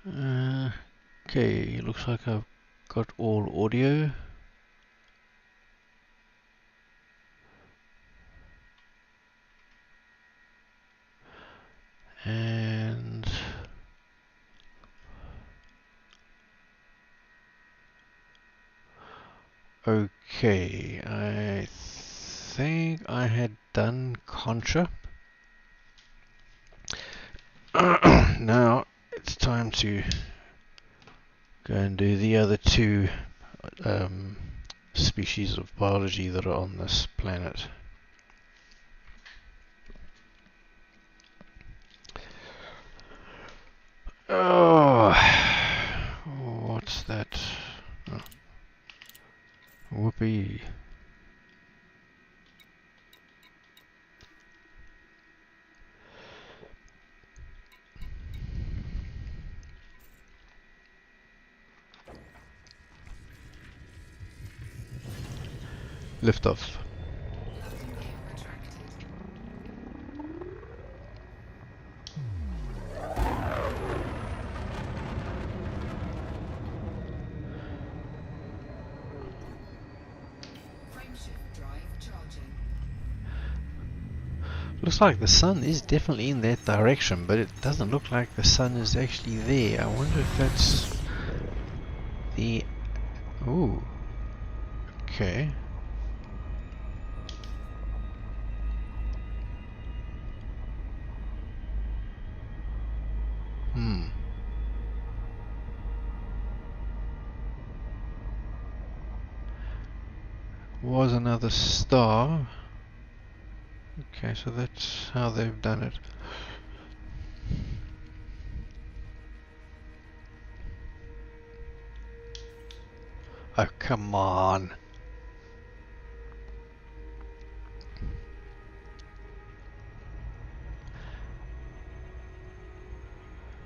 Okay, looks like I've got all audio. And okay, I think I had done Contra. Now it's time to go and do the other two um, species of biology that are on this planet. Oh, what's that? Oh, whoopee. Liftoff. Looks like the sun is definitely in that direction, but it doesn't look like the sun is actually there. I wonder if that's the... Ooh. Okay. Hmm. Was another star. Okay, so that's how they've done it. Oh, come on.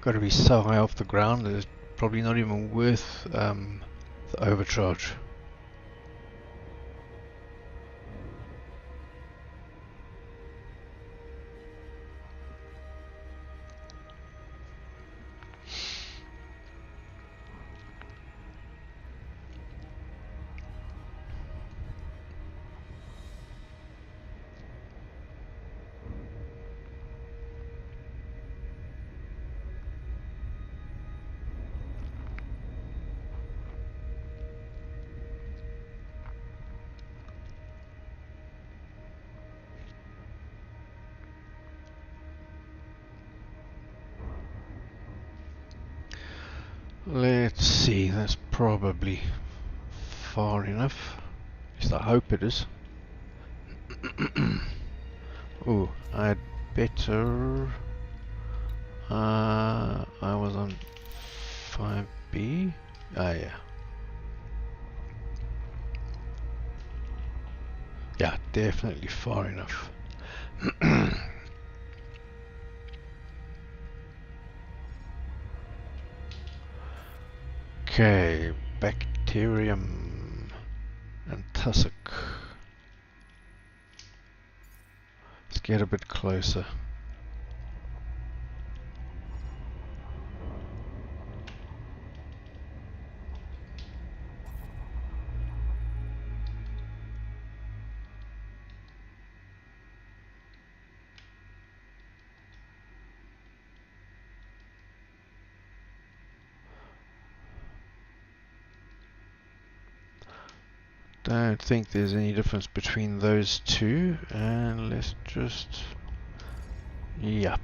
Got to be so high off the ground that it's probably not even worth the overcharge. Let's see, that's probably far enough. At least I hope it is. Ooh, I'd better... I was on 5B. Ah, yeah. Yeah, definitely far enough. Okay, bacterium and tussock. Let's get a bit closer. Don't think there's any difference between those two, and let's just... yeah.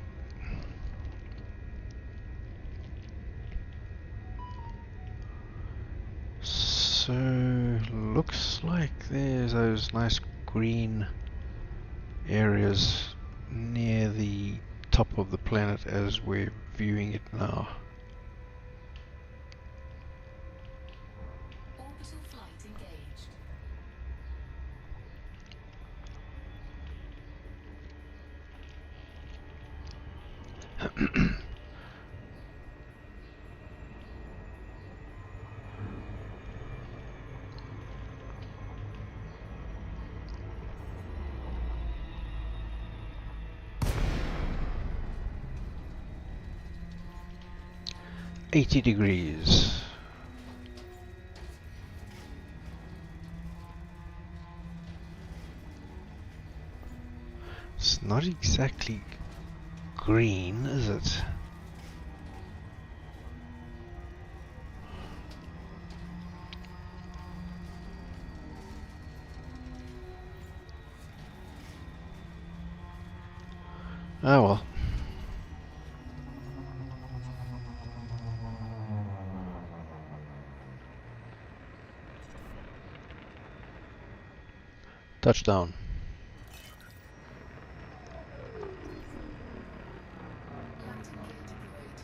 So, looks like there's those nice green areas near the top of the planet as we're viewing it now. Orbital flight engaged. 80 degrees. It's not exactly green, is it? Oh well. Touchdown.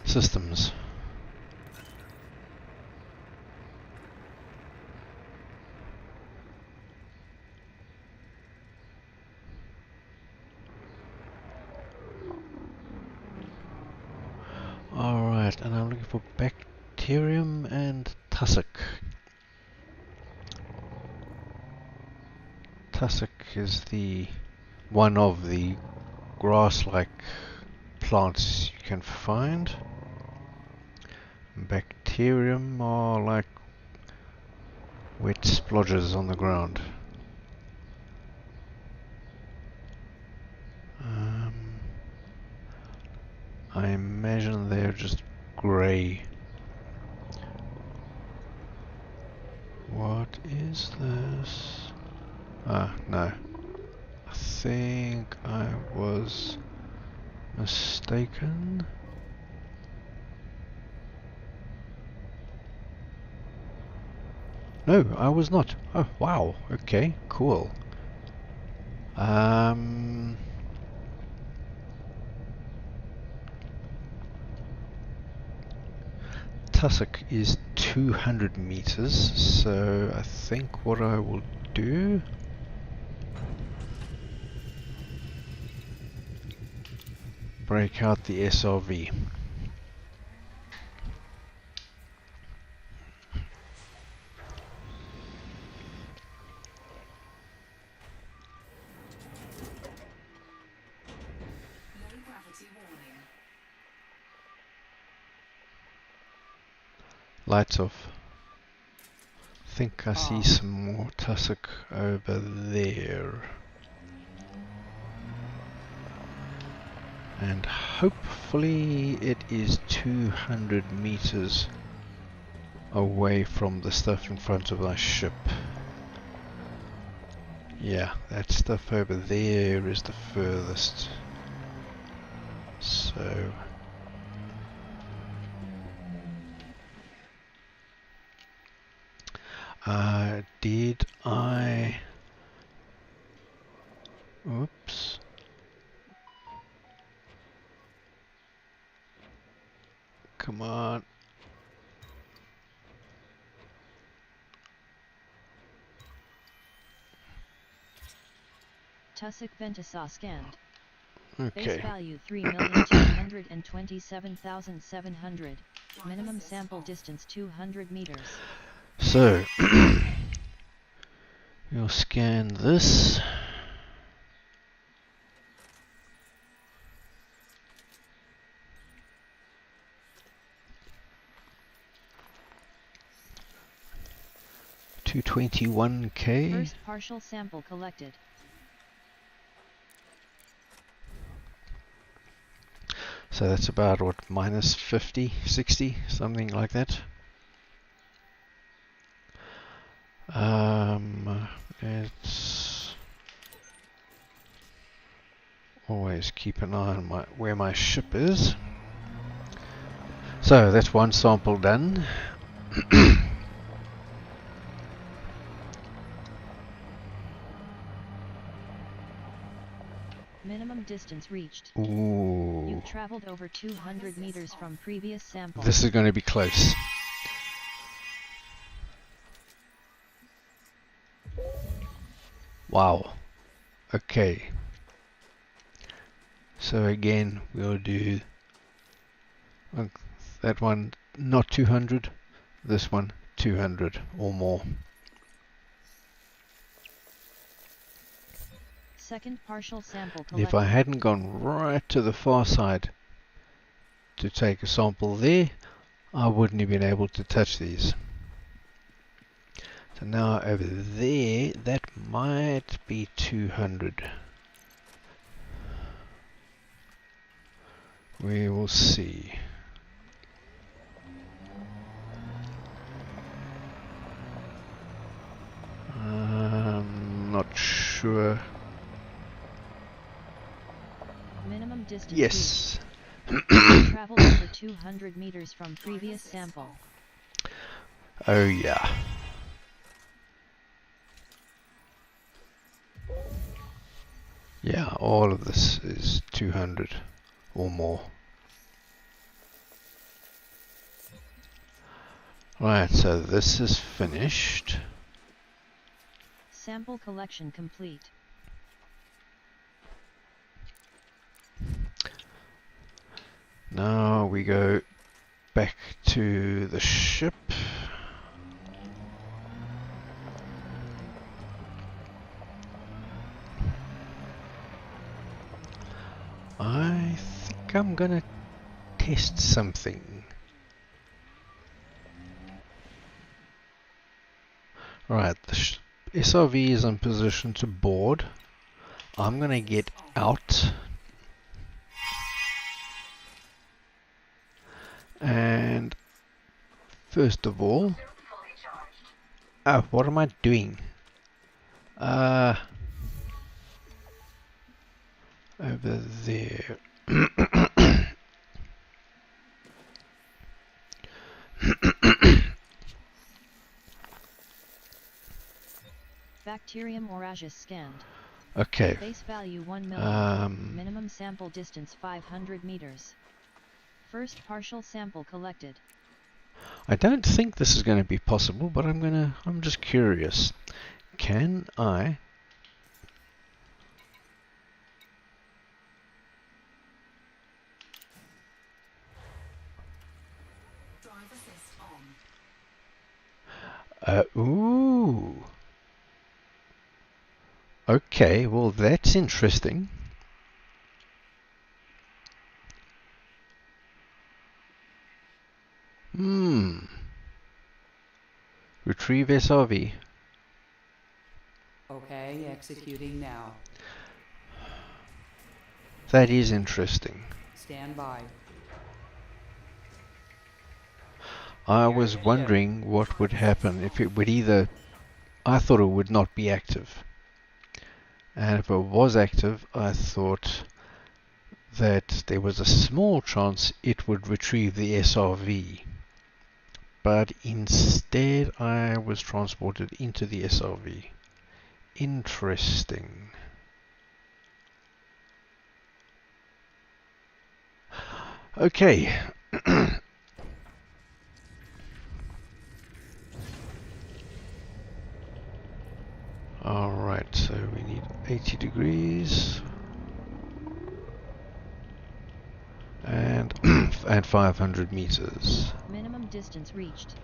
Systems. Alright, and I'm looking for bacterium and tussock. Tussock is the one of the grass-like plants you can find. Bacterium are like wet splodges on the ground. I imagine they're just grey. What is this? Ah, no. I think I was mistaken. No, I was not. Oh, wow. Okay, cool. Tussock is 200 meters, so I think what I will do... break out the SRV. Lights off. Think I see some more tussock over there. And hopefully it is 200 meters away from the stuff in front of my ship. Yeah, that stuff over there is the furthest. So... did I... Oops. Come on. Tussock Ventusaw scanned. Okay. Base value 3,227,700. Minimum sample distance 200 meters. So, we'll scan this. $221K. First partial sample collected. So that's about what, minus 50, 60, something like that. Let's always keep an eye on where my ship is. So that's one sample done. Minimum distance reached. Ooh. You've traveled over 200 meters from previous sample. This is going to be close. Wow. Okay. So again, we'll do that one not 200, this one 200 or more. Second partial sample collected. If I hadn't gone right to the far side to take a sample there, I wouldn't have been able to touch these. So now over there, that might be 200. We will see. Not sure. Minimum distance Yes. reached. Traveled over 200 meters from previous sample. Oh yeah. Yeah, all of this is 200 or more. Right, so this is finished. Sample collection complete. Now we go back to the ship. I think I'm gonna test something. Right, the SRV is in position to board. I'm gonna get out and first of all, oh, what am I doing? Over there. Bacterium orageus scanned. Okay. Base value 1 million. Minimum sample distance 500 meters. First partial sample collected. I don't think this is going to be possible, but I'm just curious. Can I ooh. Okay, well that's interesting. Retrieve SRV. Okay, executing now. That is interesting. Stand by. I was wondering what would happen if it would either... I thought it would not be active. And if it was active, I thought that there was a small chance it would retrieve the SRV. But instead I was transported into the SRV. Interesting. Okay. Alright, so we need 80 degrees. And, and 500 meters. Minimum distance reached.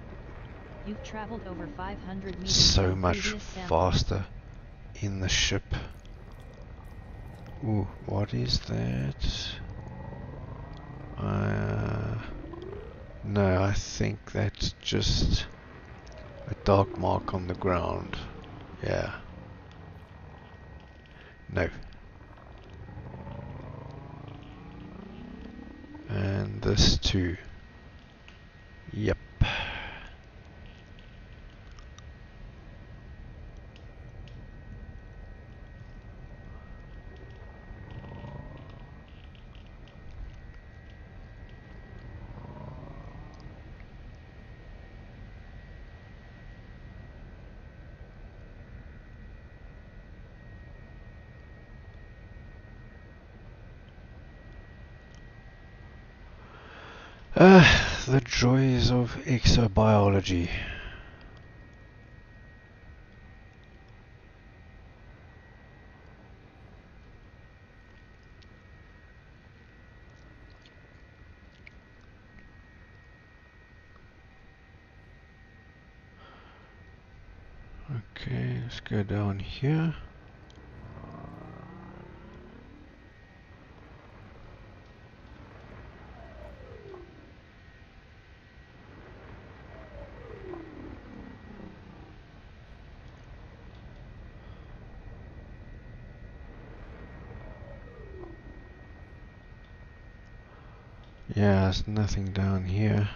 You've traveled over 500 meters So from much previous sample. faster in the ship. Ooh, what is that? No, I think that's just a dark mark on the ground. Yeah. No. And this too. Yep. The joys of exobiology. Okay, let's go down here. Yeah, there's nothing down here.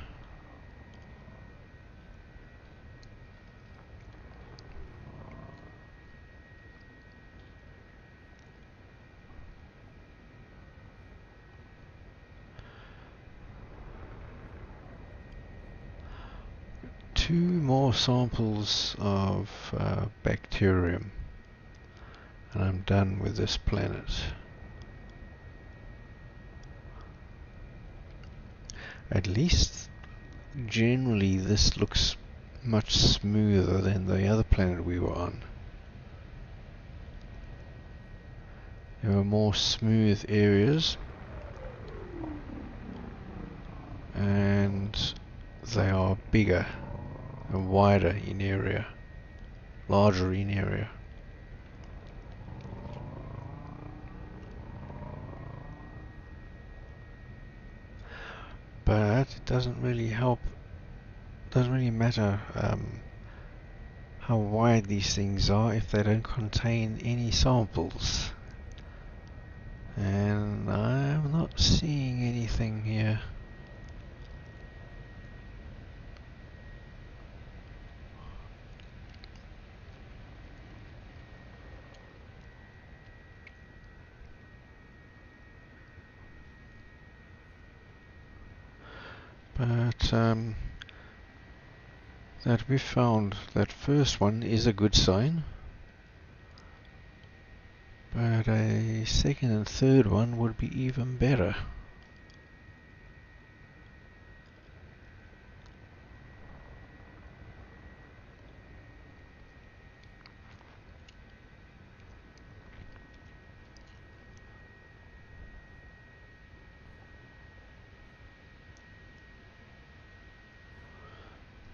Two more samples of bacterium, and I'm done with this planet. At least generally this looks much smoother than the other planet we were on. There were more smooth areas, and they are bigger and wider in area, larger in area. But it doesn't really help, doesn't really matter how wide these things are if they don't contain any samples. And I'm not seeing anything here. But that we found that first one is a good sign. But a second and third one would be even better.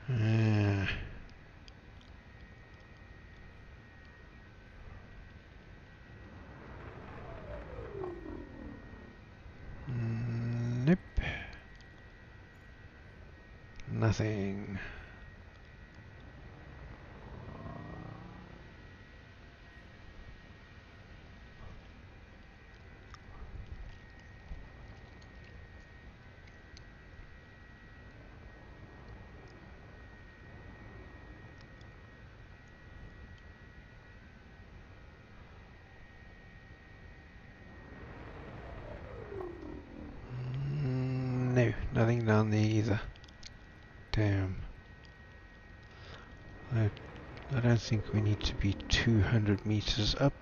Uh, nope. Nothing. No, nothing down there either. Damn. I don't think we need to be 200 meters up.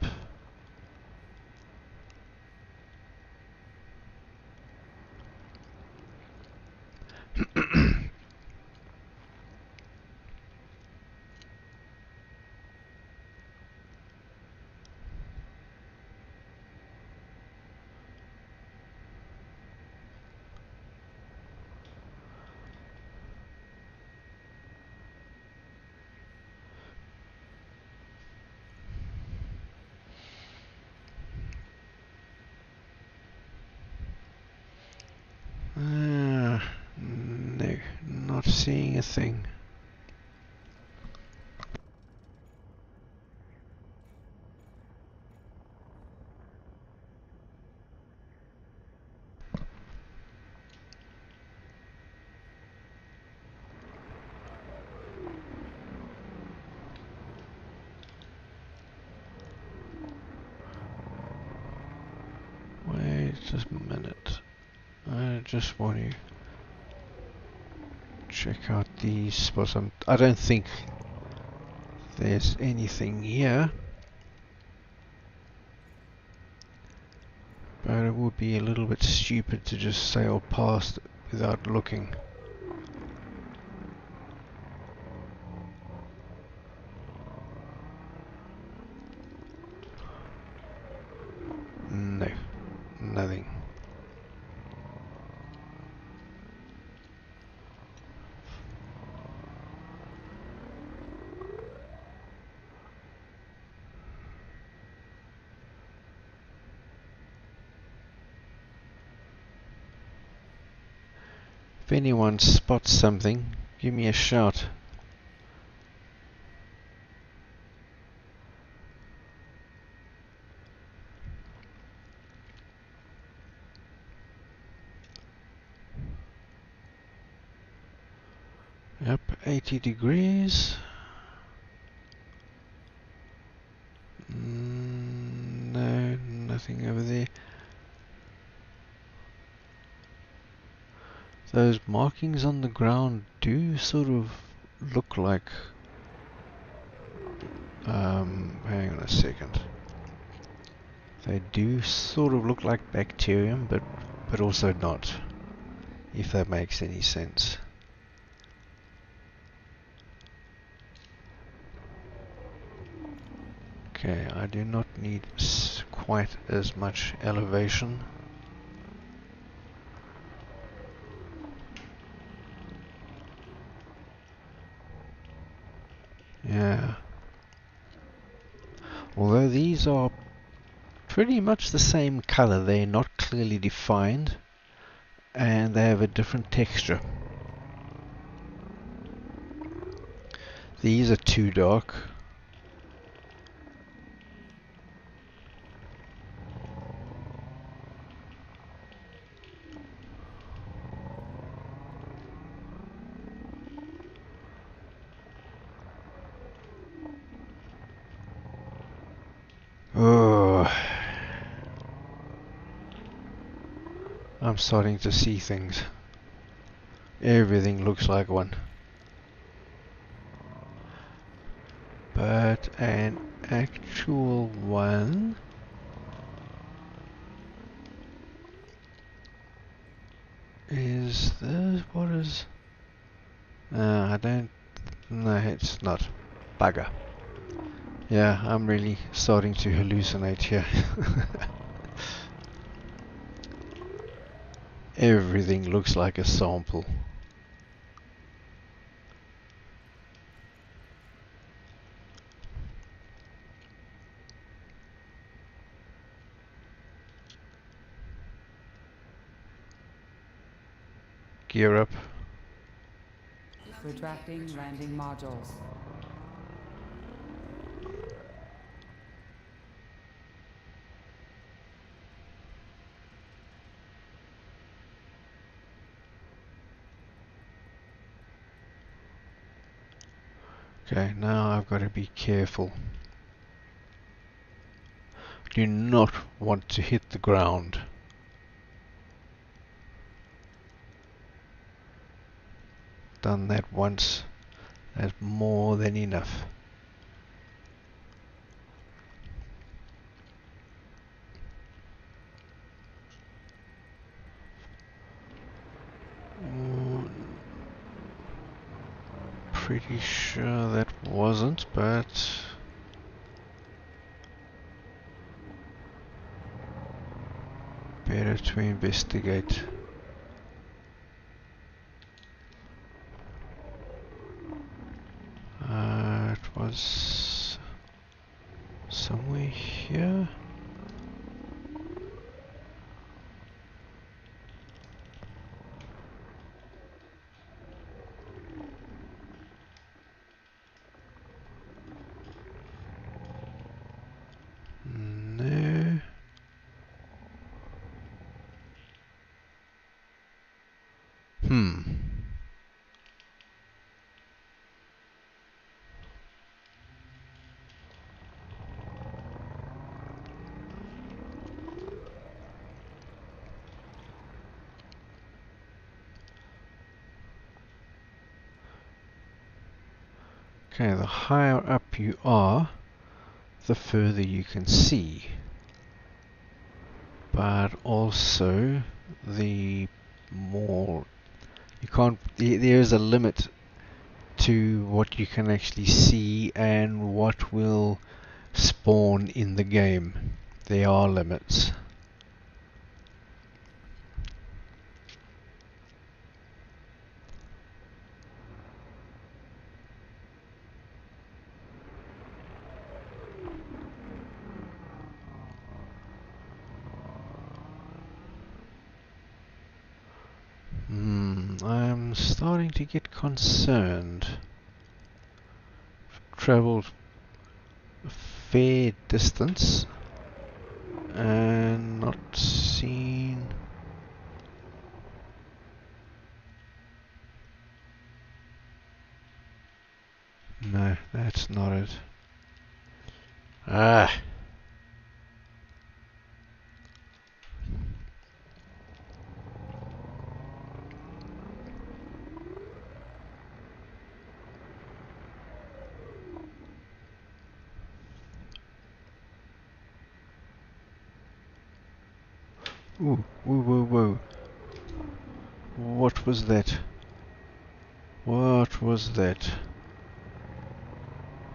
No, not seeing a thing. Wait just a minute. I just want to check out these spots. I don't think there's anything here, but it would be a little bit stupid to just sail past it without looking. No, nothing. If anyone spots something, give me a shout. 80 degrees. No, nothing over there. Those markings on the ground do sort of look like... hang on a second. They do sort of look like bacterium, but also not, if that makes any sense. Okay, I do not need quite as much elevation. Yeah. Although these are pretty much the same color, they're not clearly defined, and they have a different texture. These are too dark. Oh, I'm starting to see things. Everything looks like one. But an actual one is this? What is... I don't... No, it's not. Bugger. Yeah, I'm really starting to hallucinate here. Everything looks like a sample. Gear up. Retracting landing modules. Okay, now I've got to be careful. Do not want to hit the ground. Done that once. That's more than enough. Pretty sure that wasn't, but better to investigate. It was somewhere here. No. Hmm. Okay, the higher up you are, the further you can see. But also, the more you can't, there is a limit to what you can actually see and what will spawn in the game. There are limits. I'm starting to get concerned. Traveled a fair distance and not seen. No, that's not it. Ah! Ooh, whoa, whoa, whoa. What was that? What was that?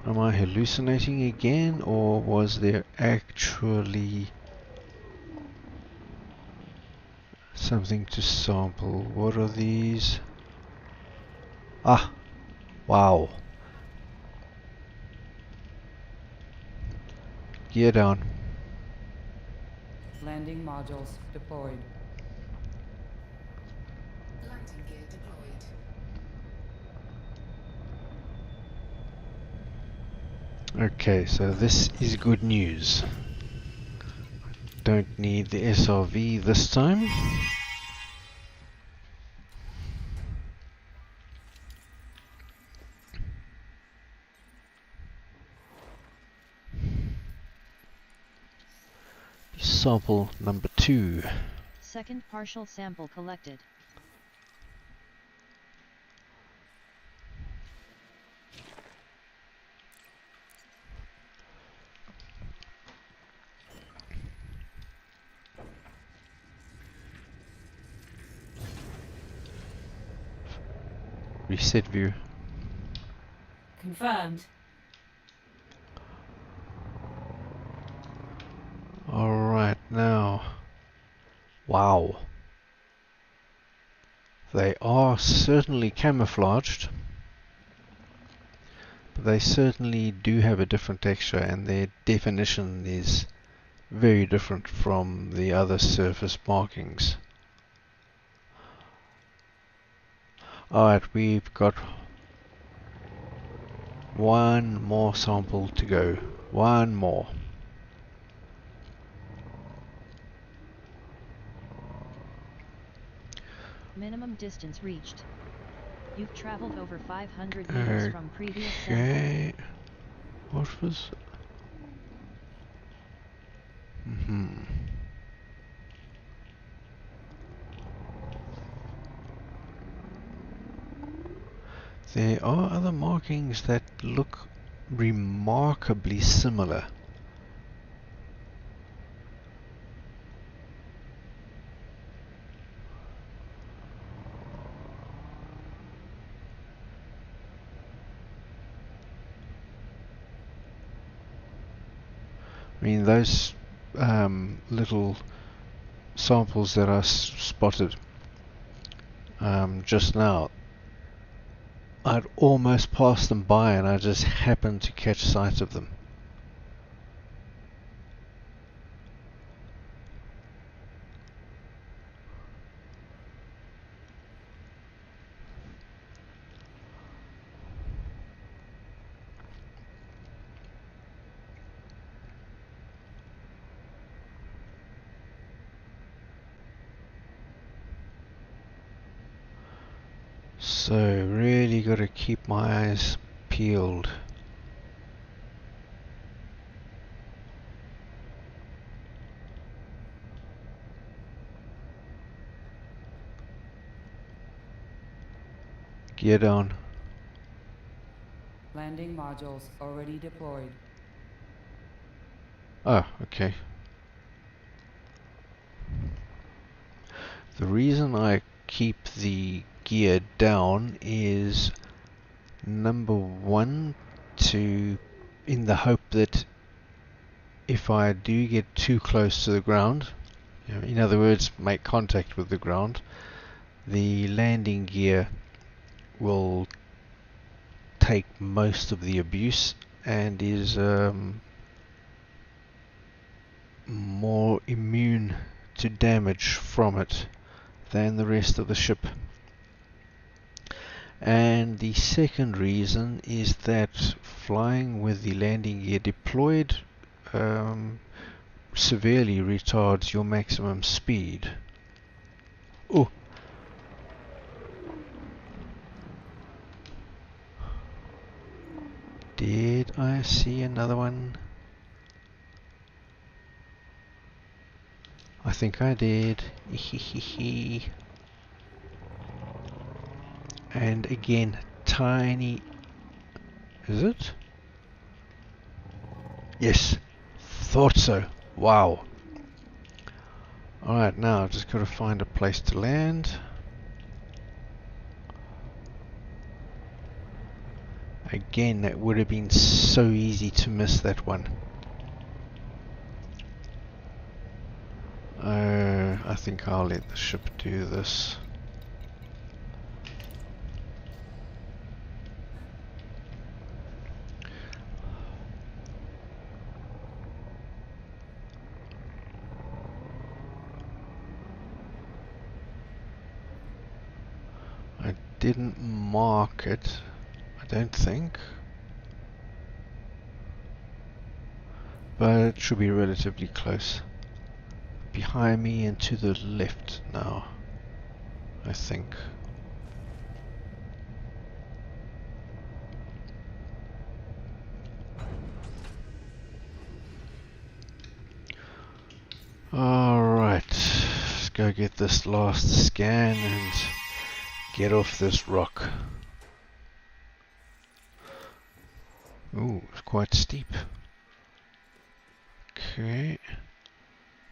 Am I hallucinating again, or was there actually something to sample? What are these? Ah! Wow. Gear down. Landing modules deployed. Landing gear deployed. Okay, so this is good news. Don't need the SRV this time. Sample number 2. Second partial sample collected. Reset view. Confirmed. Alright, now. Wow. They are certainly camouflaged. But they certainly do have a different texture, and their definition is very different from the other surface markings. Alright, we've got one more sample to go. One more. Minimum distance reached. You've traveled over 500 meters from previous sample. Okay. What was... There are other markings that look remarkably similar. I mean, those little samples that I spotted just now, I'd almost passed them by and I just happened to catch sight of them. So, really got to keep my eyes peeled. Gear down. Landing modules already deployed. Oh, okay. The reason I keep the gear down is number one, in the hope that if I do get too close to the ground, in other words, make contact with the ground, the landing gear will take most of the abuse and is more immune to damage from it than the rest of the ship. And the second reason is that flying with the landing gear deployed severely retards your maximum speed. Oh! I see another one? I think I did. And again, tiny. Is it? Yes. Thought so. Wow. Alright, now I've just got to find a place to land. Again, that would have been so easy to miss that one. I think I'll let the ship do this. I didn't mark it, I don't think. But it should be relatively close. Behind me and to the left now, I think. Alright, let's go get this last scan and get off this rock. Ooh, it's quite steep. Okay.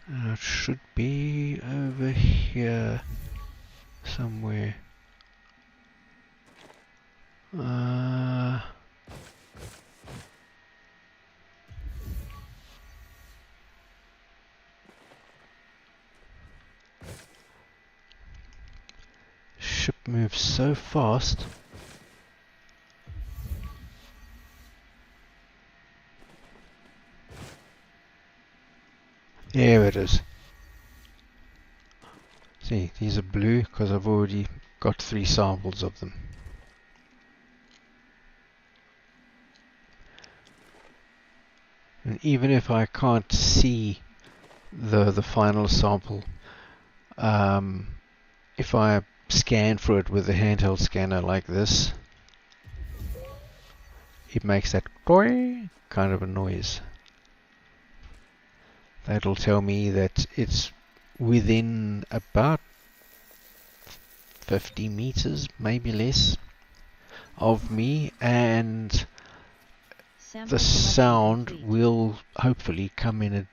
It should be over here somewhere. Ship moves so fast. There it is. See, these are blue because I've already got 3 samples of them. And even if I can't see the final sample, if I scan for it with a handheld scanner like this, it makes that kind of a noise. That'll tell me that it's within about 50 meters, maybe less, of me, and the sound will hopefully come in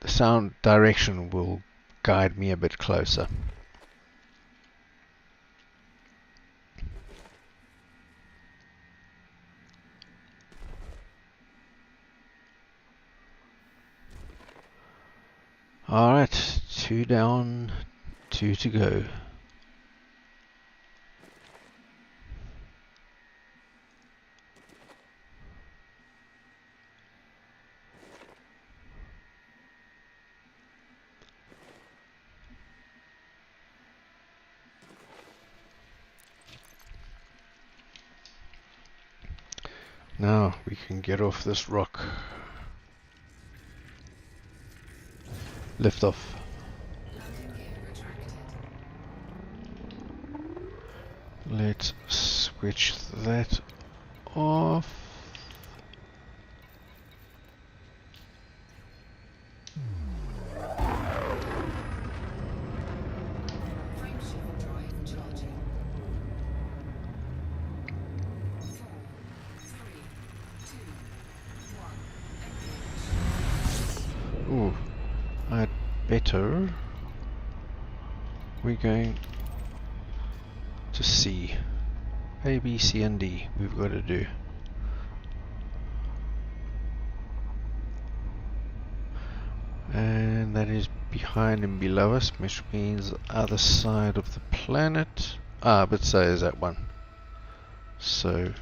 the sound direction will guide me a bit closer. Alright, 2 down, 2 to go. Now we can get off this rock. Lift off. Let's switch that off. Frameshift drive charging. 4, 3, 2, 1. Engage. Ooh, I'd better. We're going to C. A, B, C, and D we've got to do. And that is behind and below us, which means other side of the planet. But so is that one. So,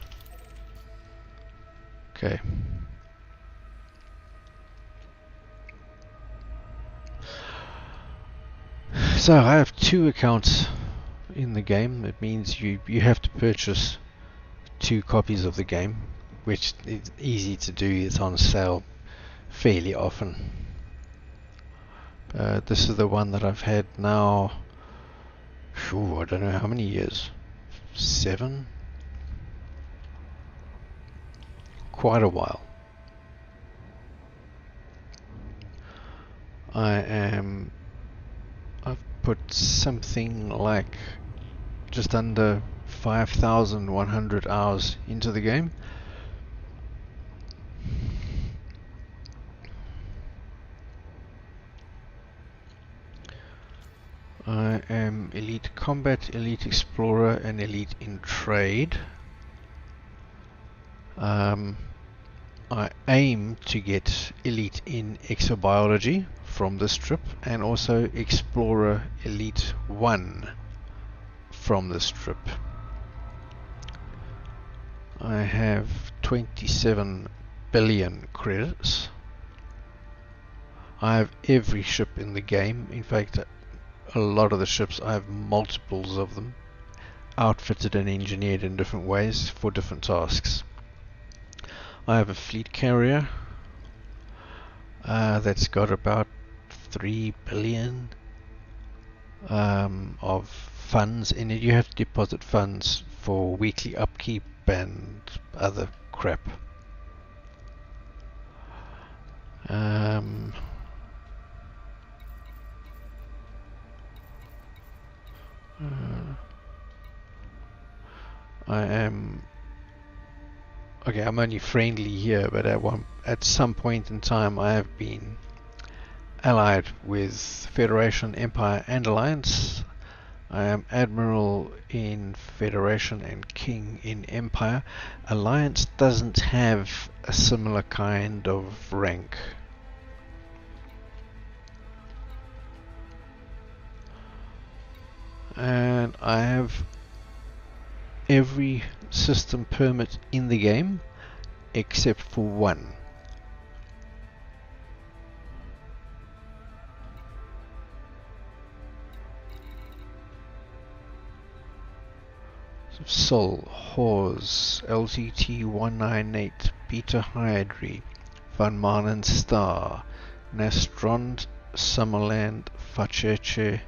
okay. So I have 2 accounts in the game. It means you have to purchase 2 copies of the game, which is easy to do. It's on sale fairly often. This is the one that I've had now, I don't know how many years, 7? quite a while. I've put something like just under 5,100 hours into the game. I am Elite Combat, Elite Explorer, and Elite in Trade. I aim to get Elite in Exobiology from this trip, and also Explorer Elite 1 from this trip. I have 27 billion credits. I have every ship in the game. In fact, a lot of the ships, I have multiples of them, outfitted and engineered in different ways for different tasks. I have a fleet carrier that's got about 3 billion of funds in it. You have to deposit funds for weekly upkeep and other crap. I'm only friendly here, but at some point in time I have been allied with Federation, Empire, and Alliance. I am Admiral in Federation and King in Empire. Alliance doesn't have a similar kind of rank. And I have every system permit in the game except for one. Sol, Hors, LTT 198, Beta Hydri, Van Manen Star, Nastrond, Summerland, Facheche,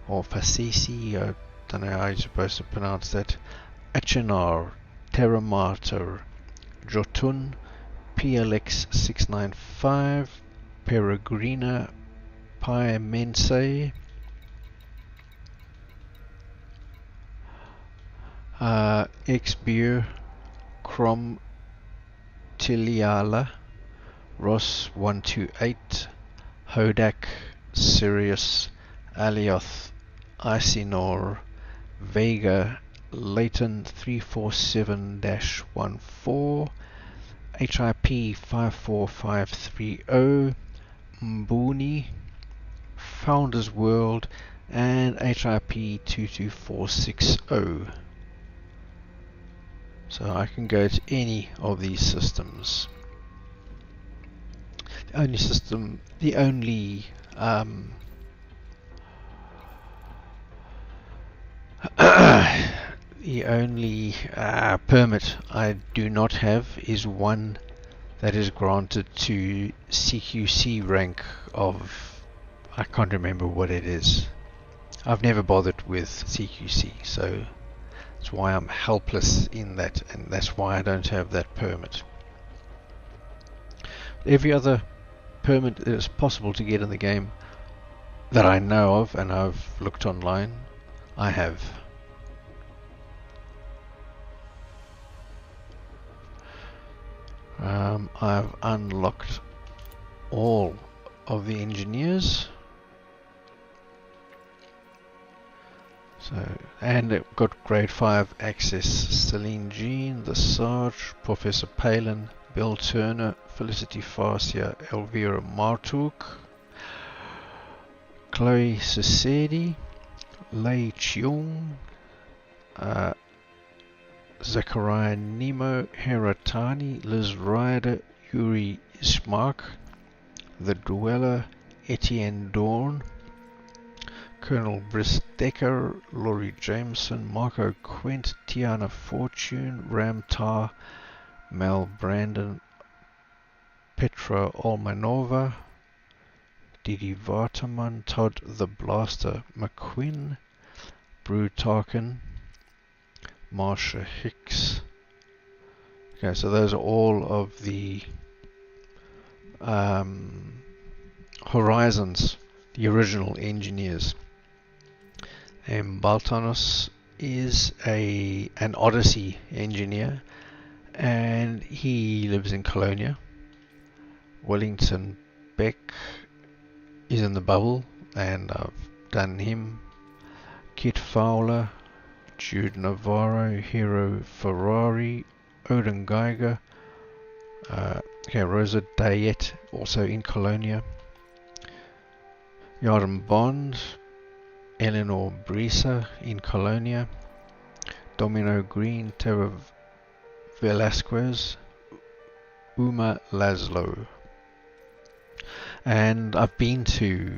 or Facesi, I don't know how you're supposed to pronounce that, Achenar, Terramater, Jotun, PLX 695, Peregrina, Piemense, Exbeer, Crom, Tiliala, Ross 128, Hodak, Sirius, Alioth, Isinor, Vega, Leighton 347-14, HIP 54530, Mbuni, Founders World, and HIP 22460. So I can go to any of these systems. The only permit I do not have is one that is granted to CQC rank of, I can't remember what it is. I've never bothered with CQC, so that's why I'm helpless in that, and that's why I don't have that permit. Every other permit that is possible to get in the game that I know of, and I've looked online, I have. I've unlocked all of the engineers. And it got grade 5 access. Celine Jean, The Sarge, Professor Palin, Bill Turner, Felicity Farsia, Elvira Martuk, Chloe Sesedi, Lei Cheung, Zachariah Nemo, Heratani, Liz Ryder, Yuri Ismark, The Dweller, Etienne Dorn, Colonel Briss Decker, Laurie Jameson, Marco Quint, Tiana Fortune, Ram Tar, Mel Brandon, Petra Olmanova, Didi Vartaman, Todd the Blaster McQuinn, Brew Tarkin, Marsha Hicks. Okay, so those are all of the Horizons, the original engineers. And Baltanos is an Odyssey engineer, and he lives in Colonia. Wellington Beck is in the bubble, and I've done him. Kit Fowler, Jude Navarro, Hero Ferrari, Odin Geiger, Rosa Dayet, also in Colonia. Yarden Bond, Eleanor Brisa in Colonia. Domino Green, Tara Velasquez, Uma Laszlo. And I've been to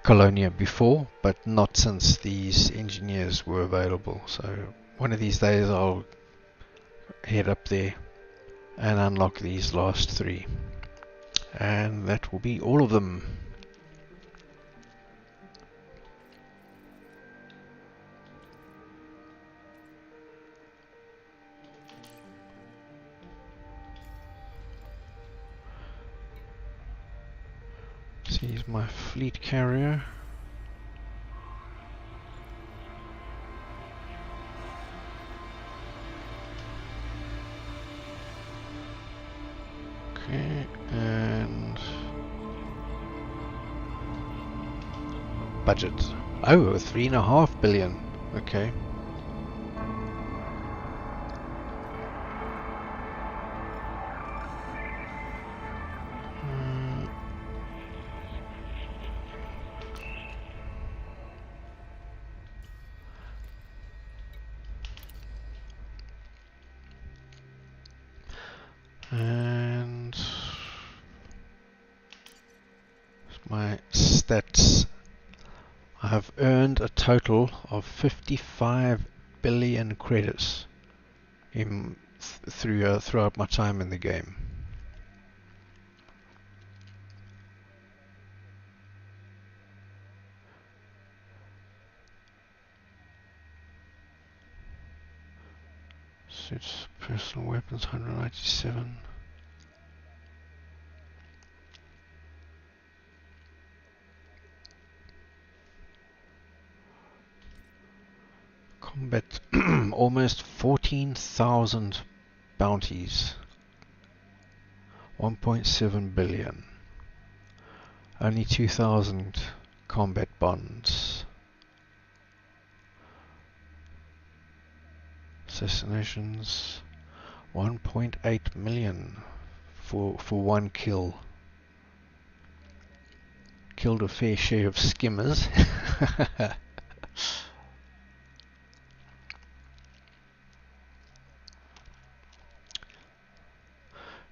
Colonia before, but not since these engineers were available. So one of these days I'll head up there and unlock these last 3. And that will be all of them. So here's my fleet carrier. Okay, and budget. Oh, 3.5 billion. Okay. And my stats. I have earned a total of 55 billion credits throughout my time in the game. Suits, personal weapons, 197. Combat, almost 14,000 bounties. 1.7 billion. Only 2,000 combat bonds. Assassinations, 1.8 million for one kill. Killed a fair share of skimmers.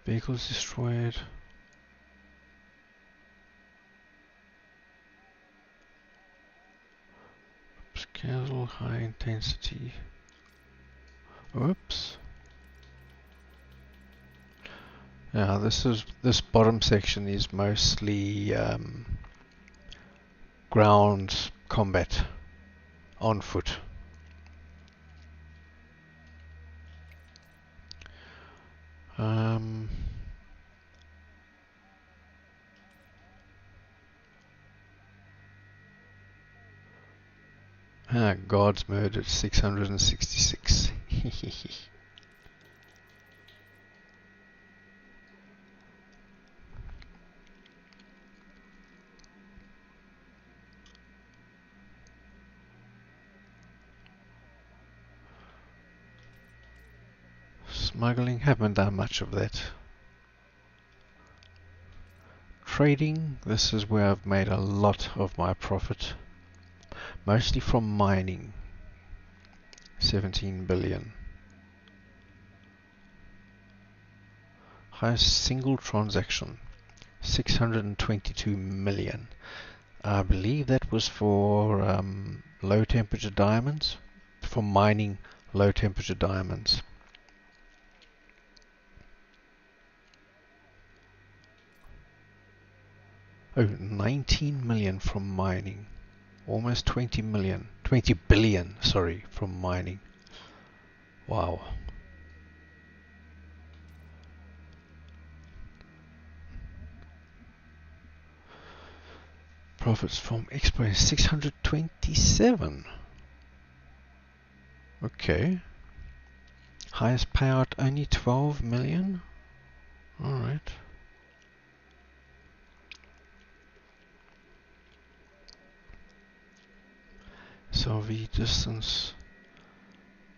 Vehicles destroyed. Casual, high intensity. Oops. Yeah, this bottom section is mostly ground combat on foot. Guards murdered 666. Smuggling, haven't done much of that. Trading, this is where I've made a lot of my profit. Mostly from mining. 17 billion. Highest single transaction, 622 million. I believe that was for low temperature diamonds, for mining low temperature diamonds. Oh, 19 million from mining. Almost 20 billion, sorry, from mining. Wow. Profits from Expo 627. Okay. Highest payout only 12 million. Alright. SLV distance,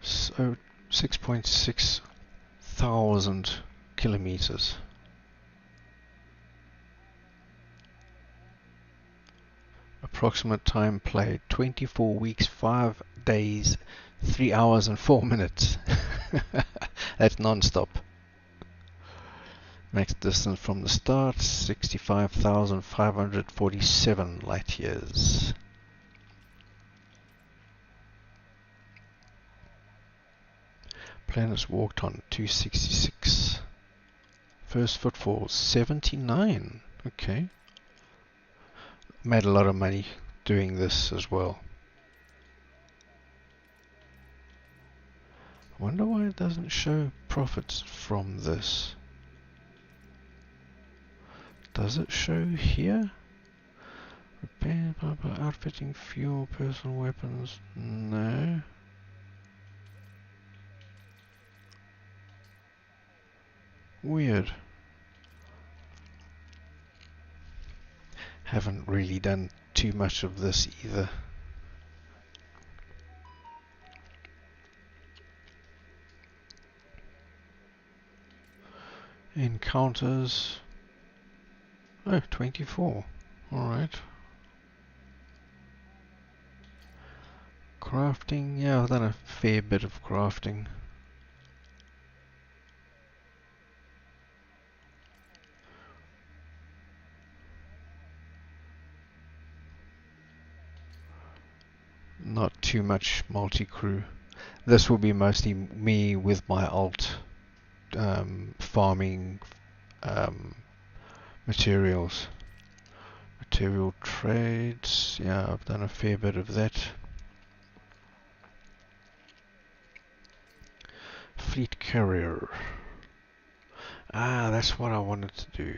so 6.6 thousand kilometers. Approximate time played 24 weeks, 5 days, 3 hours and 4 minutes. That's non-stop. Max distance from the start 65,547 light years. Planets walked on 266. First footfall 79. Okay. Made a lot of money doing this as well. I wonder why it doesn't show profits from this. Does it show here? Repair, outfitting, fuel, personal weapons. No. Weird. Haven't really done too much of this either. Encounters. Oh, 24. Alright. Crafting. Yeah, I've done a fair bit of crafting. Not too much multi-crew. This will be mostly me with my alt farming materials. Material trades, yeah, I've done a fair bit of that. Fleet carrier. Ah, that's what I wanted to do.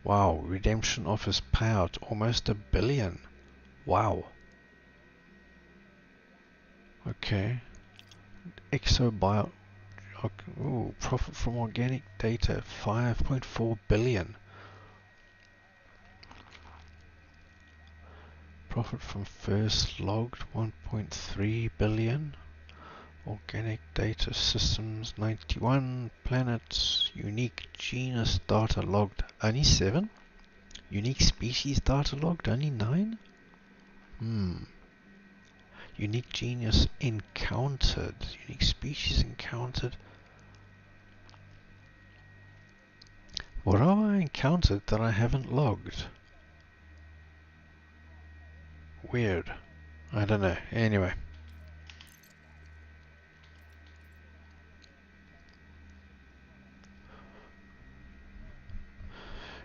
Wow, redemption office payout almost $1 billion. Wow. Okay. Exobio. Ooh, profit from organic data 5.4 billion. Profit from first logged 1.3 billion. Organic data systems 91. Planets. Unique genus data logged only 7. Unique species data logged only 9. Unique genus encountered. Unique species encountered. What have I encountered that I haven't logged? Weird. I don't know. Anyway.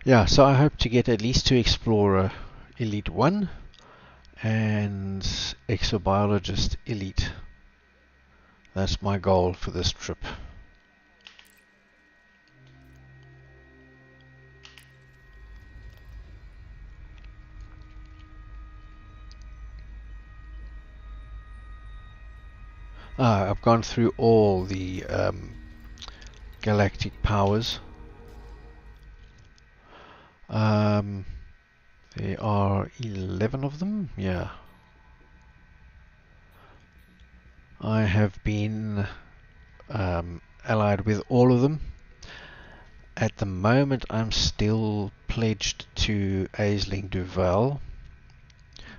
Yeah, so I hope to get at least 2 Explorer Elite 1 and Exobiologist Elite. That's my goal for this trip. I've gone through all the galactic powers. There are 11 of them, yeah. I have been allied with all of them. At the moment I'm still pledged to Aisling Duval,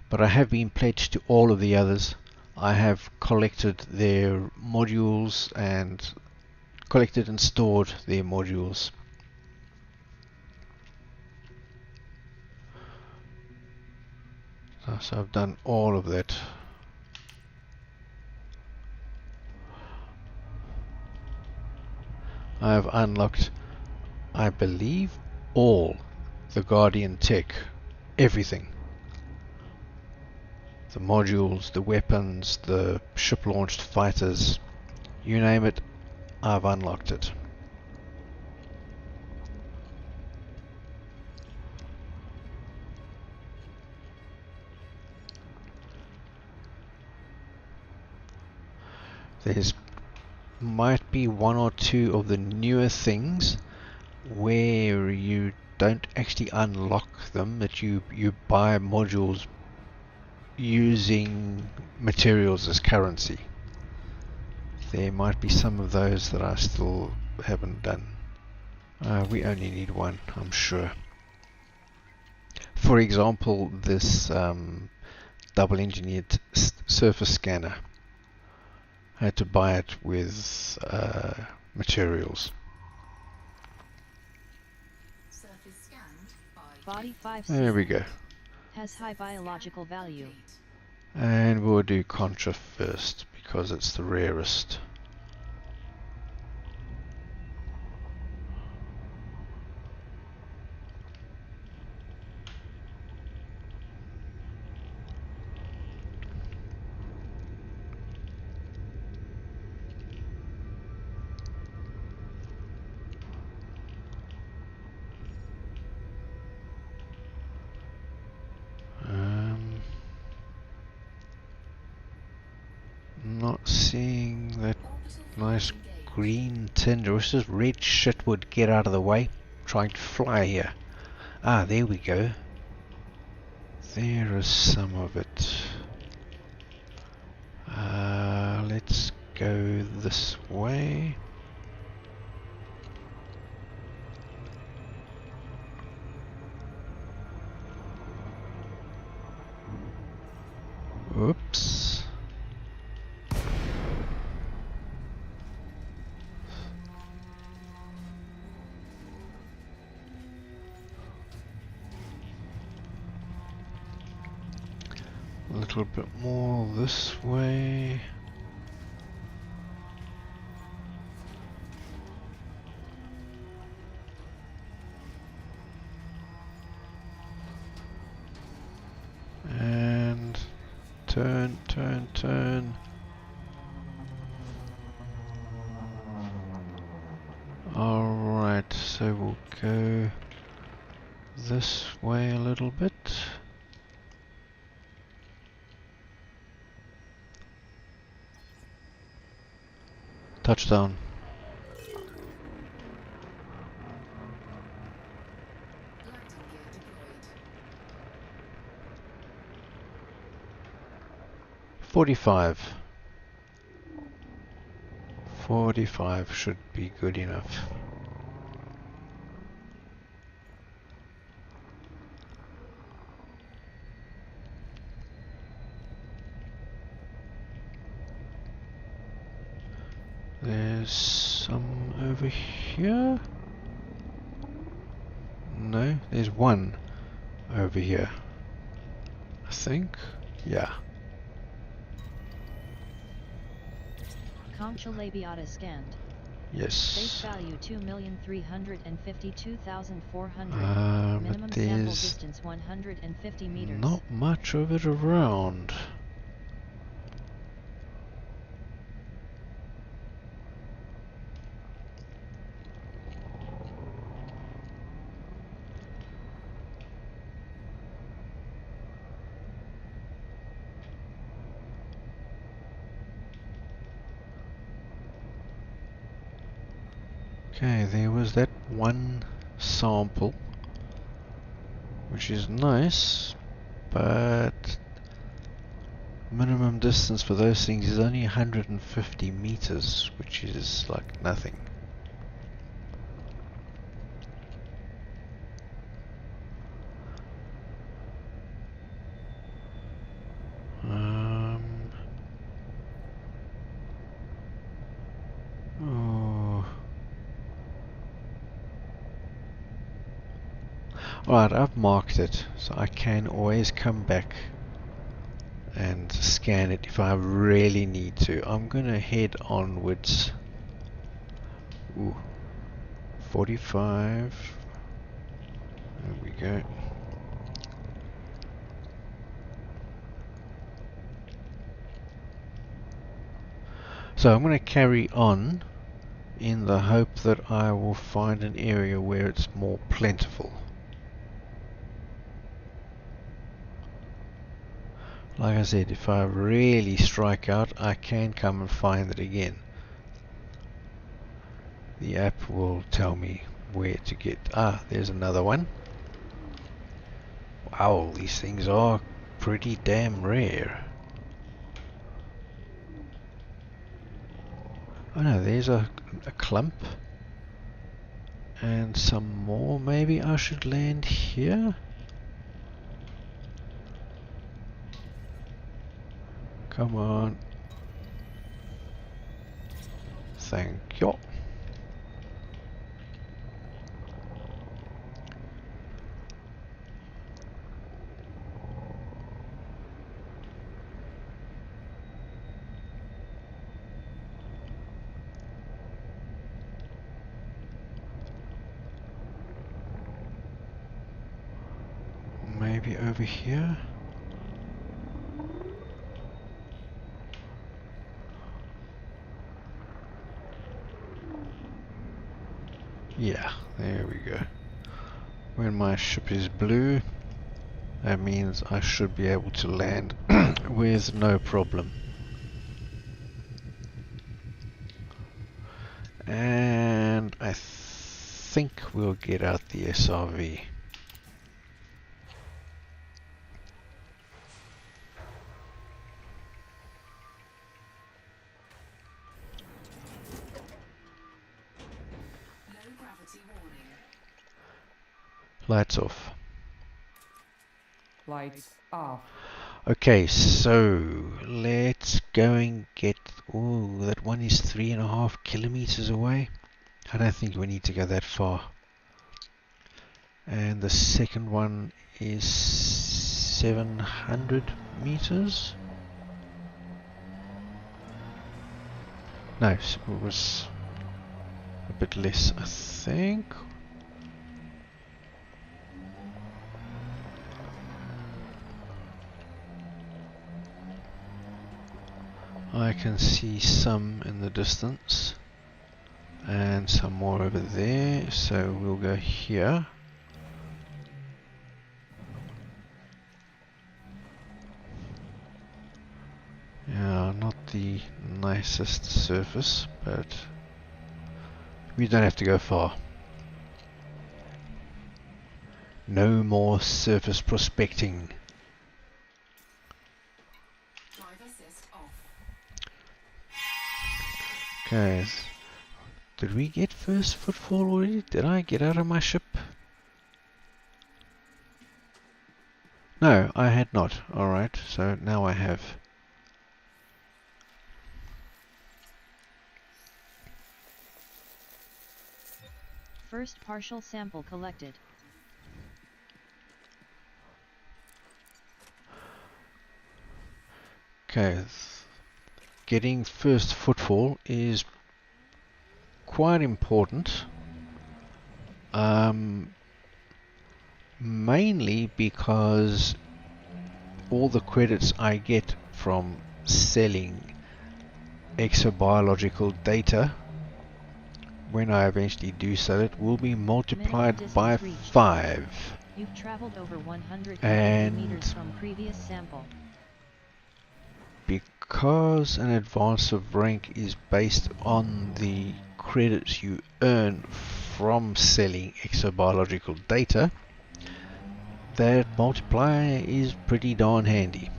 but I have been pledged to all of the others. I have collected their modules and collected and stored their modules. So I've done all of that. I have unlocked, I believe, all the Guardian tech. Everything. the modules, the weapons, the ship-launched fighters, you name it, I've unlocked it. There's might be one or two of the newer things where you don't actually unlock them, that you buy modules using materials as currency. There might be some of those that I still haven't done. We only need one, I'm sure. For example, this double engineered surface scanner. I had to buy it with materials. Surface scanned by Body 5 There we go. has high biological value. And we'll do Contra first because it's the rarest. Not seeing that nice green tinge. I wish this red shit would get out of the way. Trying to fly here. Ah, there we go. There is some of it. Let's go this way. Oops. A little bit more this way. And turn, turn, turn. Alright, so we'll go this way a little bit. Touchdown. landing gear deployed. 45. 45 should be good enough. There's some over here. No, there's one over here. I think. Yeah. Concha labiata scanned. Base Yes. value 2,352,400. But Minimum sample there's distance 150 meters. not much of it around. Okay, there was that one sample, which is nice, but minimum distance for those things is only 150 meters, which is like nothing. Oh. Alright, I've marked it, so I can always come back and scan it if I really need to. I'm gonna head onwards. Ooh, 45. There we go. So I'm going to carry on in the hope that I will find an area where it's more plentiful. Like I said, if I really strike out, I can come and find it again. The app will tell me where to get. Ah, there's another one. Wow, these things are pretty damn rare. Oh no, there's a clump. And some more. Maybe I should land here? Come on. Thank you. Maybe over here? Yeah, there we go. When my ship is blue, that means I should be able to land with no problem. And I think we'll get out the SRV. Low gravity warning. Lights off. Lights off. Okay, so let's go and get. Oh, that one is 3.5 kilometers away. I don't think we need to go that far. And the second one is 700 meters. No, it was a bit less, I think. I can see some in the distance and some more over there, so we'll go here. Yeah, not the nicest surface, but we don't have to go far. No more surface prospecting. Drive assist off. Okay, did we get first footfall already? Did I get out of my ship? No, I had not. Alright, so now I have. First partial sample collected. Okay, getting first footfall is quite important. Mainly because all the credits I get from selling exobiological data, when I eventually do sell it, will be multiplied by 5. You've traveled over 150 and meters from previous sample. Because an advance of rank is based on the credits you earn from selling exobiological data, that multiplier is pretty darn handy.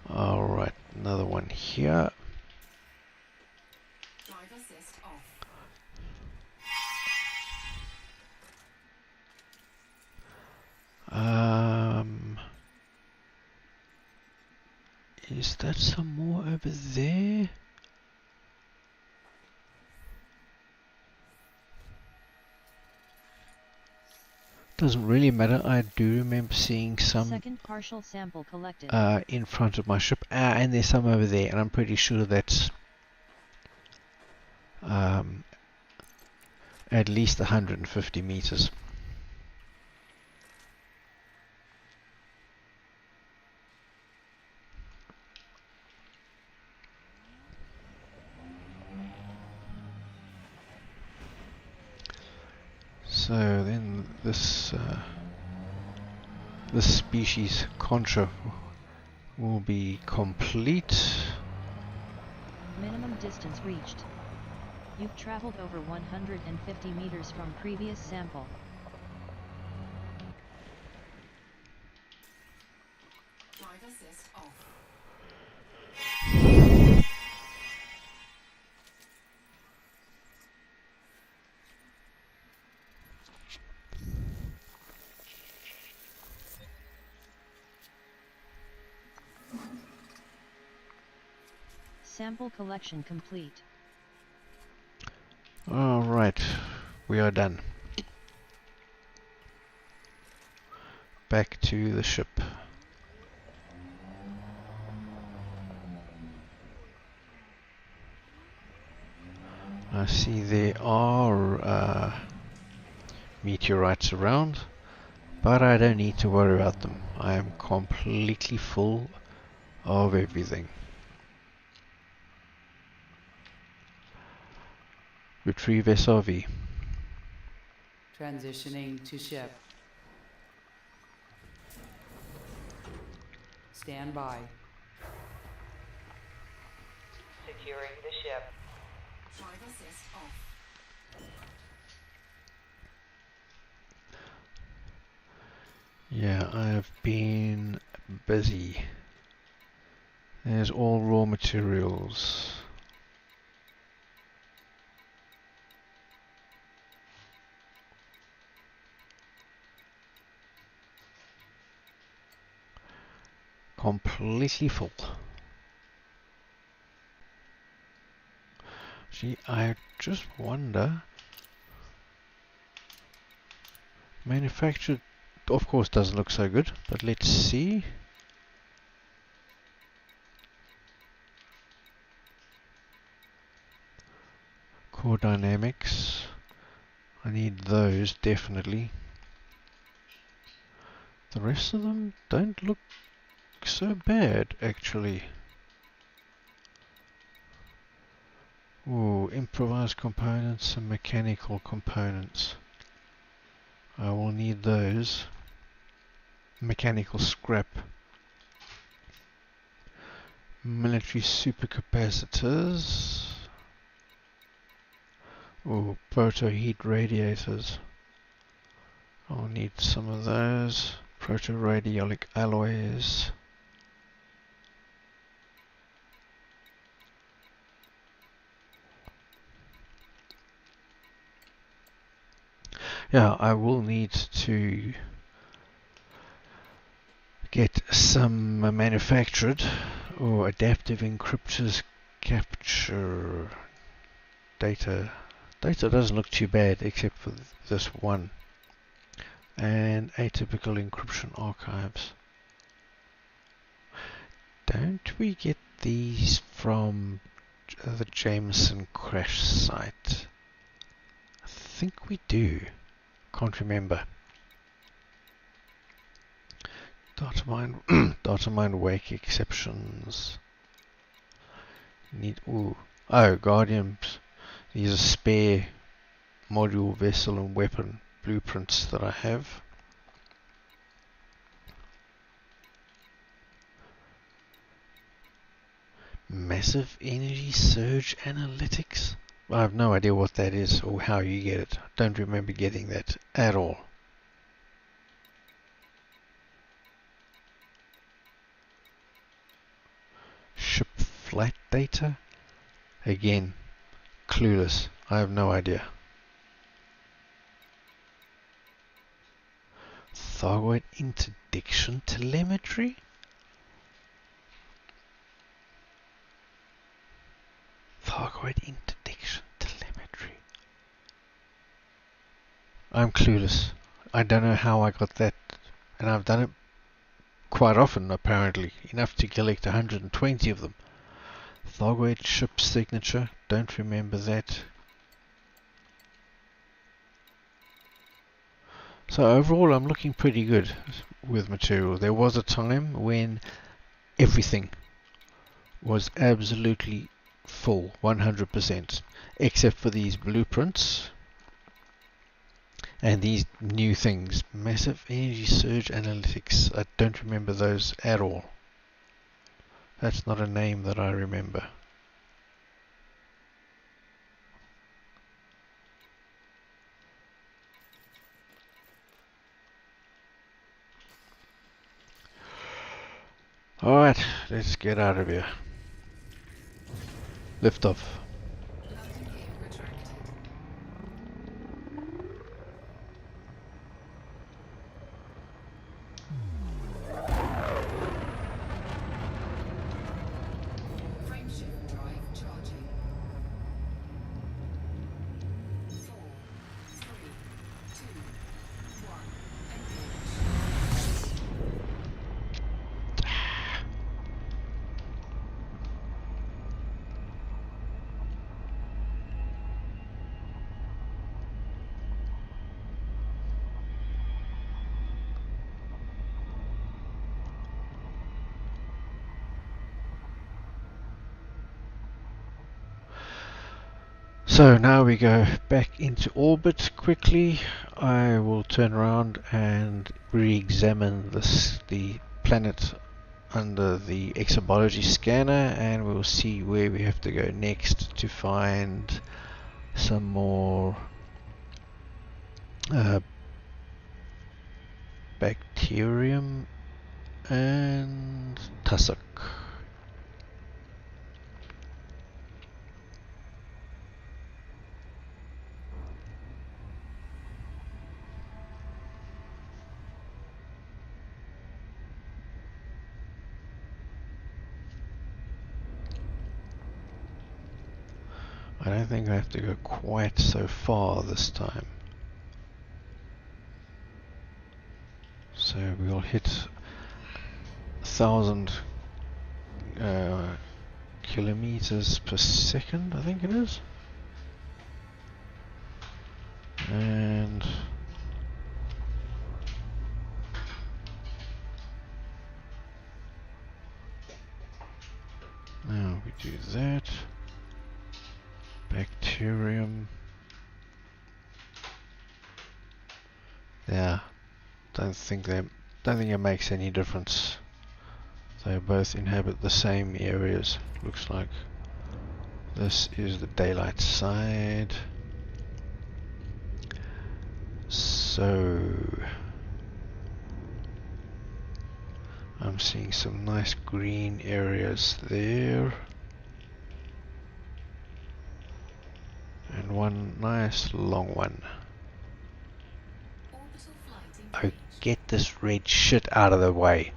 Alright, another one here. Drive assist off. Is that some more over there? Doesn't really matter. I do remember seeing some Second partial sample collected. in front of my ship, and there's some over there, and I'm pretty sure that's at least 150 meters. So then this species concha will be complete. Minimum distance reached. You've traveled over 150 meters from previous sample. Drive assist off. Sample collection complete. Alright, we are done. Back to the ship. I see there are meteorites around, but I don't need to worry about them. I am completely full of everything. Retrieve SRV. Transitioning to ship. Stand by. Securing the ship. Drive assist off. Yeah, I have been busy. There's all raw materials. Completely full. Gee, I just wonder. Manufactured, of course, doesn't look so good, but let's see. Core dynamics. I need those definitely. The rest of them don't look so bad, actually. Ooh, improvised components and mechanical components. I will need those. Mechanical scrap. Military supercapacitors. Ooh, proto-heat radiators. I'll need some of those. Proto-radiolic alloys. Yeah, I will need to get some manufactured or adaptive encryptors capture data. Data doesn't look too bad except for this one. And atypical encryption archives. Don't we get these from the Jameson crash site? I think we do. Can't remember. Data mine wake exceptions. Need Guardians. These are spare module, vessel, and weapon blueprints that I have. Massive energy surge analytics. I have no idea what that is or how you get it. I don't remember getting that at all. Ship flight data? Again, clueless. I have no idea. Thargoid interdiction telemetry? Thargoid interdiction telemetry. I'm clueless. I don't know how I got that, and I've done it quite often apparently, enough to collect 120 of them. Thargoid ship signature, don't remember that. So overall I'm looking pretty good with material. There was a time when everything was absolutely full, 100%, except for these blueprints And these new things, massive energy surge analytics, I don't remember those at all. That's not a name that I remember. Alright, let's get out of here. Lift off. Landing gear retracted. Frameshift drive charging. 4, 3, 2, 1. Engage. So now we go back into orbit quickly. I will turn around and re-examine the planet under the exobiology scanner, and we'll see where we have to go next to find some more bacterium and tussock. I don't think I have to go quite so far this time. So we'll hit 1,000 kilometers per second, I think it is. And now we do that. Bacterium. Yeah, don't think it makes any difference. They both inhabit the same areas. Looks like this is the daylight side. So I'm seeing some nice green areas there. And one nice long one. Orbital flight Oh, engaged. get this red shit out of the way.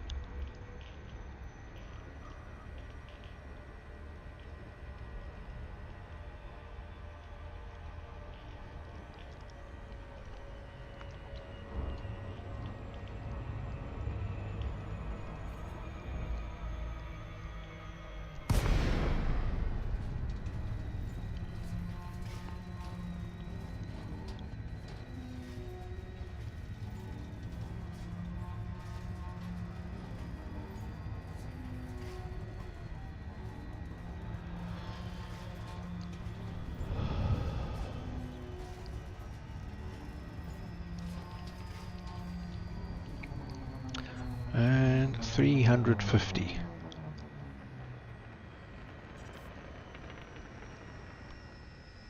And 350.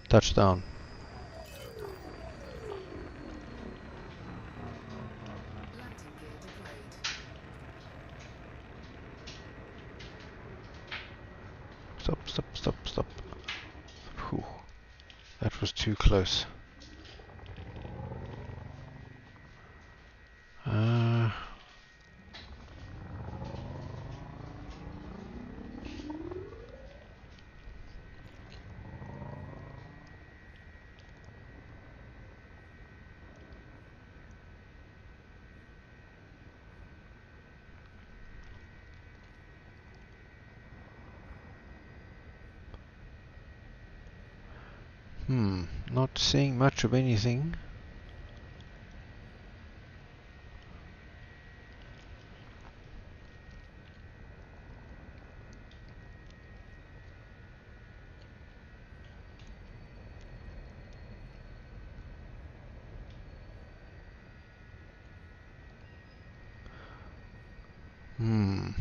Touchdown. Landing gear deployed. Stop, stop, stop, stop. Whew. That was too close. Uh, not seeing much of anything. I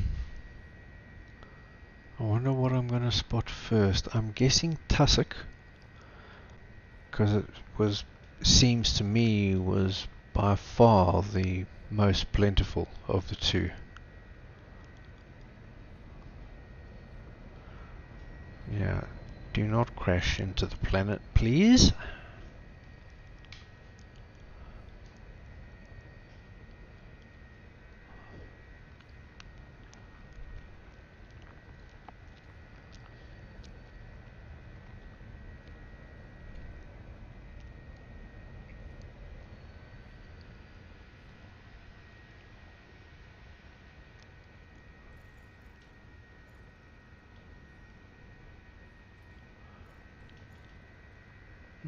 wonder what I'm going to spot first. I'm guessing tussock, because seems to me was by far the most plentiful of the two. Yeah, do not crash into the planet, please.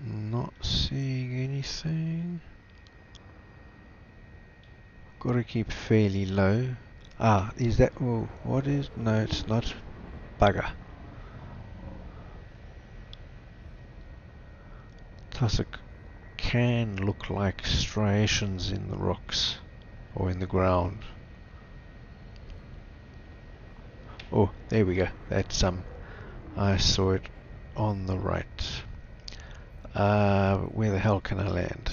Not seeing anything. Got to keep fairly low. Ah, is that... Oh, what is... No, it's not. Bugger. Tussock can look like striations in the rocks or in the ground. Oh, there we go. That's I saw it on the right. Where the hell can I land?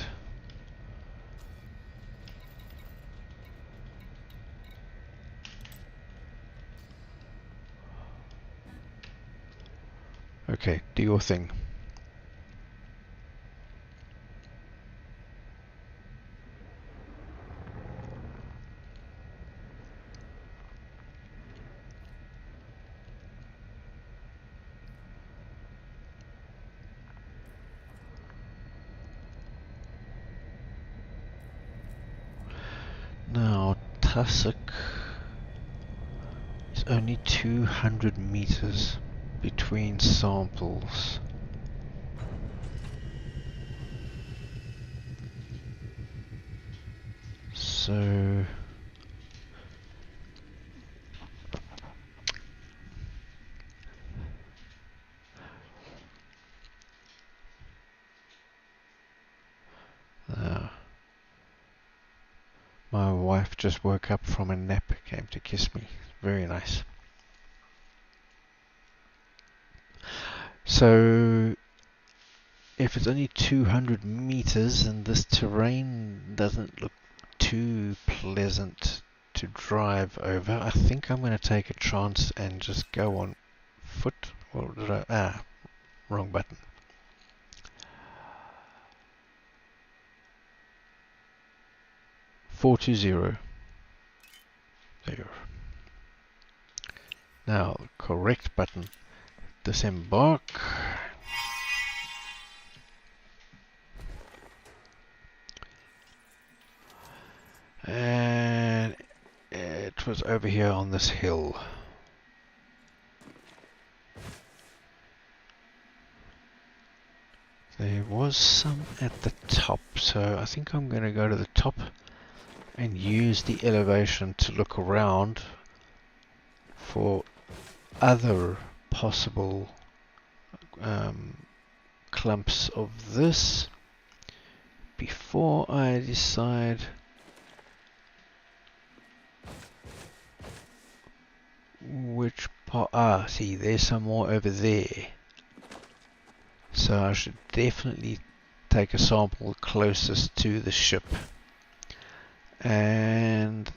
Okay, do your thing. Now, tussock is only 200 meters between samples. So... my wife just woke up from a nap, came to kiss me. Very nice. So, if it's only 200 meters and this terrain doesn't look too pleasant to drive over, I think I'm going to take a chance and just go on foot. Or did I? Wrong button. Four to 0. There. Now, correct button. Disembark. And it was over here on this hill. There was some at the top, so I think I'm going to go to the top and use the elevation to look around for other possible clumps of this before I decide which part. Ah, see, there's some more over there. So I should definitely take a sample closest to the ship. And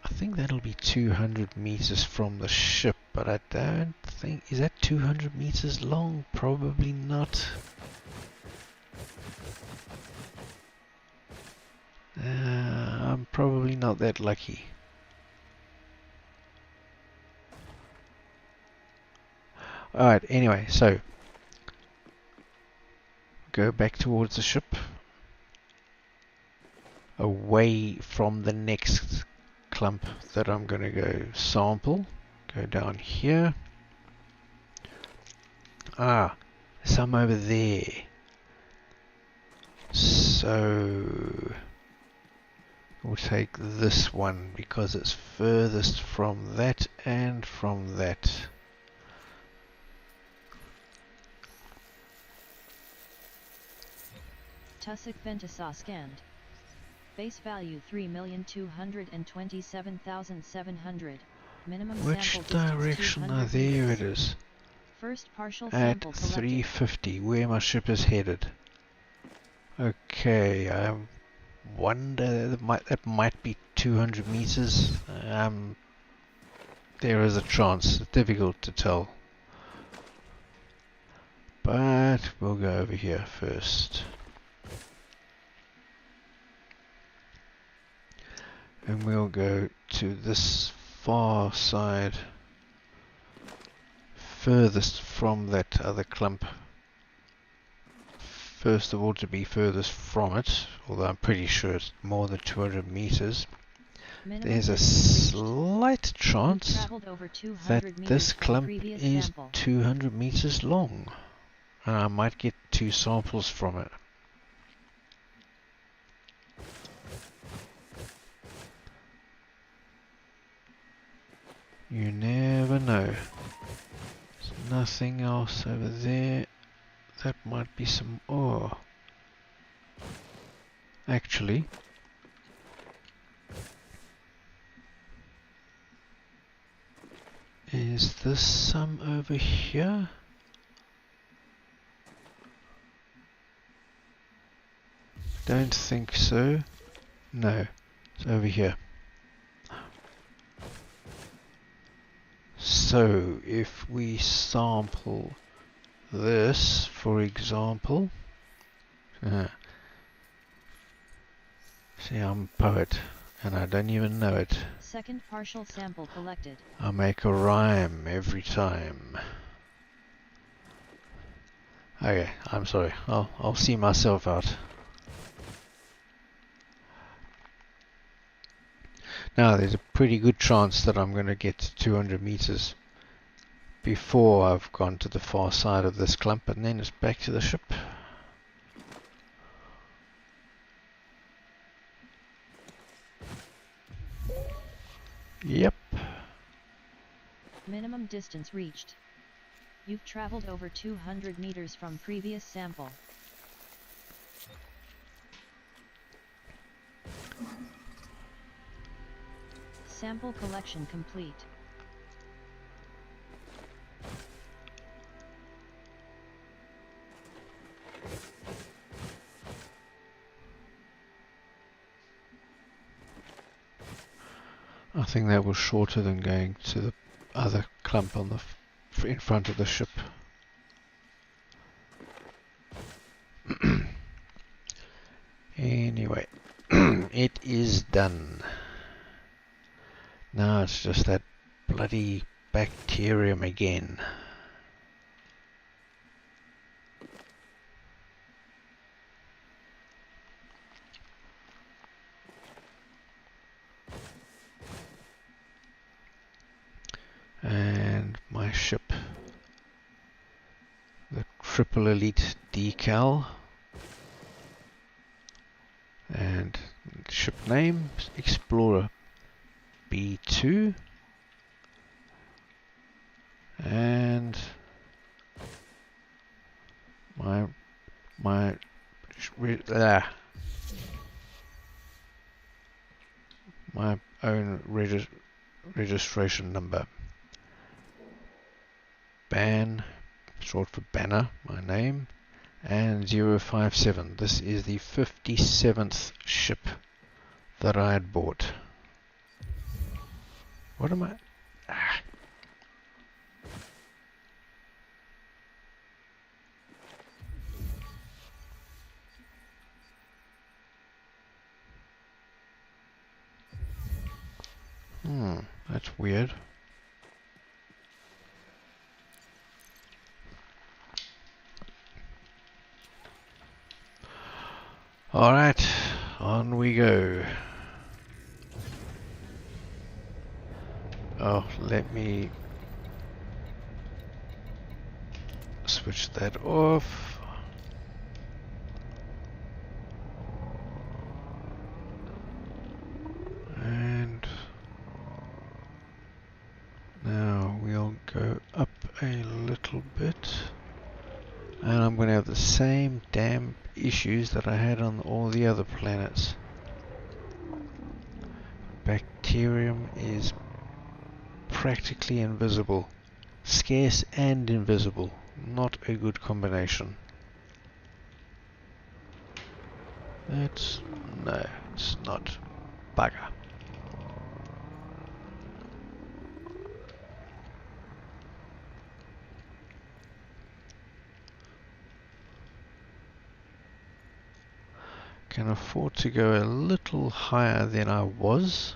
I think that'll be 200 meters from the ship, but I don't think... Is that 200 meters long? Probably not. I'm probably not that lucky. Alright, anyway, so go back towards the ship, away from the next clump that I'm going to go sample. Go down here. Ah, some over there. So we'll take this one because it's furthest from that and from that. Tussock Fentasa scanned. Base value 3,227,700. Minimum Which sample distance direction? 200 There it meters. is. First partial At sample collected. 350, where my ship is headed. Okay, I wonder that might be 200 meters. There is a chance. It's difficult to tell. But we'll go over here first. And we'll go to this far side, furthest from that other clump. First of all, to be furthest from it, although I'm pretty sure it's more than 200 meters. Minimum There's a distance reached. slight chance Traveled over 200 that meters this from clump previous is sample. 200 meters long. And I might get 2 samples from it. You never know. There's nothing else over there. That might be some ore. Actually, is this some over here? Don't think so. No, it's over here. So, if we sample this, for example, see, I'm a poet, and I don't even know it. Second partial sample collected. I make a rhyme every time. Okay, I'm sorry. I'll see myself out. Now, there's a pretty good chance that I'm going to get to 200 meters before I've gone to the far side of this clump, and then it's back to the ship. Yep. Minimum distance reached. You've traveled over 200 meters from previous sample. Sample collection complete. I think that was shorter than going to the other clump on the in front of the ship. Anyway, it is done. Now it's just that bloody bacterium again. And my ship, the Triple Elite decal, and ship name Explorer B2, and my own registration number. Ban, short for Bannor, my name, and 057. This is the 57th ship that I had bought. What am I? That's weird. Alright, on we go. Oh, let me switch that off. And now we'll go up a little bit. And I'm going going to have the same damn issues that I had on all the other planets. Bacterium is practically invisible. Scarce and invisible. Not a good combination. No, it's not. Bugger. Can afford to go a little higher than I was.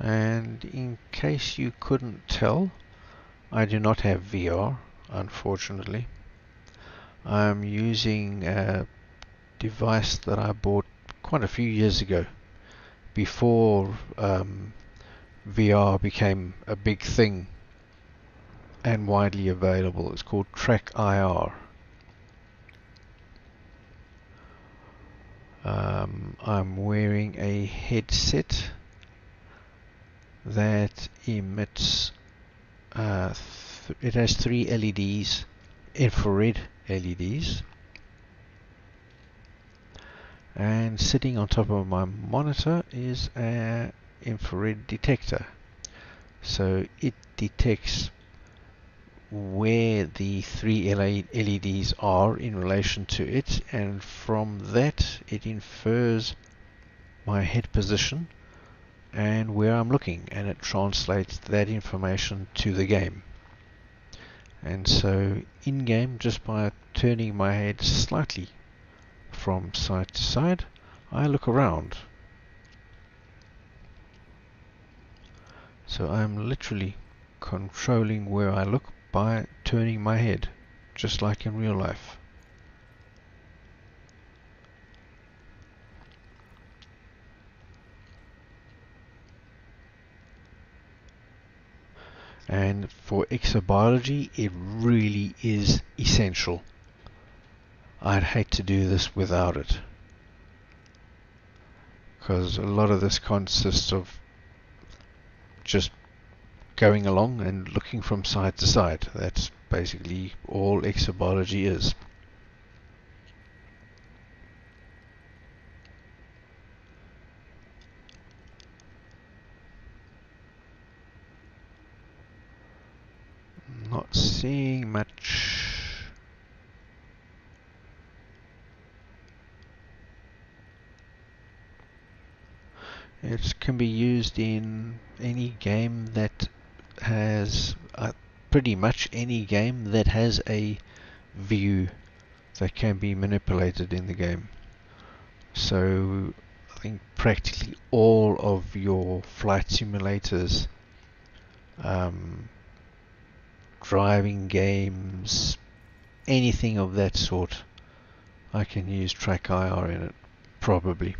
And in case you couldn't tell, I do not have VR, unfortunately. I'm using a device that I bought quite a few years ago, before VR became a big thing and widely available. It's called Track IR. I'm wearing a headset that emits it has 3 LEDs, infrared LEDs, and sitting on top of my monitor is an infrared detector. So it detects where the 3 LEDs are in relation to it, and from that it infers my head position and where I'm looking, and it translates that information to the game. And so in game, just by turning my head slightly from side to side, I look around. So I'm literally controlling where I look by turning my head, just like in real life. And for exobiology, it really is essential. I'd hate to do this without it, because a lot of this consists of just going along and looking from side to side. That's basically all exobiology is. Not seeing much. It can be used in any game that has pretty much any game that has a view that can be manipulated in the game. So I think practically all of your flight simulators, driving games, anything of that sort, I can use Track IR in it, probably.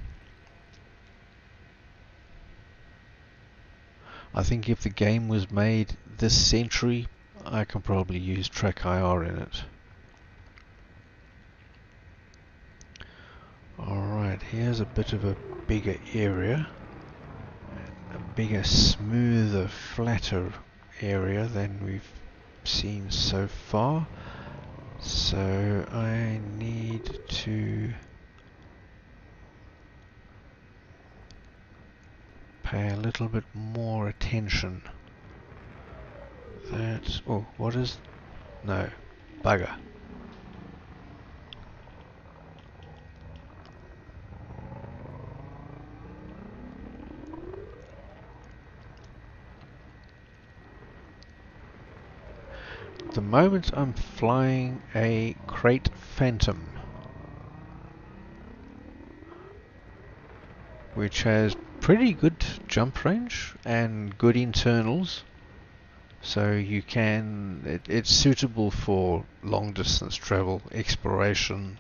I think if the game was made this century, I can probably use Track IR in it. Alright, here's a bit of a bigger area, a bigger, smoother, flatter area than we've seen so far. So I need to pay a little bit more attention. That's... oh, what is... no, bugger. At the moment I'm flying a Crate Phantom, which has pretty good jump range and good internals. So you can, it's suitable for long distance travel, exploration,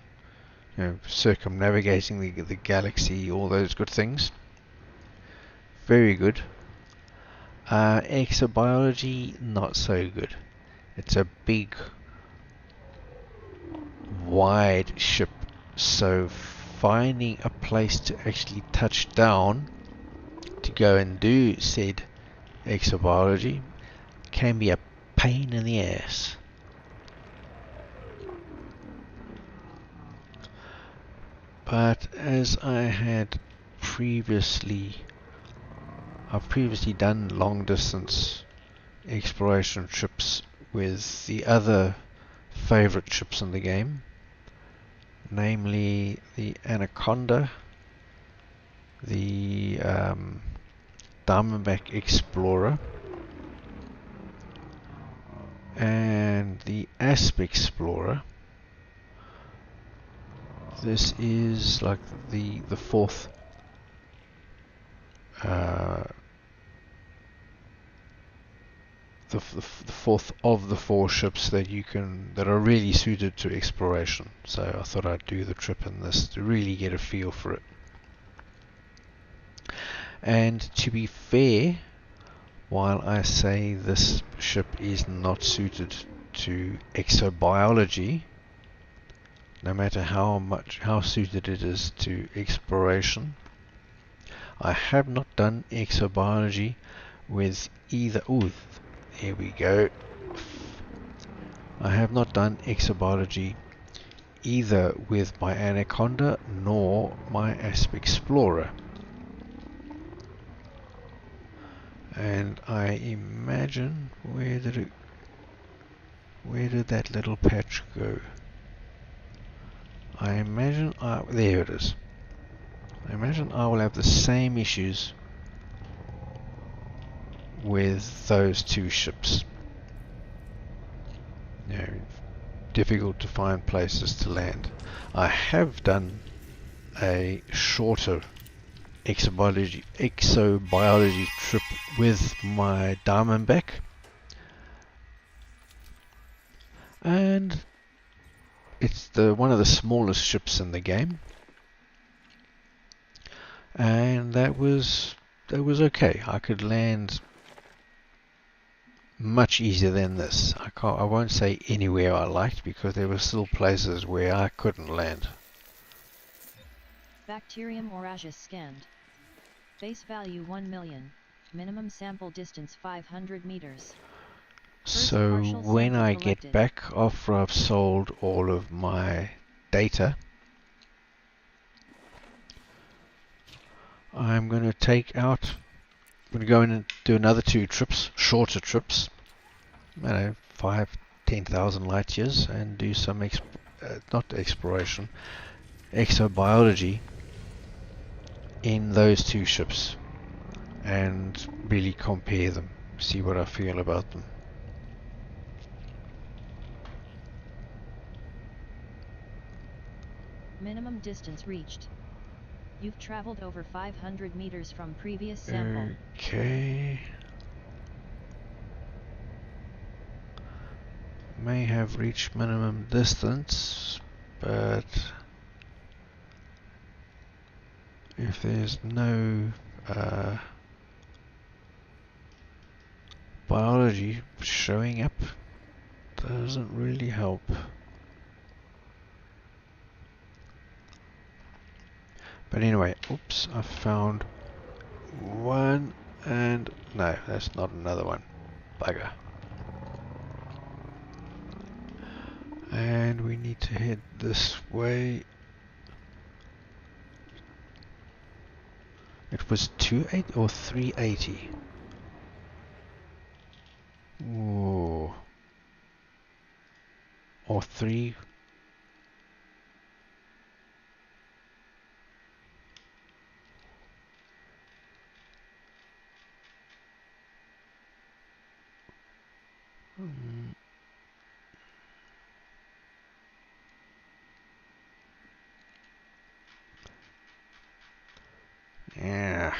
circumnavigating the galaxy, all those good things. very good. Exobiology, not so good. It's a big, wide ship, so finding a place to actually touch down to go and do said exobiology can be a pain in the ass. But as I've previously done long distance exploration trips with the other favorite ships in the game, namely the Anaconda, the Diamondback Explorer, and the Asp Explorer. This is like the fourth the fourth of the four ships that are really suited to exploration. So I thought I'd do the trip in this to really get a feel for it. And to be fair, while I say this ship is not suited to exobiology, no matter how suited it is to exploration, I have not done exobiology with either. Ooh, there we go. I have not done exobiology either with my Anaconda nor my Asp Explorer. And I imagine, where did that little patch go? I imagine there it is. I imagine I will have the same issues with those two ships. You know, difficult to find places to land. I have done a shorter exobiology trip with my Diamondback, and it's one of the smallest ships in the game, and that was okay. I could land much easier than this. I won't say anywhere I liked, because there were still places where I couldn't land. Bacterium Oraceus scanned. Base value 1 million. Minimum sample distance 500 meters. So when I get back after I've sold all of my data, I'm going to go in and do another 2 trips, shorter trips, 5-10,000 light years, and do some not exploration, exobiology in those 2 ships, and really compare them, see what I feel about them. Minimum distance reached. You've traveled over 500 meters from previous sample. Okay. May have reached minimum distance, but if there's no biology showing up, doesn't really help. But anyway, oops, I found one, and no, that's not another one. Bugger. And we need to head this way. It was 280 or 380? Ooh. Or 3. Yeah.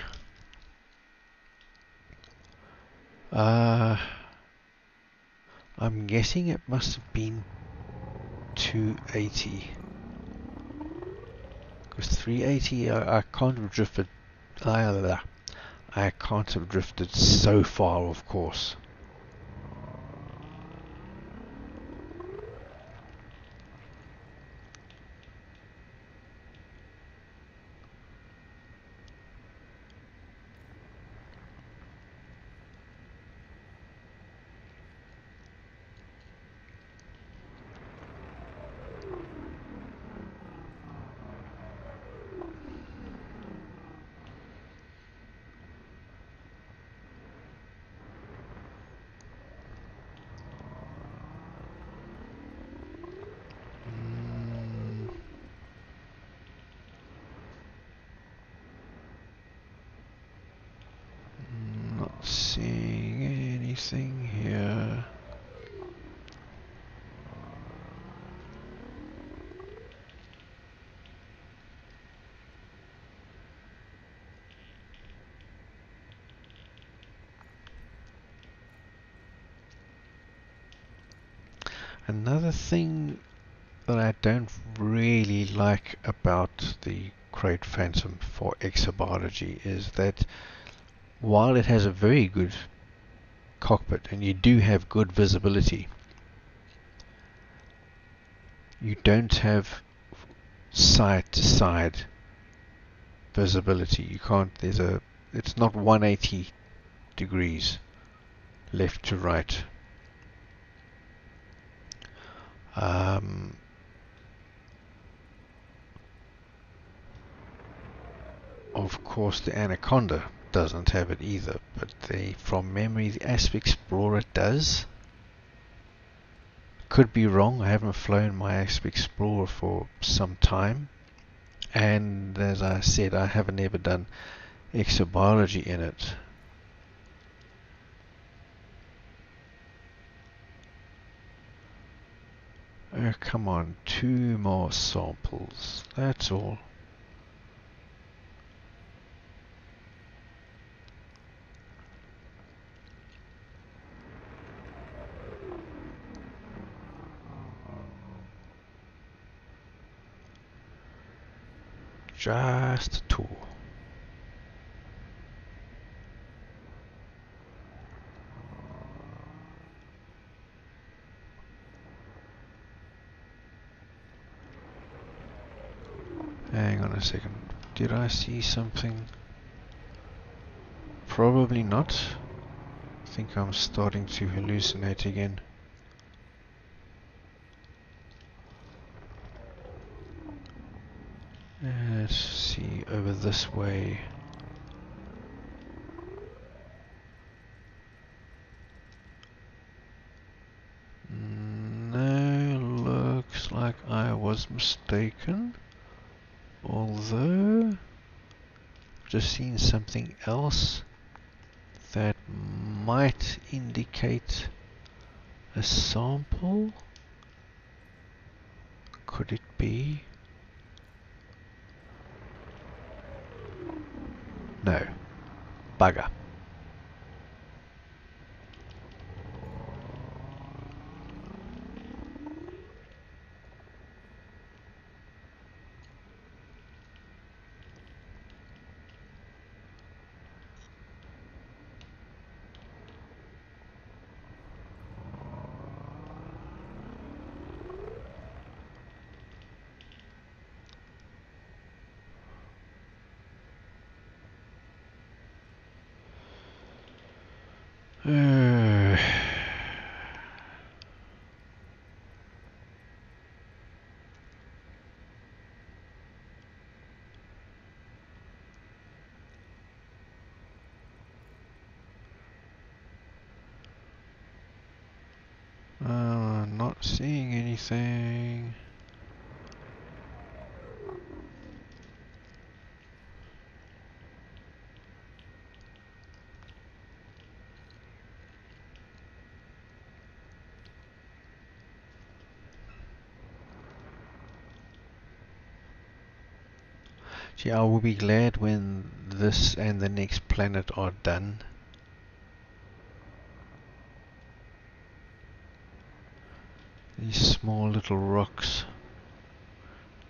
I'm guessing it must have been 280. Because 380, I can't have drifted. I can't have drifted so far off course. Not seeing anything here. Another thing that I don't really like about the Crate Phantom for exobiology is that while it has a very good cockpit and you do have good visibility, you don't have side to side visibility. You can't, it's not 180 degrees left to right. Of course the Anaconda doesn't have it either, but from memory the Asp Explorer does. Could be wrong, I haven't flown my Asp Explorer for some time, and as I said, I haven't ever done exobiology in it. Oh, come on, 2 more samples, that's all. Just a tour. Hang on a second. Did I see something? Probably not. I think I'm starting to hallucinate again. Let's see over this way. No, looks like I was mistaken. Although, I've just seen something else that might indicate a sample. Could it be? No. Bugger. Not seeing anything. Gee, I will be glad when this and the next planet are done. These small little rocks.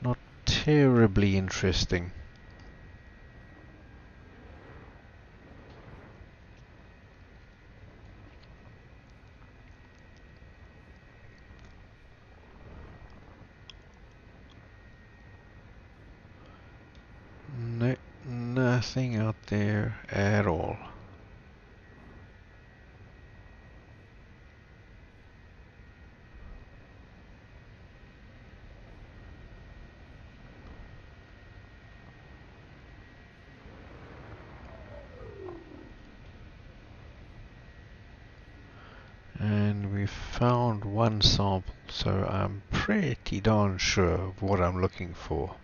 Not terribly interesting. nothing out there at all. And we found one sample, so I'm pretty darn sure of what I'm looking for.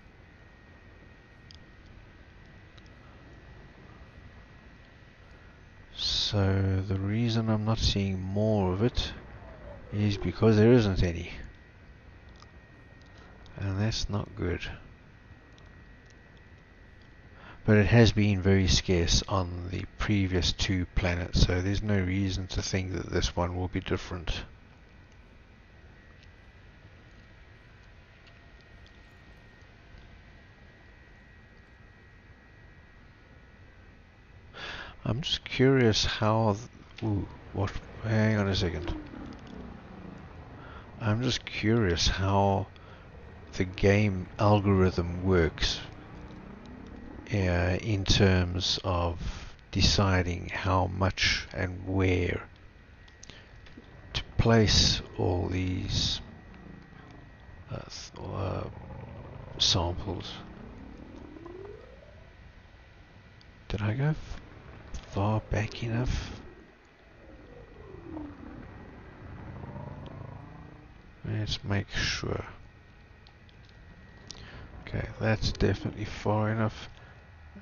So the reason I'm not seeing more of it is because there isn't any. And that's not good. But it has been very scarce on the previous two planets, so there's no reason to think that this one will be different. I'm just curious how... Ooh, what? Hang on a second. I'm just curious how the game algorithm works in terms of deciding how much and where to place all these samples. Did I go far back enough? Let's make sure. Okay, that's definitely far enough.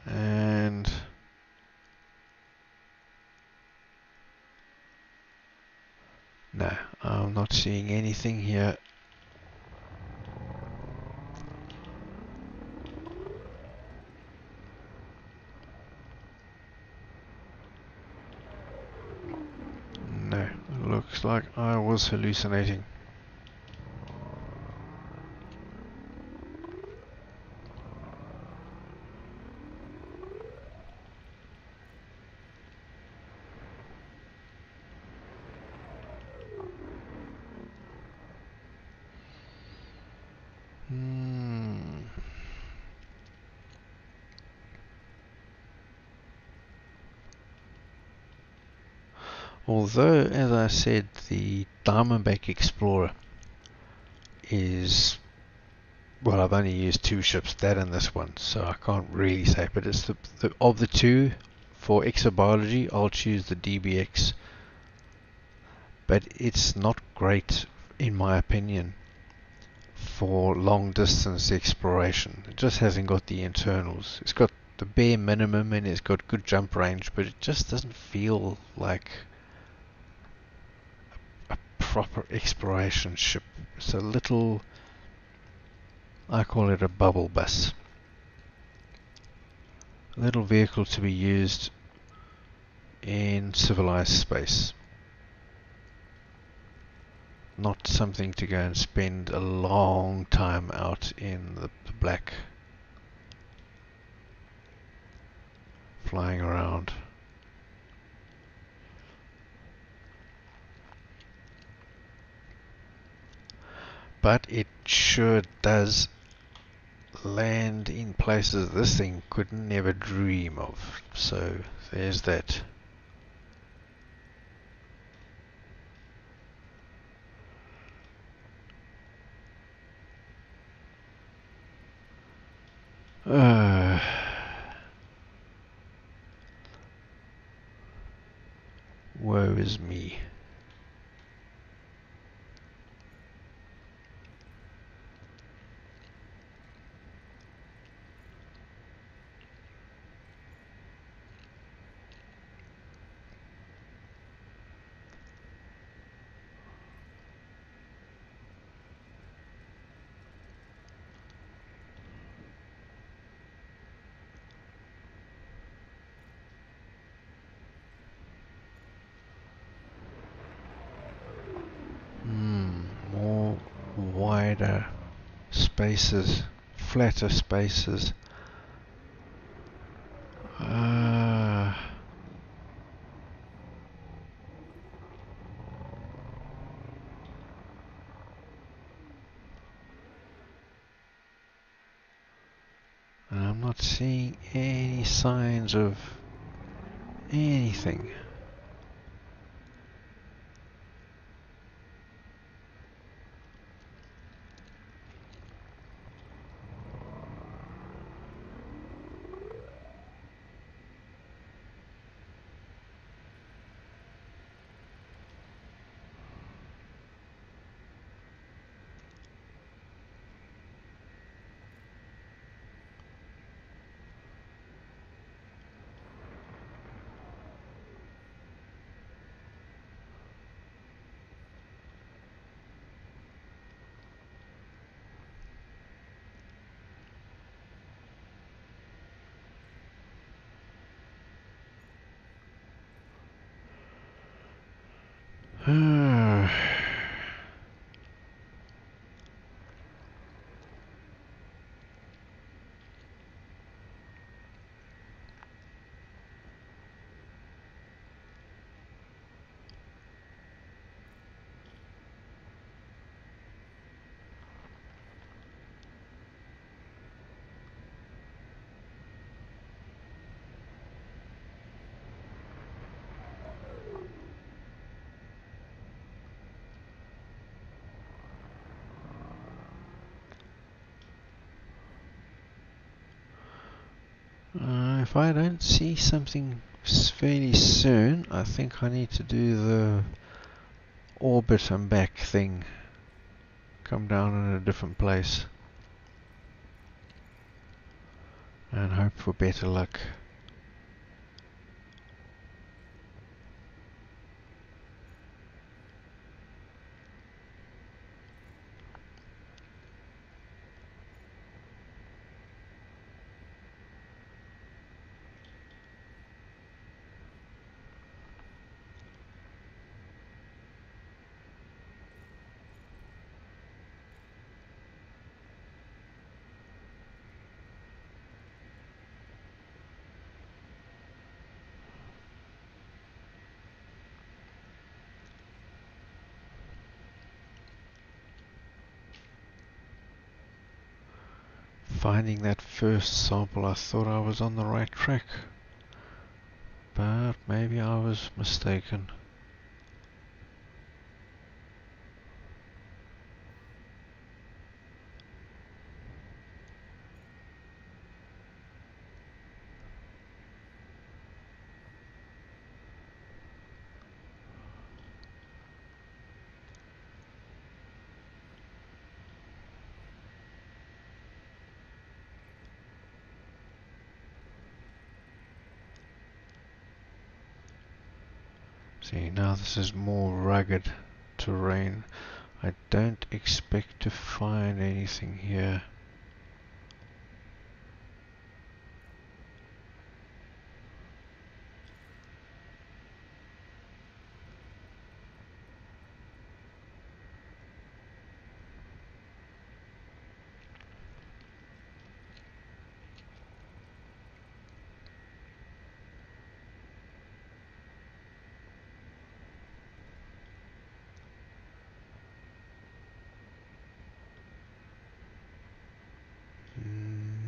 And no, I'm not seeing anything here. No, looks like I was hallucinating. Although, as I said, the Diamondback Explorer is... Well, I've only used two ships, that and this one, so I can't really say. But it's of the two, for exobiology, I'll choose the DBX. But it's not great, in my opinion, for long distance exploration. It just hasn't got the internals. It's got the bare minimum and it's got good jump range, but it just doesn't feel like a proper exploration ship. It's a little, I call it a bubble bus. A little vehicle to be used in civilized space. Not something to go and spend a long time out in the black, flying around. But it sure does land in places this thing could never dream of. So there's that. Woe is me. More wider spaces, flatter spaces. And I'm not seeing any signs of anything. If I don't see something fairly soon, I think I need to do the orbit and back thing. Come down in a different place and hope for better luck. Finding that first sample, I thought I was on the right track, but maybe I was mistaken. See, now this is more rugged terrain. I don't expect to find anything here.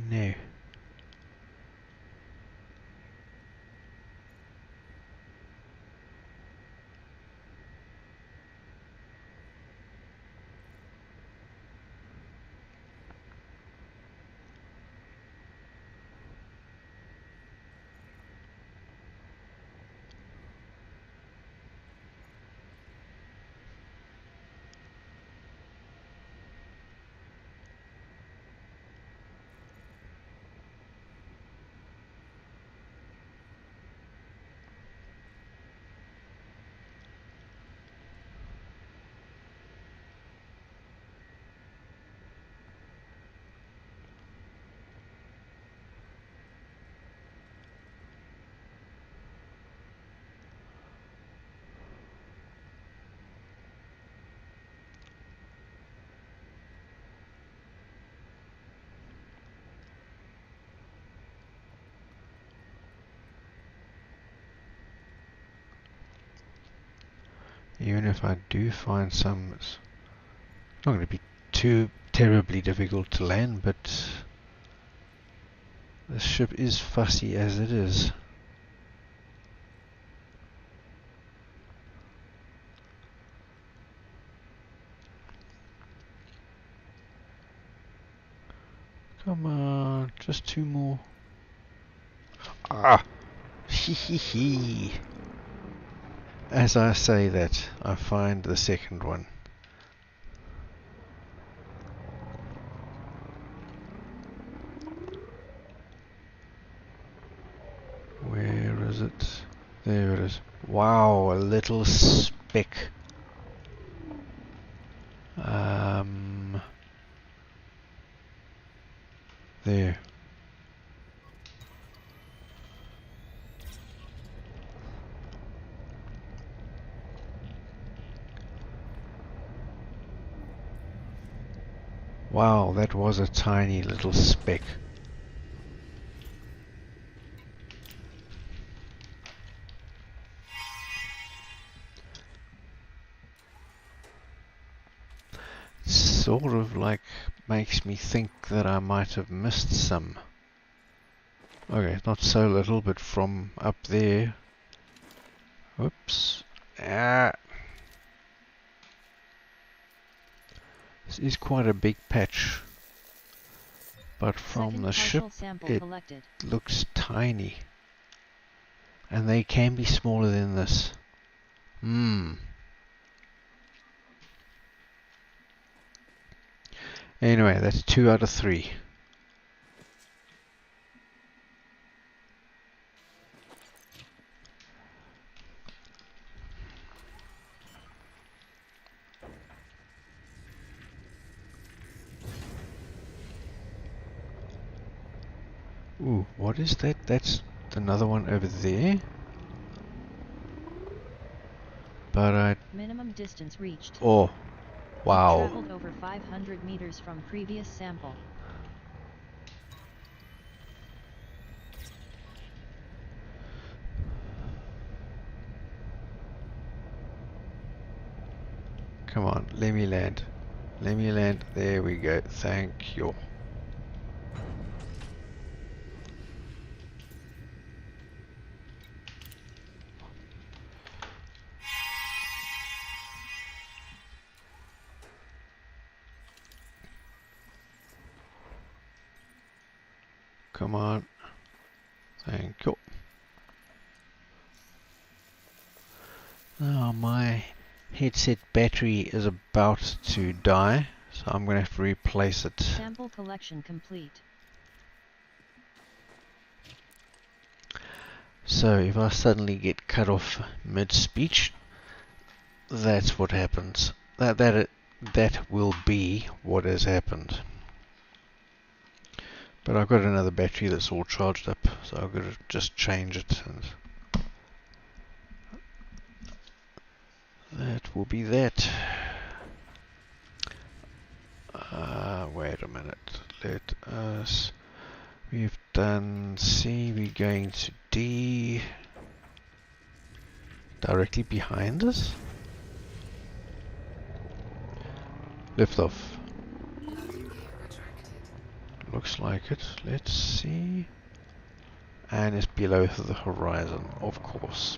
No. Even if I do find some, it's not going to be too terribly difficult to land, but The ship is fussy as it is. Come on, just two more. Ah! Hee hee hee! As I say that, I find the second one. Where is it? There it is. Wow, a little speck. There. Wow, that was a tiny little speck. Sort of like makes me think that I might have missed some. Okay, not so little, but from up there. Whoops. Ah. This is quite a big patch. But from Second the ship, partial sample it collected. looks tiny. And they can be smaller than this. Anyway, that's 2 out of 3. Ooh, what is that? That's another one over there. But Minimum distance reached. oh, wow. Traveled over 500 meters from previous sample. Come on, let me land. Let me land. There we go. Thank you. Come on. Thank you. Now my headset battery is about to die, so I'm going to have to replace it. Sample collection complete. So if I suddenly get cut off mid-speech, that's what happens. That will be what has happened. But I've got another battery that's all charged up, so I've got to just change it, and that will be that. Wait a minute. Let us. We've done C. We're going to D. Directly behind us. Lift off. Landing gear retracted. Looks like it. Let's see. And it's below the horizon, of course.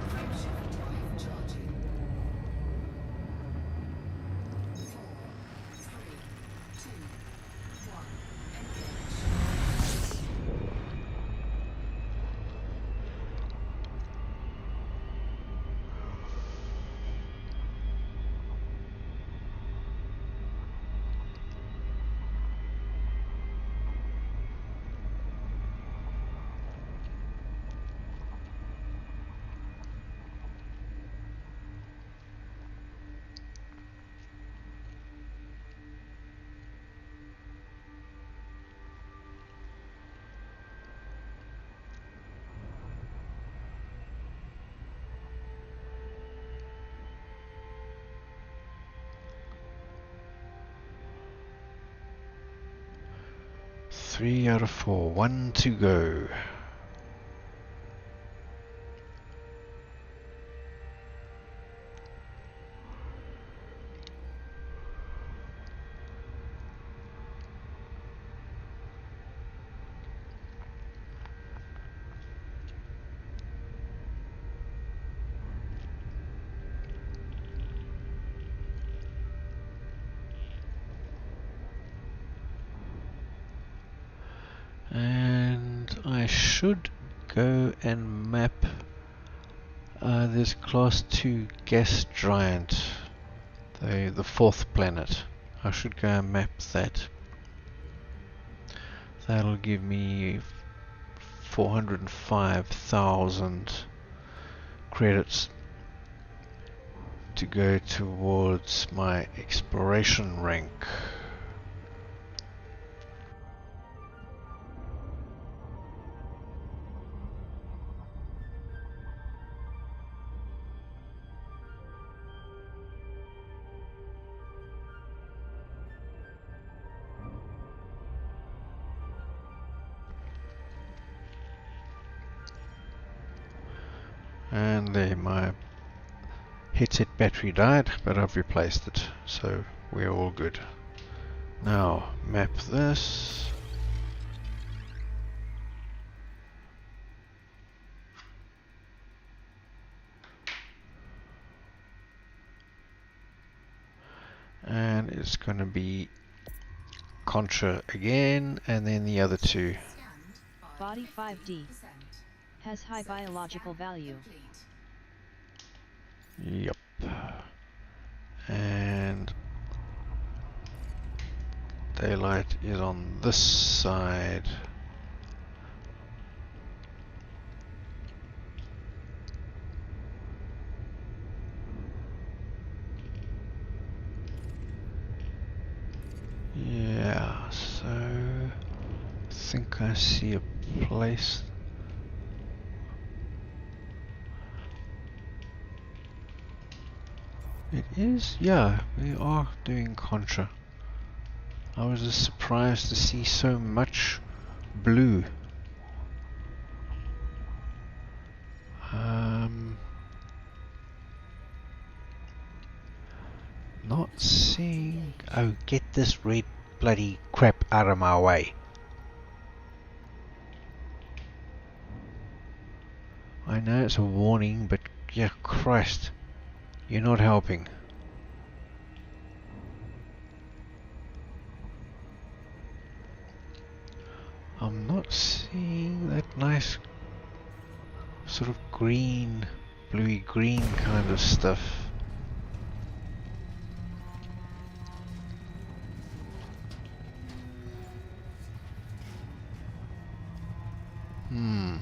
Frameshift drive charging. 4, 3, 2, 1. Engage. Three out of 4. 1 to go. I should go and map this class 2 gas giant, the fourth planet. I should go and map that. That'll give me 405,000 credits to go towards my exploration rank. And there, my headset battery died, but I've replaced it, so we're all good. Now, map this. And it's going to be Contra again, and then the other two. Body 5D. Has high biological value. Yep. And daylight is on this side. Yeah, so I think I see a place. It is, yeah, we are doing Contra. I was just surprised to see so much blue. Not seeing. Oh, get this red bloody crap out of my way. I know it's a warning, but yeah, Christ, you're not helping. I'm not seeing that nice sort of green, bluey green kind of stuff. Hmm.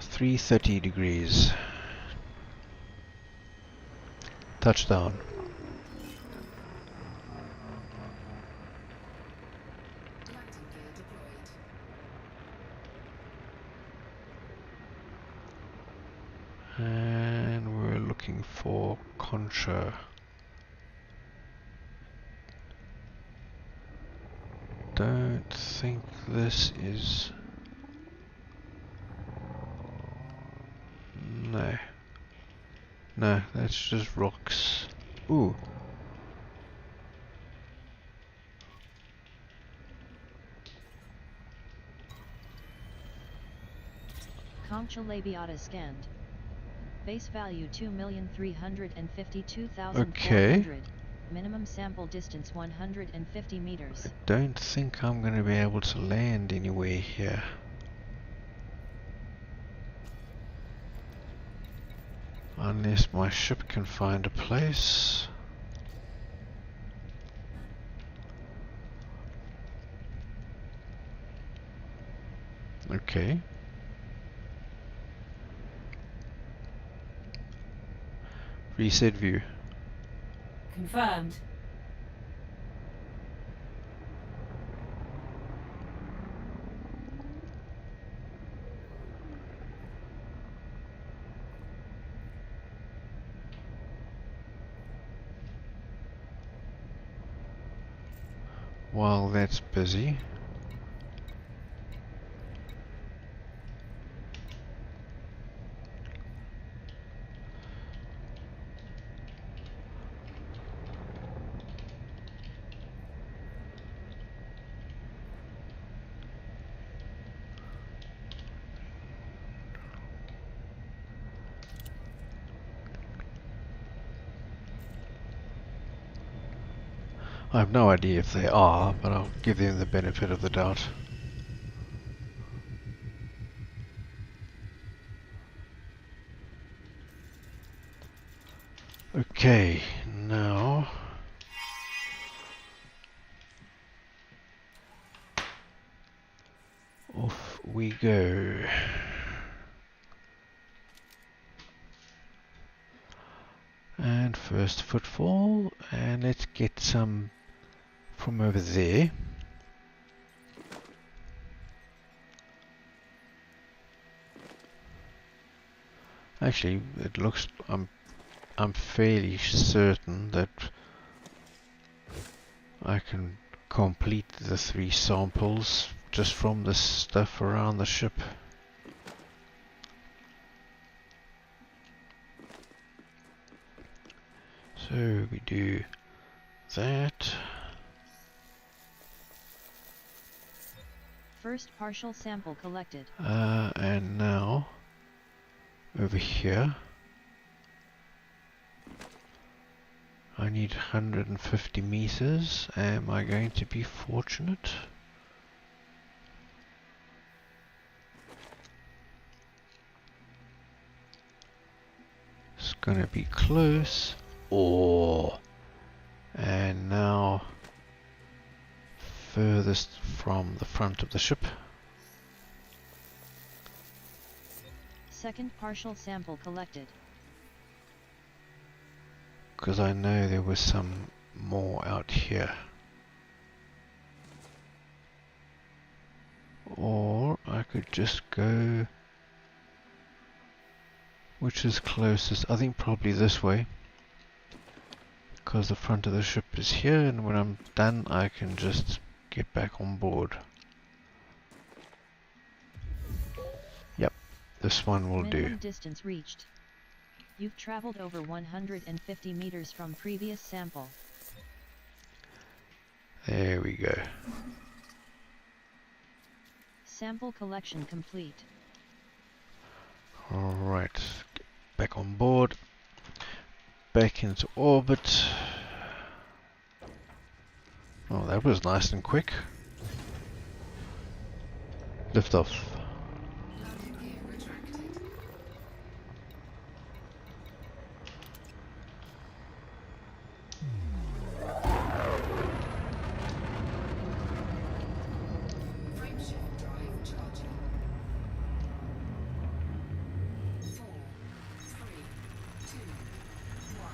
.330 touchdown. Landing gear deployed. And we're looking for Contra. Don't think this is. No. No, that's just rocks. Ooh. Concha labiata scanned. Base value 2,352,400. Okay. Minimum sample distance 150 meters. I don't think I'm going to be able to land anywhere here. Unless my ship can find a place. Okay. Reset view. Confirmed. While that's busy, I have no idea if they are, but I'll give them the benefit of the doubt. Okay, now off we go. And first footfall, and let's get some from over there. Actually, it looks, I'm fairly certain that I can complete the 3 samples just from the stuff around the ship. So we do that. First partial sample collected. And now over here I need 150 meters. Am I going to be fortunate? It's gonna be close. Oh, and now furthest from the front of the ship. Second partial sample collected. Because I know there was some more out here. Or I could just go... Which is closest? I think probably this way. Because the front of the ship is here, and when I'm done I can just get back on board. Yep, this one will do. Minimum distance reached. You've traveled over 150 meters from previous sample. There we go. Sample collection complete. Alright, get back on board. Back into orbit. Oh, that was nice and quick. Lift off. Landing gear retracted. Frameshift drive charging. 4, 3, 2, 1.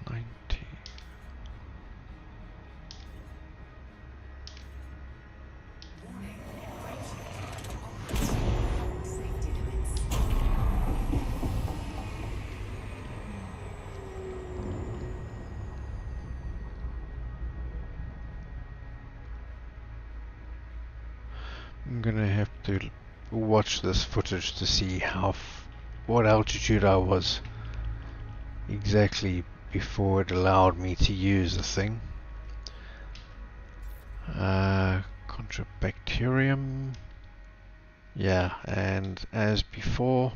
Engage. Warning. Frameshift operating beyond safety limits. I'm gonna have to watch this footage to see what altitude I was exactly before it allowed me to use the thing. Contrabacterium. Yeah, and as before,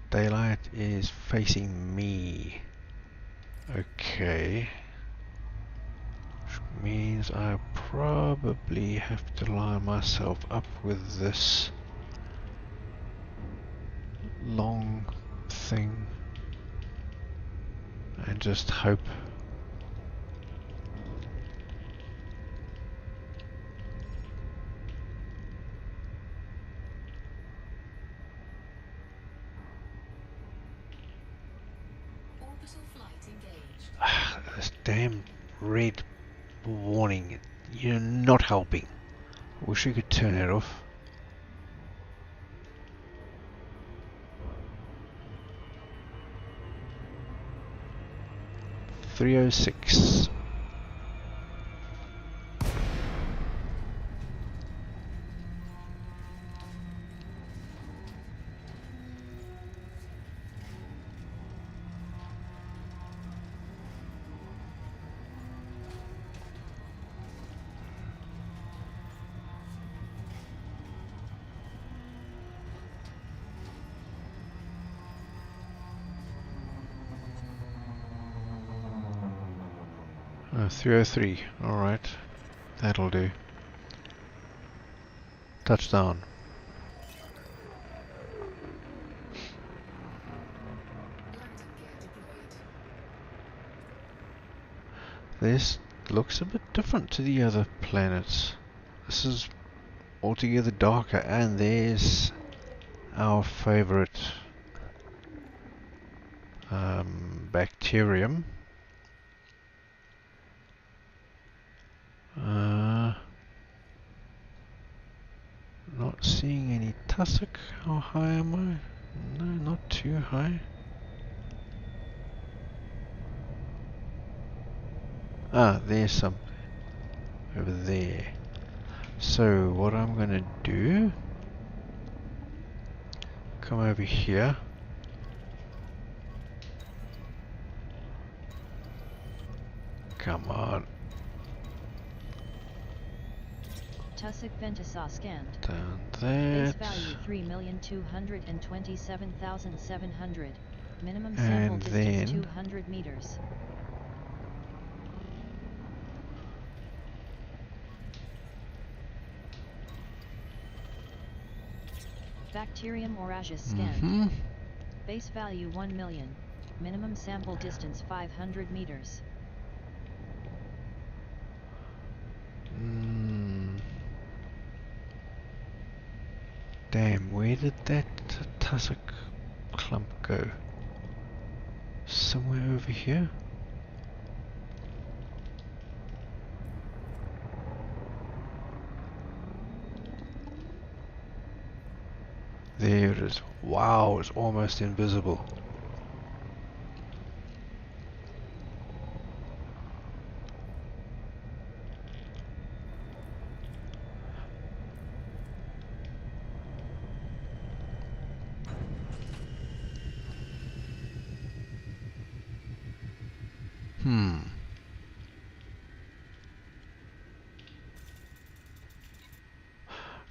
daylight is facing me. Okay. Which means I probably have to line myself up with this long thing and just hope. Orbital flight engaged. This damn red warning. You're not helping. Wish you could turn it off. .306. Oh, 303. Alright. That'll do. Touchdown. Landing gear deployed. This looks a bit different to the other planets. This is altogether darker, and there's our favorite bacterium. Not seeing any tussock. How high am I? No, not too high. Ah, there's some over there. So what I'm gonna do, come over here. Come on. Tussock Ventasaw scanned. Down Base that. value 3,227,700. Minimum sample And distance then 200 meters. Bacterium Orageus scanned. Base value 1 million. Minimum sample distance 500 meters. Damn, where did that tussock clump go? Somewhere over here? There it is. Wow, it's almost invisible.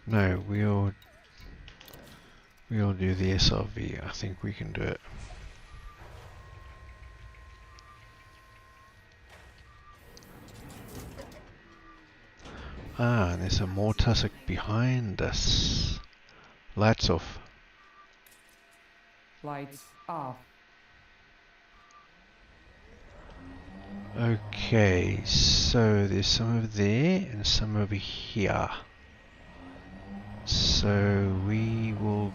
No, we'll do the SRV. I think we can do it. Ah, there's some more tussock behind us. Lights off. Lights off. Okay, so there's some over there and some over here. So we will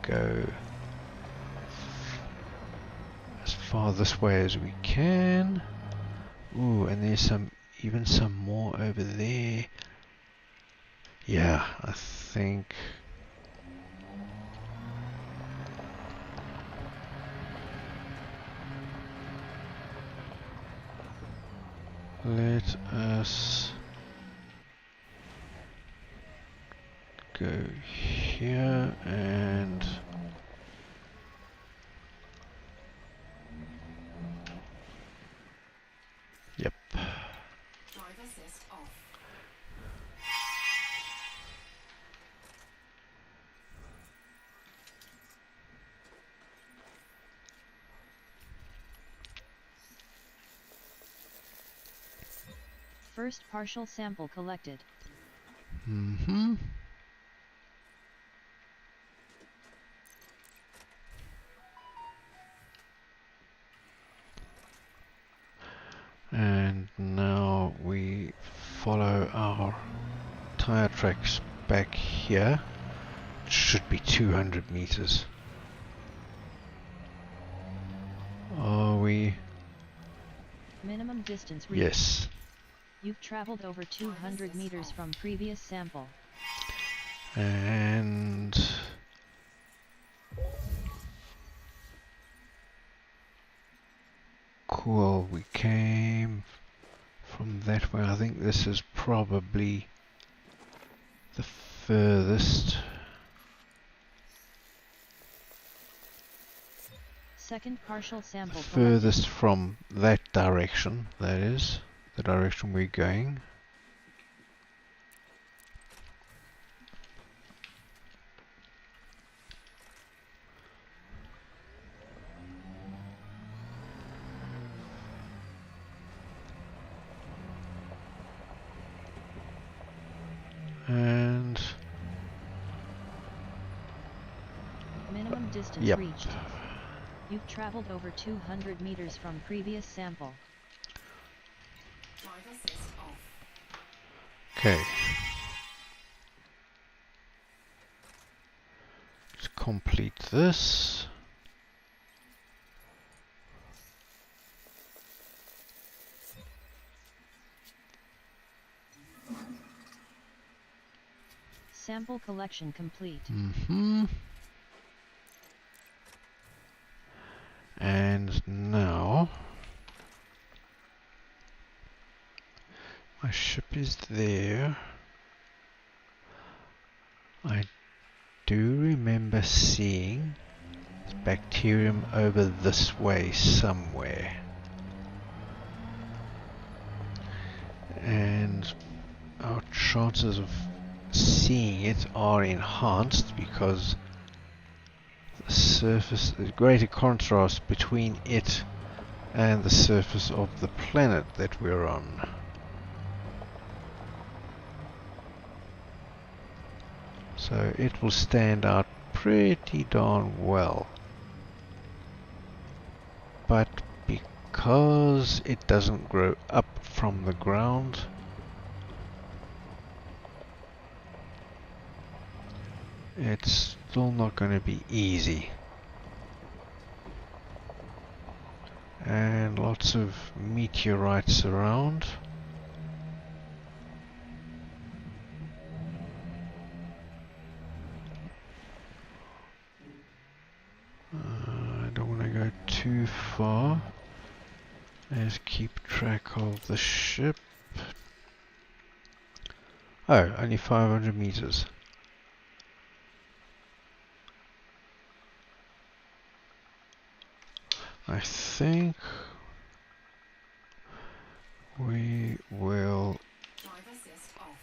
go as far this way as we can. Ooh, and there's even some more over there. Yeah, I think let us go here and yep. Drive assist off. First partial sample collected. And now we follow our tire tracks back here. It should be 200 meters. Are we? Minimum distance reached. Yes. You've traveled over 200 meters from previous sample. And cool, we came from that way. I think this is probably the furthest. Second partial sample Furthest from that direction, that is, the direction we're going. And minimum distance yep. reached. You've traveled over 200 meters from previous sample. Drive assist off. Okay. Let's complete this. Sample collection complete. And now my ship is there. I do remember seeing bacterium over this way somewhere. And our chances of seeing it are enhanced because the surface, the greater contrast between it and the surface of the planet that we're on. So it will stand out pretty darn well. But because it doesn't grow up from the ground, it's still not going to be easy. And lots of meteorites around. I don't want to go too far. Let's keep track of the ship. Oh, only 500 meters. I think we will Drive assist off.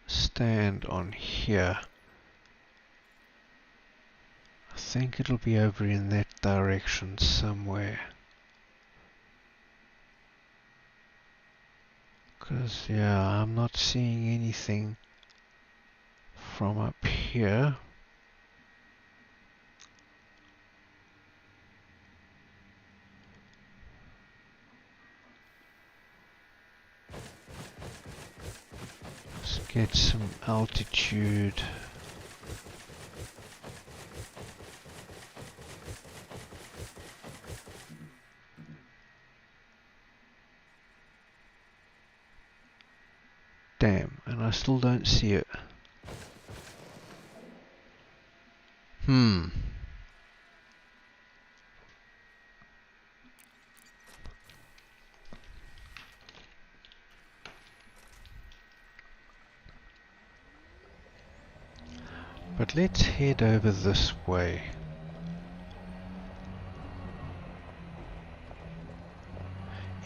stand on here. I think it'll be over in that direction somewhere. Because, yeah, I'm not seeing anything from up here. Let's get some altitude. Damn, and I still don't see it. But let's head over this way.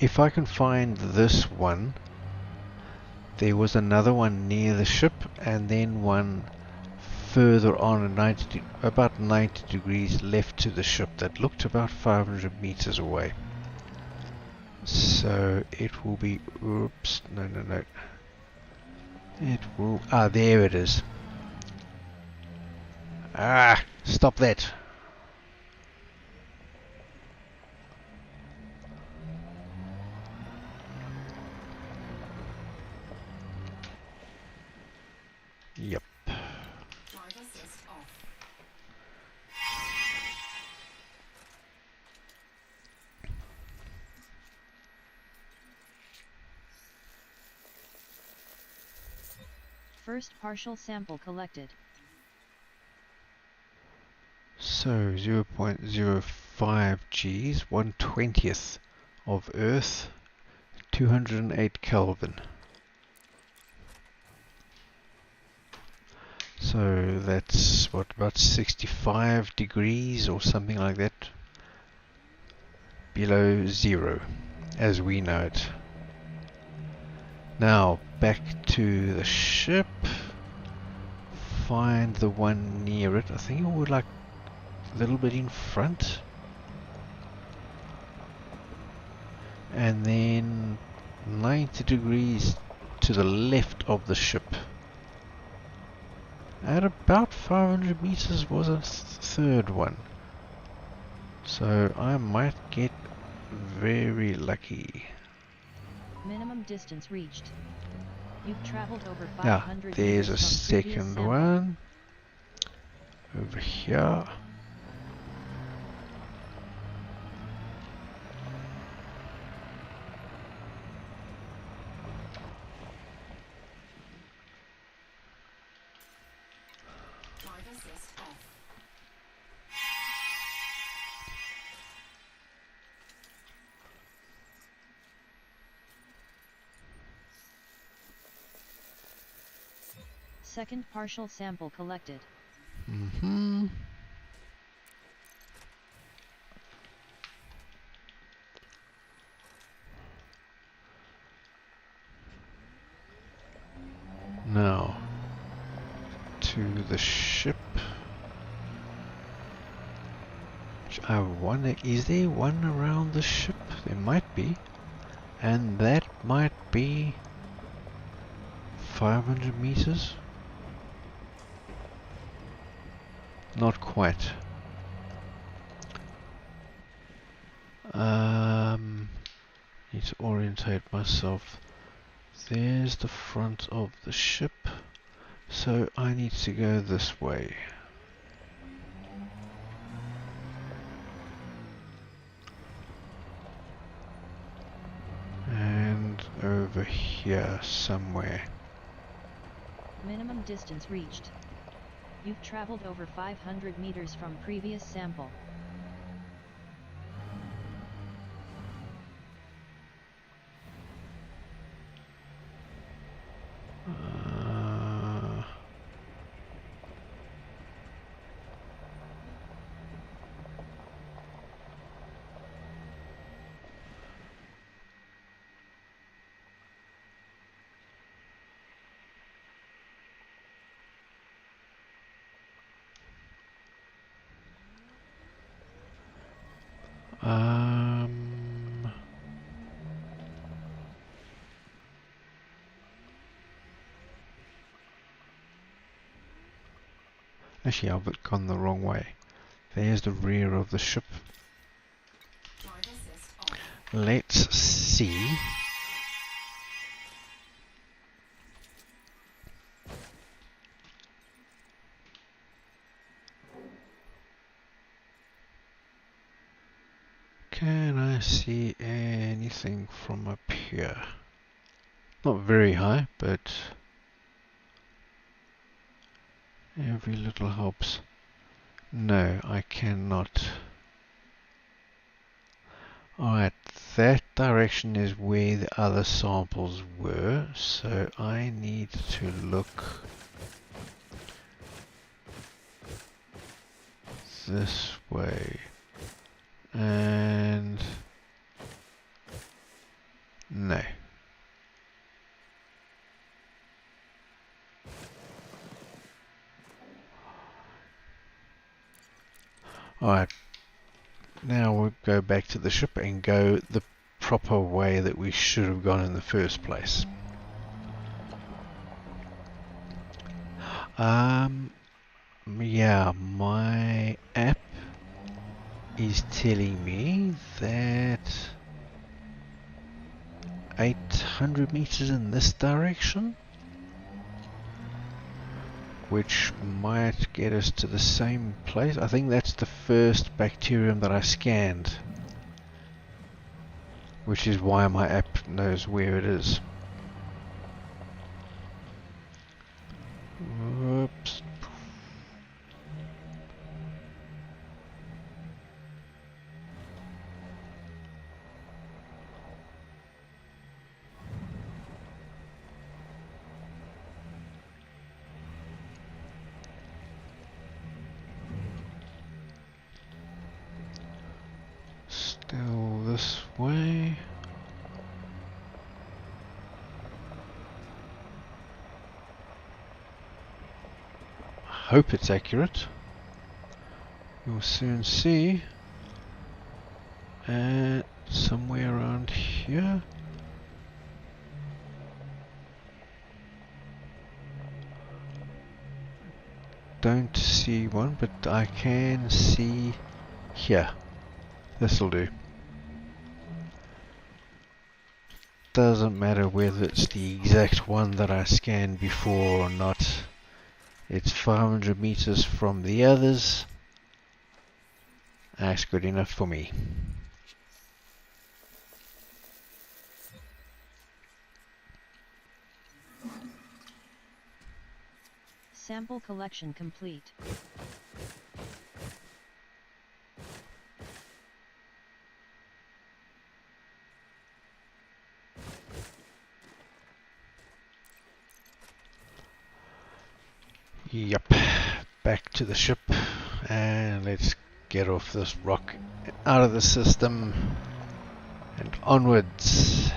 If I can find this one, there was another one near the ship and then one further on about 90 degrees left to the ship that looked about 500 meters away. So it will be, oops, no. It will, there it is. Stop that. Yep. Drive assist off. First partial sample collected. So 0.05 Gs, 1/20th of Earth, 208 Kelvin. So that's what, about 65 degrees or something like that below zero as we know it. Now back to the ship. Find the one near it. I think it would like a little bit in front. And then 90 degrees to the left of the ship. At about 500 meters was a third one. So I might get very lucky. Minimum distance reached. You've traveled over Now, 500 there's a meters from previous second sample. one. Over here. Drive assist off. Second partial sample collected. Mm-hmm. Now, to the ship. Which I wonder, is there one around the ship? There might be. And that might be 500 meters? Not quite. Need to orientate myself. There's the front of the ship. So I need to go this way. And over here somewhere. Minimum distance reached. You've traveled over 500 meters from previous sample. Actually, I've gone the wrong way. There's the rear of the ship. Drive assist off. Let's see. Can I see anything from up here? Not very high, but every little helps. No, I cannot. Alright, that direction is where the other samples were, so I need to look this way. And no. Alright, now we'll go back to the ship and go the proper way that we should have gone in the first place. Yeah, my app is telling me that 800 meters in this direction, which might get us to the same place. I think that's the first bacterium that I scanned, which is why my app knows where it is. Whoops. Still this way. Hope it's accurate. You'll soon see. And somewhere around here. Don't see one, but I can see here. This'll do. Doesn't matter whether it's the exact one that I scanned before or not. It's 500 meters from the others. That's good enough for me. Sample collection complete. Yep, back to the ship and let's get off this rock, out of the system and onwards.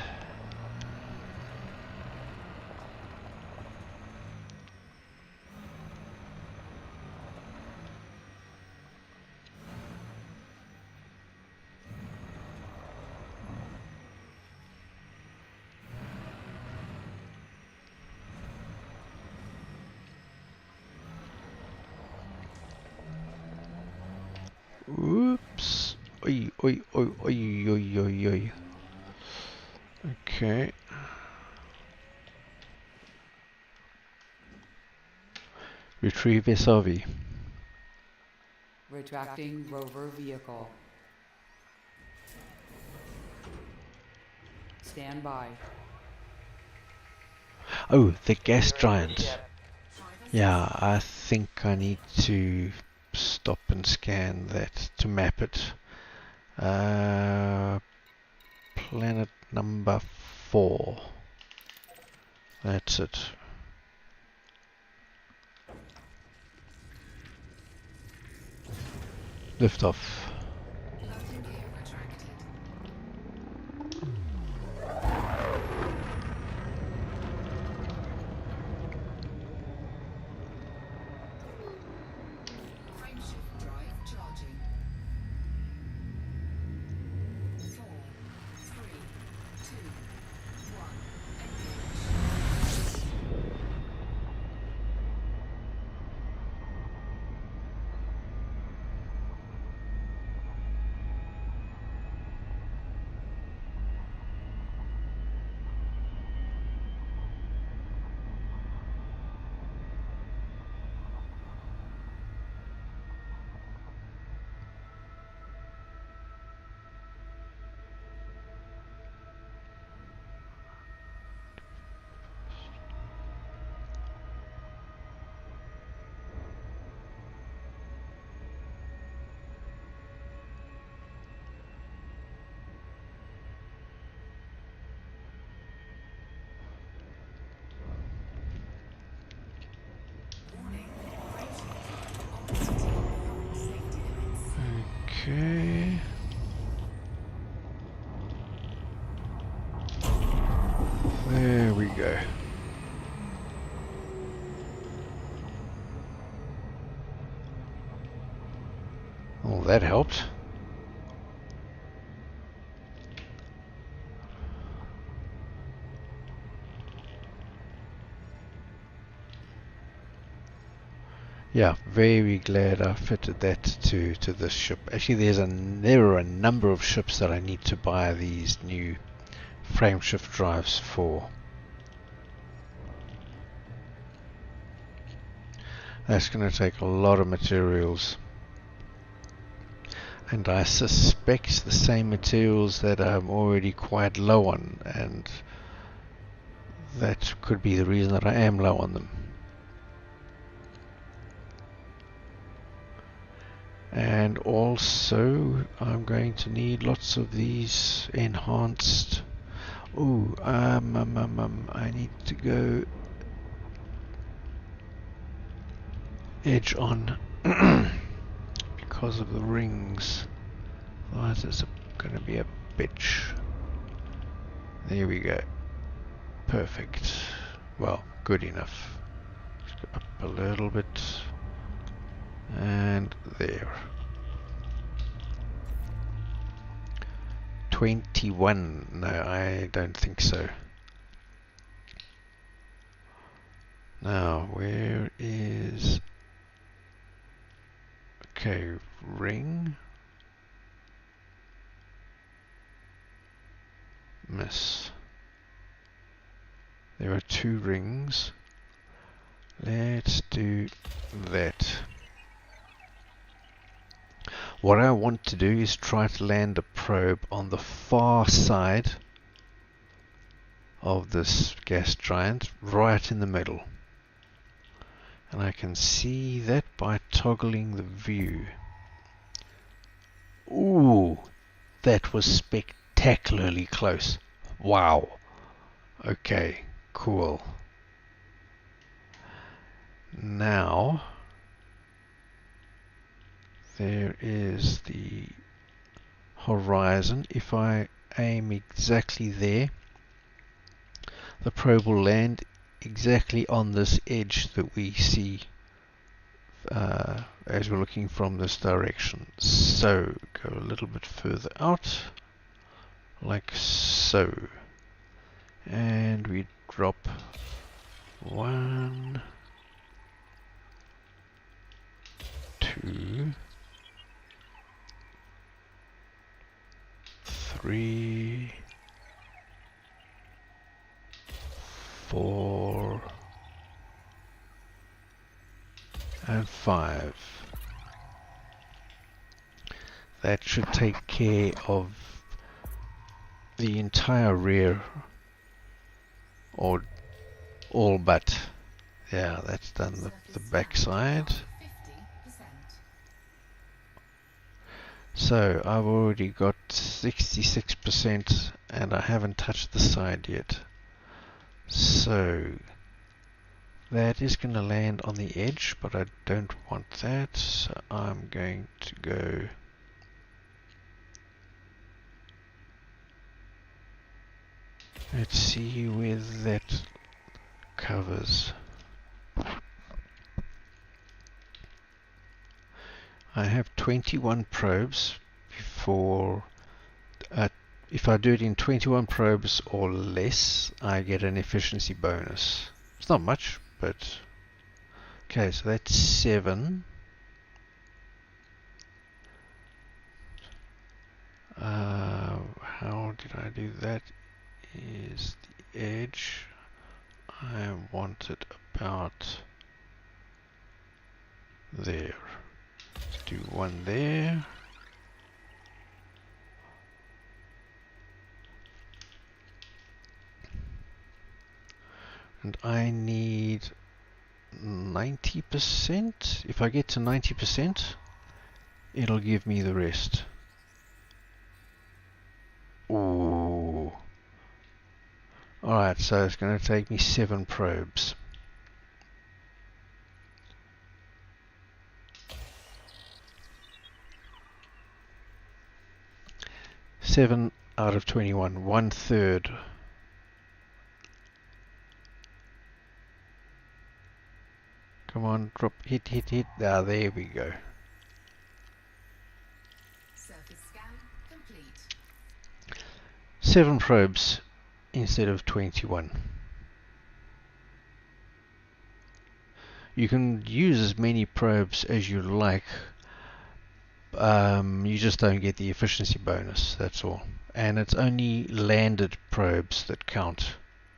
Oops. Oi, oi, oi, oi, oi, oi, oi. Okay. Retrieve SRV. Retracting rover vehicle. Stand by. Oh, the gas giant. Yeah, I think I need to stop and scan that to map it. Planet number 4. That's it. Lift off. Landing gear retracted. Frameshift drive charging. 4, 3, 2, 1. Engage. Warning. Frameshift operating beyond safety limits. Okay. There we go. Oh, that helped. Yeah, very glad I fitted that to this ship. Actually, there are a number of ships that I need to buy these new frameshift drives for. That's going to take a lot of materials. And I suspect the same materials that I'm already quite low on, and that could be the reason that I am low on them. And also, I'm going to need lots of these enhanced. Ooh, I need to go edge on because of the rings. Otherwise, it's going to be a bitch. There we go. Perfect. Well, good enough. Just go up a little bit. And there. 21. No, I don't think so. Now, where is... Okay, ring. Miss. There are 2 rings. Let's do that. What I want to do is try to land a probe on the far side of this gas giant, right in the middle. And I can see that by toggling the view. Ooh, that was spectacularly close. Wow. Okay, cool. Now, there is the horizon. If I aim exactly there, the probe will land exactly on this edge that we see as we're looking from this direction. So, go a little bit further out, like so. And we drop 1, 2, 3, 4, and 5. That should take care of the entire rear, or all but. Yeah, that's done the back side. 50%. So I've already got 66% and I haven't touched the side yet. So that is going to land on the edge, but I don't want that. So I'm going to go let's see where that covers. I have 21 probes before. If I do it in 21 probes or less, I get an efficiency bonus. It's not much, but okay. So that's 7. How did I do that? Is the edge? I want it about there. Let's do 1 there. And I need 90%. If I get to 90%, it'll give me the rest. Ooh. Alright, so it's going to take me 7 probes. Seven out of 21, 1/3. Come on, drop, hit, hit, hit. Ah, there we go. Surface scan complete. 7 probes instead of 21. You can use as many probes as you like. You just don't get the efficiency bonus, that's all. And it's only landed probes that count.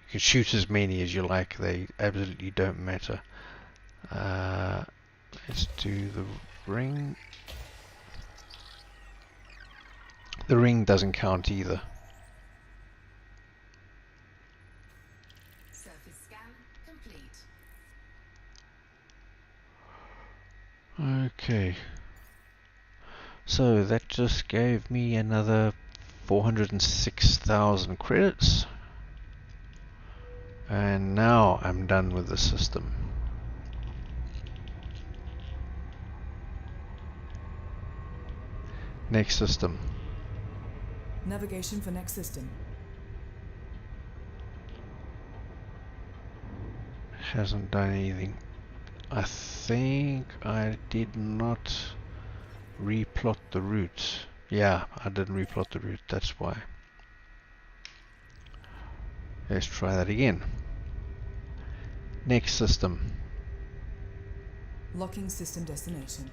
You can shoot as many as you like, they absolutely don't matter. Let's do the ring. The ring doesn't count either. Surface scan complete. Okay. just gave me another 406,000 credits. And now I'm done with the system. Next system. Navigation for next system. Hasn't done anything. I think I did not replot the route. Yeah, I didn't replot the route, that's why. Let's try that again. Next system. Locking system destination.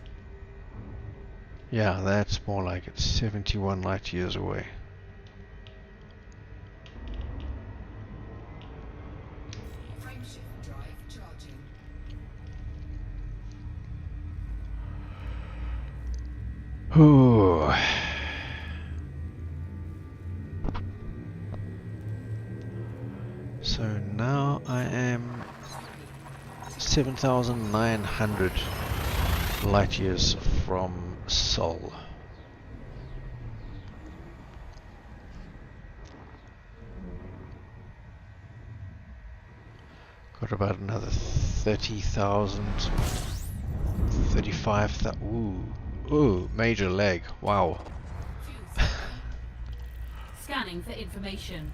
Yeah, that's more like it. 71 light years away. Frameshift drive charging. Ooh. So now I am 7,900 light years from Sol. Got about another 30,000, 35,000. Ooh, major lag. Wow. Scanning for information.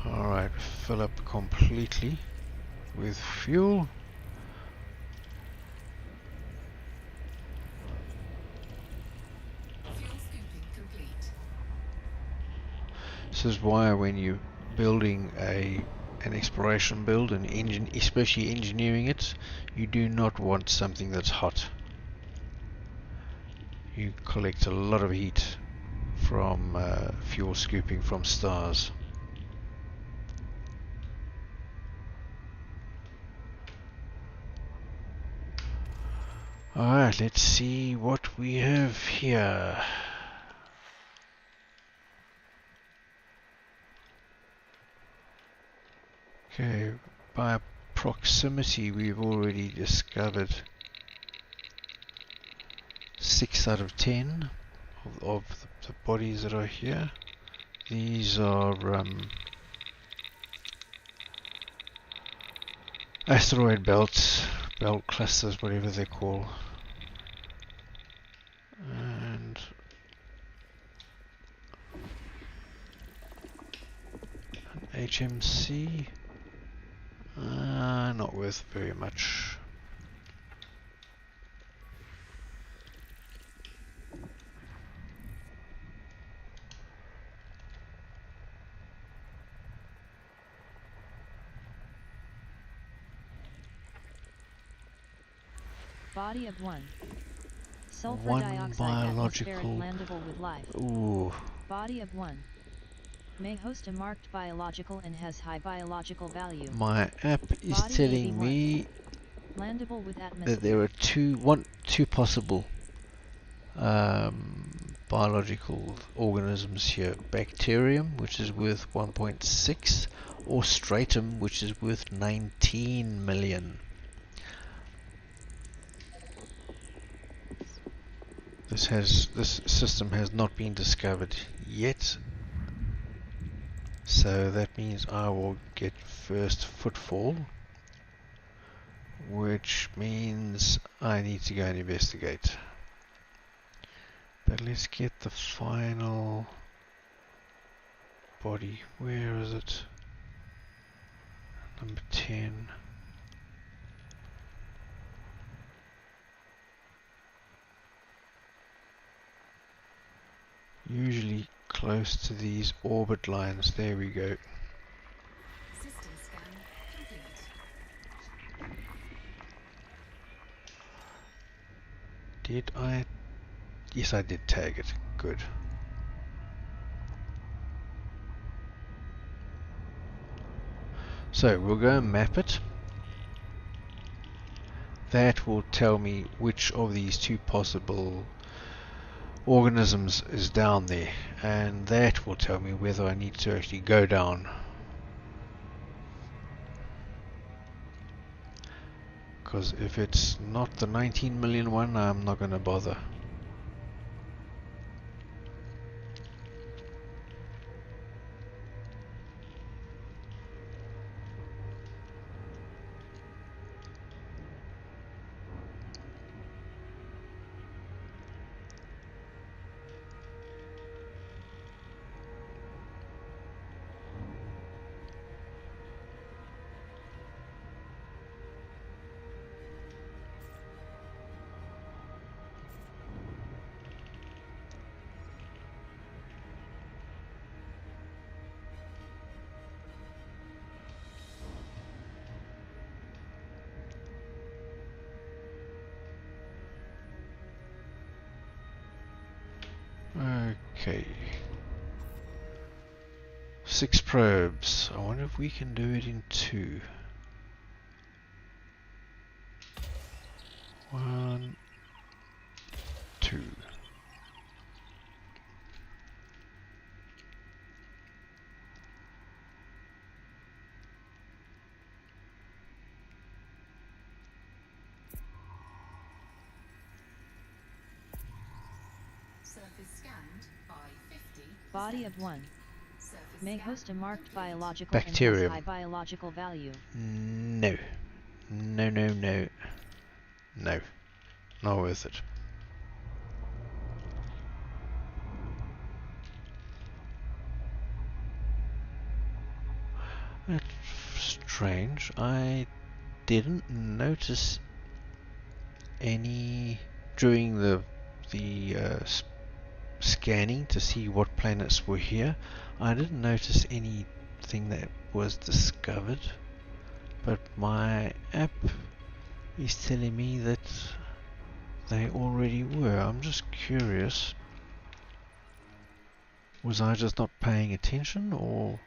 Alright, fill up completely with fuel. Fuel scooping complete. This is why when you're building an exploration build and especially engineering it, you do not want something that's hot. You collect a lot of heat from fuel scooping from stars. Alright, let's see what we have here. Okay, by proximity we've already discovered 6 out of 10 of the bodies that are here. These are asteroid belts, belt clusters, whatever they're called. And an HMC, not worth very much. Body of 1. Sulfur One dioxide atmospheric biological. landable with life. Ooh, Body of 1. May host a marked biological and has high biological value. my app is Body telling 81. me Landable with that atmosphere. there are two possible biological organisms here. Bacterium, which is worth 1.6, or stratum, which is worth 19 million. This system has not been discovered yet, so that means I will get first footfall, which means I need to go and investigate. But let's get the final body. Where is it? Number 10. Usually close to these orbit lines. There we go. System scan complete. Did I? Yes, I did tag it. Good. So we'll go and map it. That will tell me which of these two possible organisms is down there, and that will tell me whether I need to actually go down. Because if it's not the 19 million one, I'm not going to bother. Okay. 6 probes. I wonder if we can do it in 2. 1, 2. Surface scanned by 50. Body of 1. Surface May scan host a marked complete. biological and has Bacterium. high biological value. No. No, no, no. No. Not worth it. That's strange. I didn't notice any during the scanning to see what planets were here. I didn't notice anything that was discovered, but my app is telling me that they already were. I'm just curious. Was I just not paying attention, or?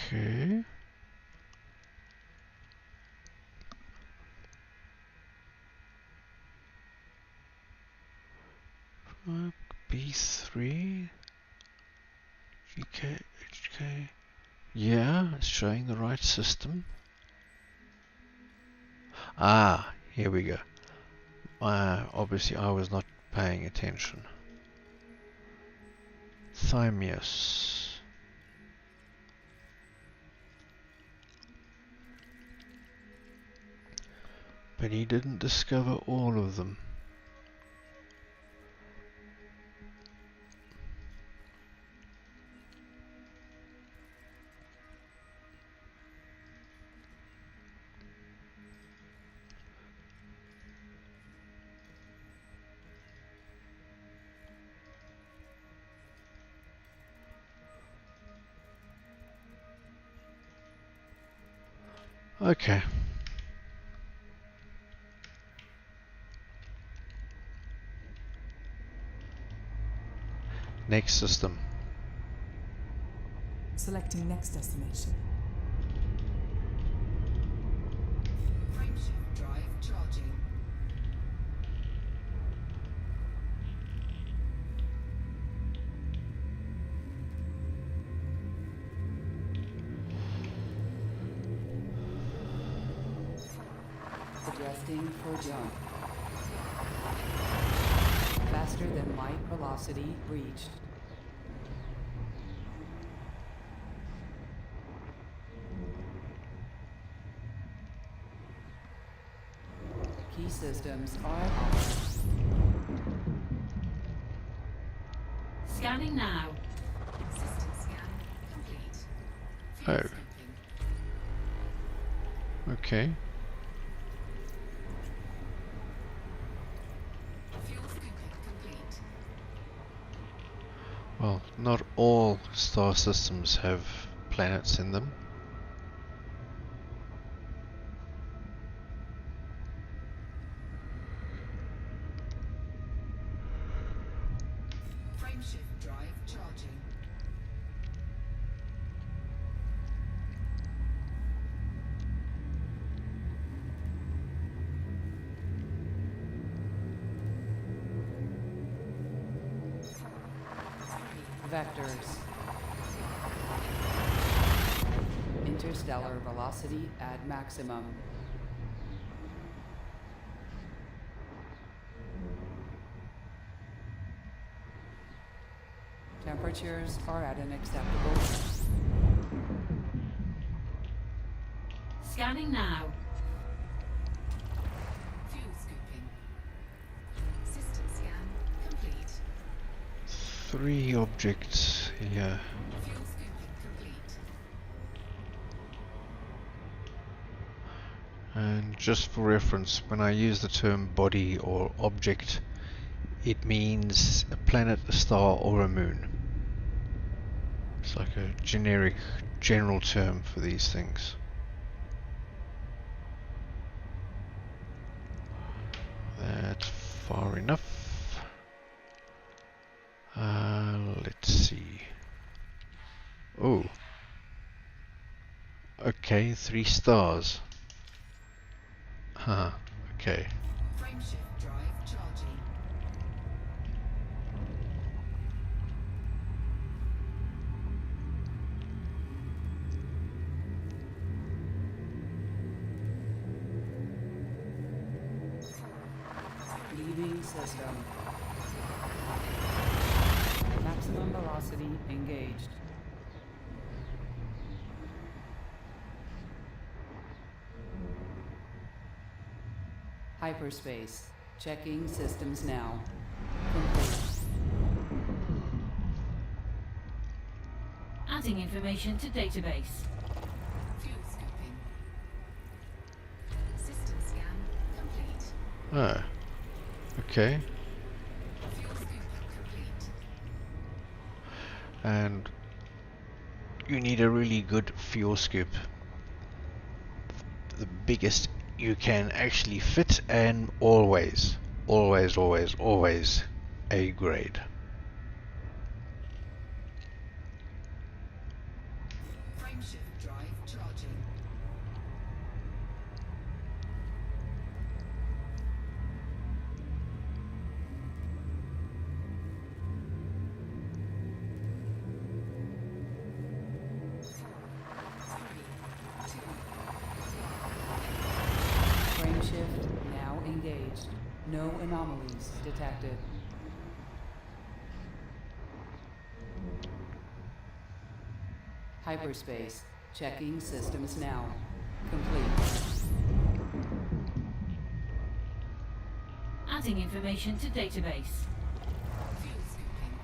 Okay. B3 GK HK. Yeah, it's showing the right system. Ah, here we go. Obviously I was not paying attention. Thymius. But he didn't discover all of them. Okay. Next system. Selecting next destination. Frameshift drive charging. Suggesting for jump. Faster than light velocity reached. Key systems are off. Scanning now. System scan complete. Oh. Fuel syncing. Okay. Fuel syncing complete. Well, not all star systems have planets in them. Frameshift drive charging. Vectors. Interstellar velocity at maximum. Temperatures are at an acceptable. Scanning now. Fuel scooping. System scan complete. 3 objects here. Fuel scooping complete. And just for reference, when I use the term body or object, it means a planet, a star, or a moon. It's like a generic, general term for these things. That's far enough. Let's see. Oh. Okay, 3 stars. Huh, okay. Frameshift drive charging. Leaving system. Maximum velocity engaged. Hyperspace. Checking systems now. Complete. Adding information to database. Fuel scooping. System scan complete. Ah, okay. Fuel scooping complete. And you need a really good fuel scoop. The biggest you can actually fit, and always A grade. Frameshift drive charging. Frameshift now engaged. No anomalies detected. Hyperspace. Checking systems now. Complete. Adding information to database. Fuel scooping.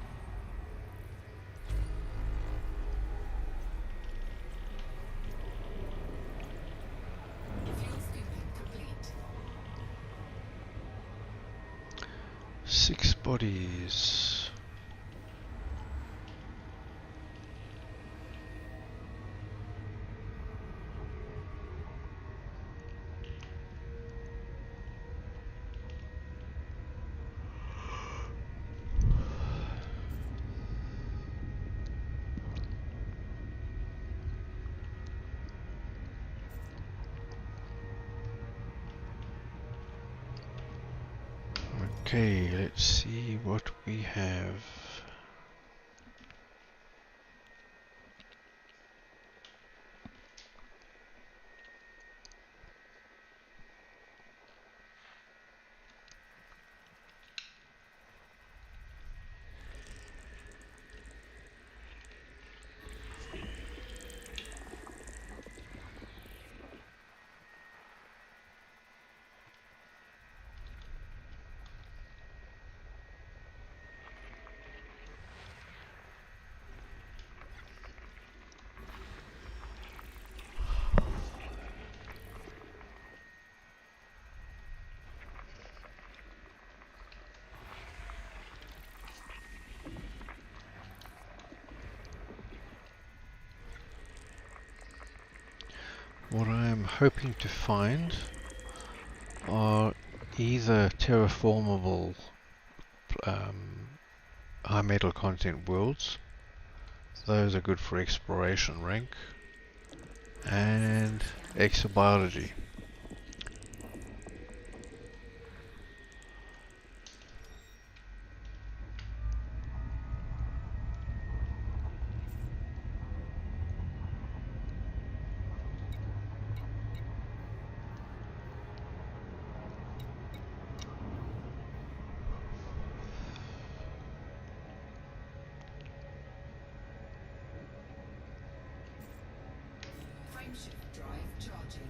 Fuel scooping complete. 6 bodies. Okay, let's see what we have. What I'm hoping to find are either terraformable high metal content worlds. Those are good for exploration rank, and exobiology. Frameshift drive charging.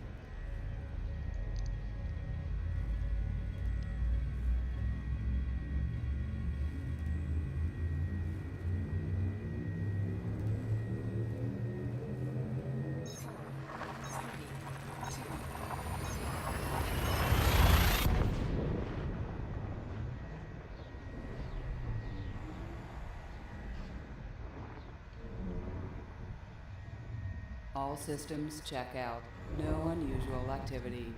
All systems check out. No unusual activity.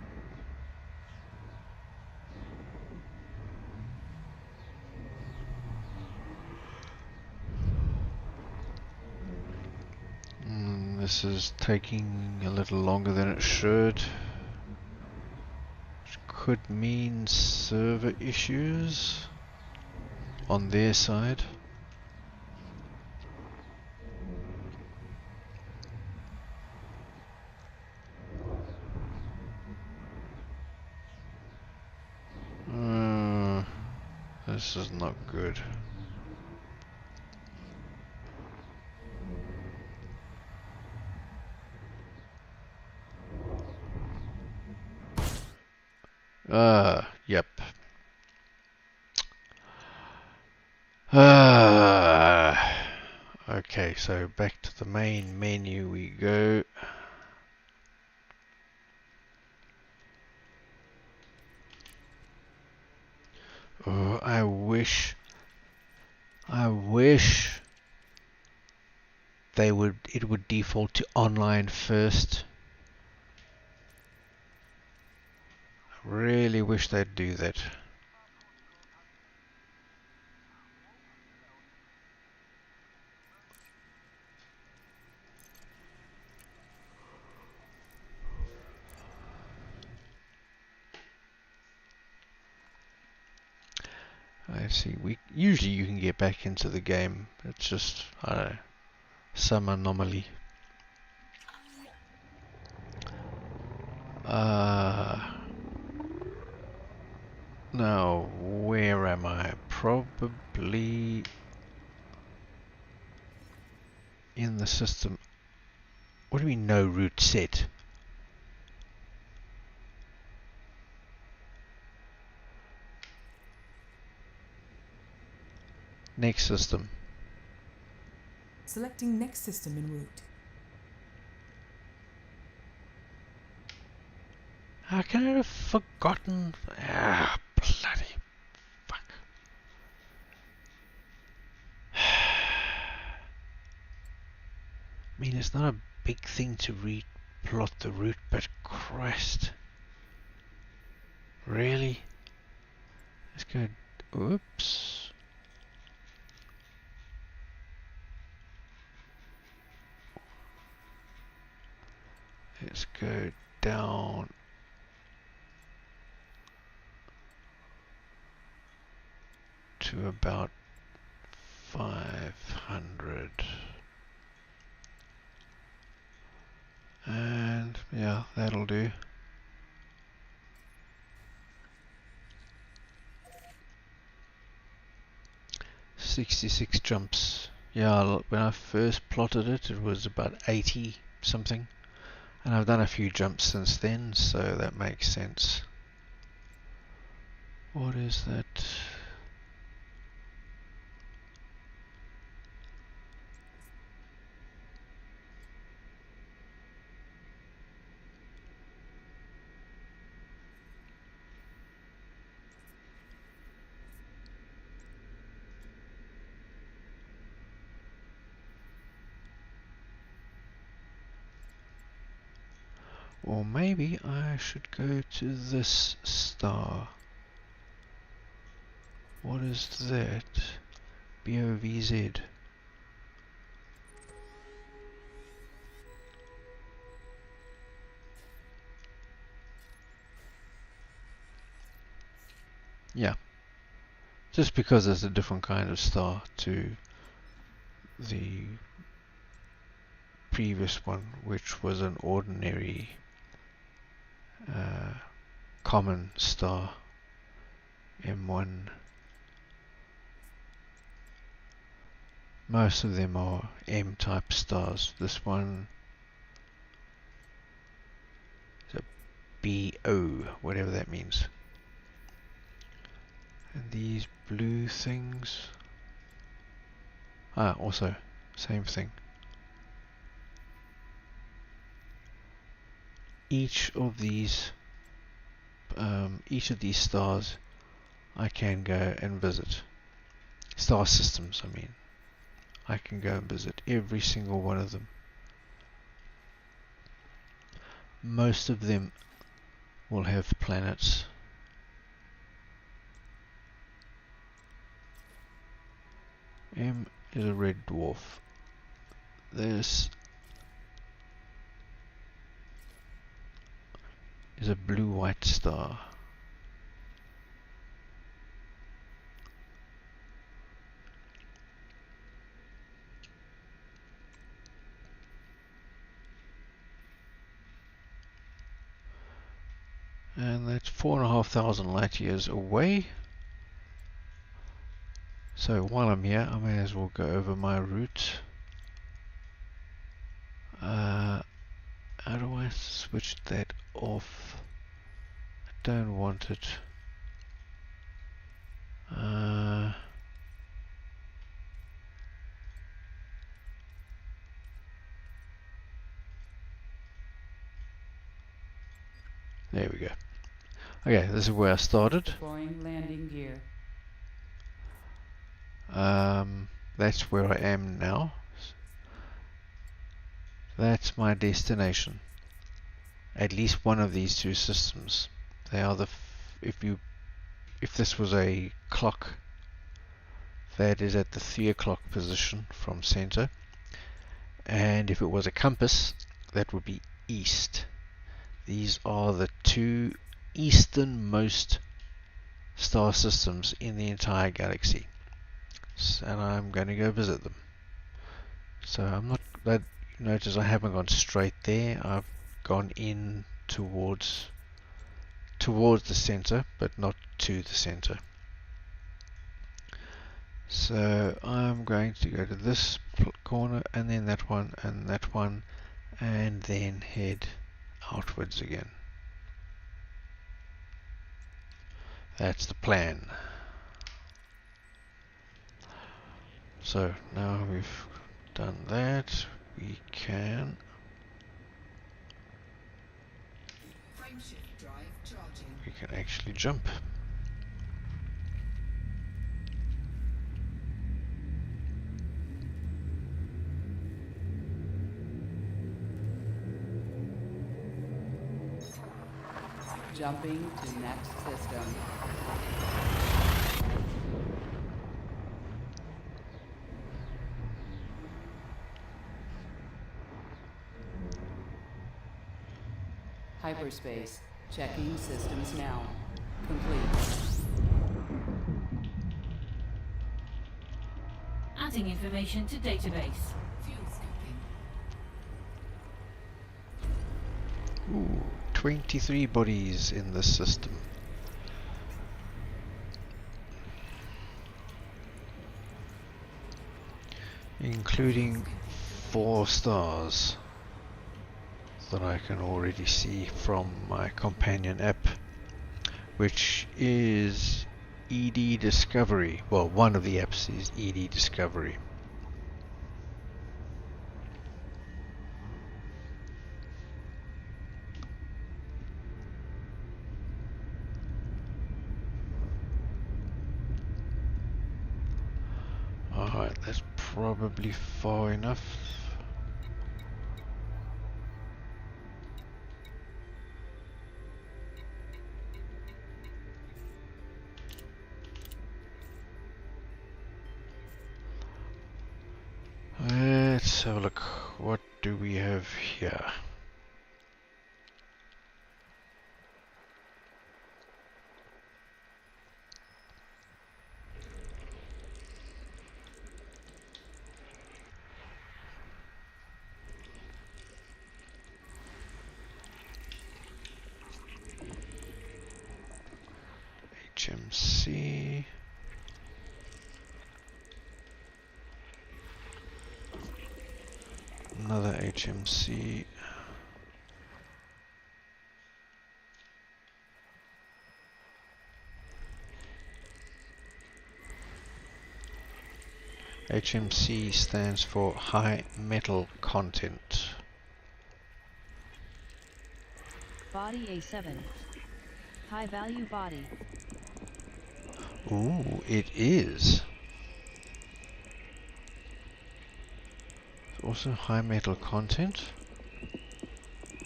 This is taking a little longer than it should. Which could mean server issues on their side. This is not good. Yep. Okay, so back to the main menu we go. Oh, I wish it would default to online first. I really wish they'd do that. I see. Usually you can get back into the game. It's just, I don't know, some anomaly. Now where am I? Probably in the system. What do we know? Route set. Next system. Selecting next system en route. How can I have forgotten? Bloody fuck. I mean, it's not a big thing to replot the route, but Christ. Really? Let's go. Oops. Let's go down. To about 500. And yeah, that'll do. "66 jumps." Yeah, when I first plotted it, it was about 80 something. And I've done a few jumps since then, so that makes sense. What is that? Or maybe I should go to this star. What is that? BOVZ. Yeah. Just because it's a different kind of star to the previous one, which was an ordinary common star, M1. Most of them are M-type stars. This one BO, whatever that means. And these blue things, also same thing. Each of these stars I can go and visit. Star systems, I mean. I can go and visit every single one of them. Most of them will have planets. M is a red dwarf. This is a blue-white star. And that's 4,500 light years away. So while I'm here, I may as well go over my route. How do I switch that off? I don't want it. There we go. Okay, this is where I started. Deploying landing gear. That's where I am now. That's my destination. At least one of these two systems. They are if this was a clock, that is at the 3 o'clock position from center. And if it was a compass, that would be east. These are the two easternmost star systems in the entire galaxy. And I'm going to go visit them. So I'm not, that notice I haven't gone straight there. I've gone in towards the center, but not to the center. So I'm going to go to this corner, and then that one, and then head outwards again. That's the plan. So now we've done that, we can Frameshift drive charging. actually jump. Jumping to next system. Hyperspace. Checking systems now. Complete. Adding information to database. Fuel scooping. Ooh, 23 bodies in this system. Including 4 stars that I can already see from my companion app, which is ED Discovery. Well, one of the apps is ED Discovery. Alright, that's probably far enough. Let's have a look. What do we have here? HMC. Another HMC. HMC stands for high metal content. Body A7. High value body. Ooh, it is. Also high metal content.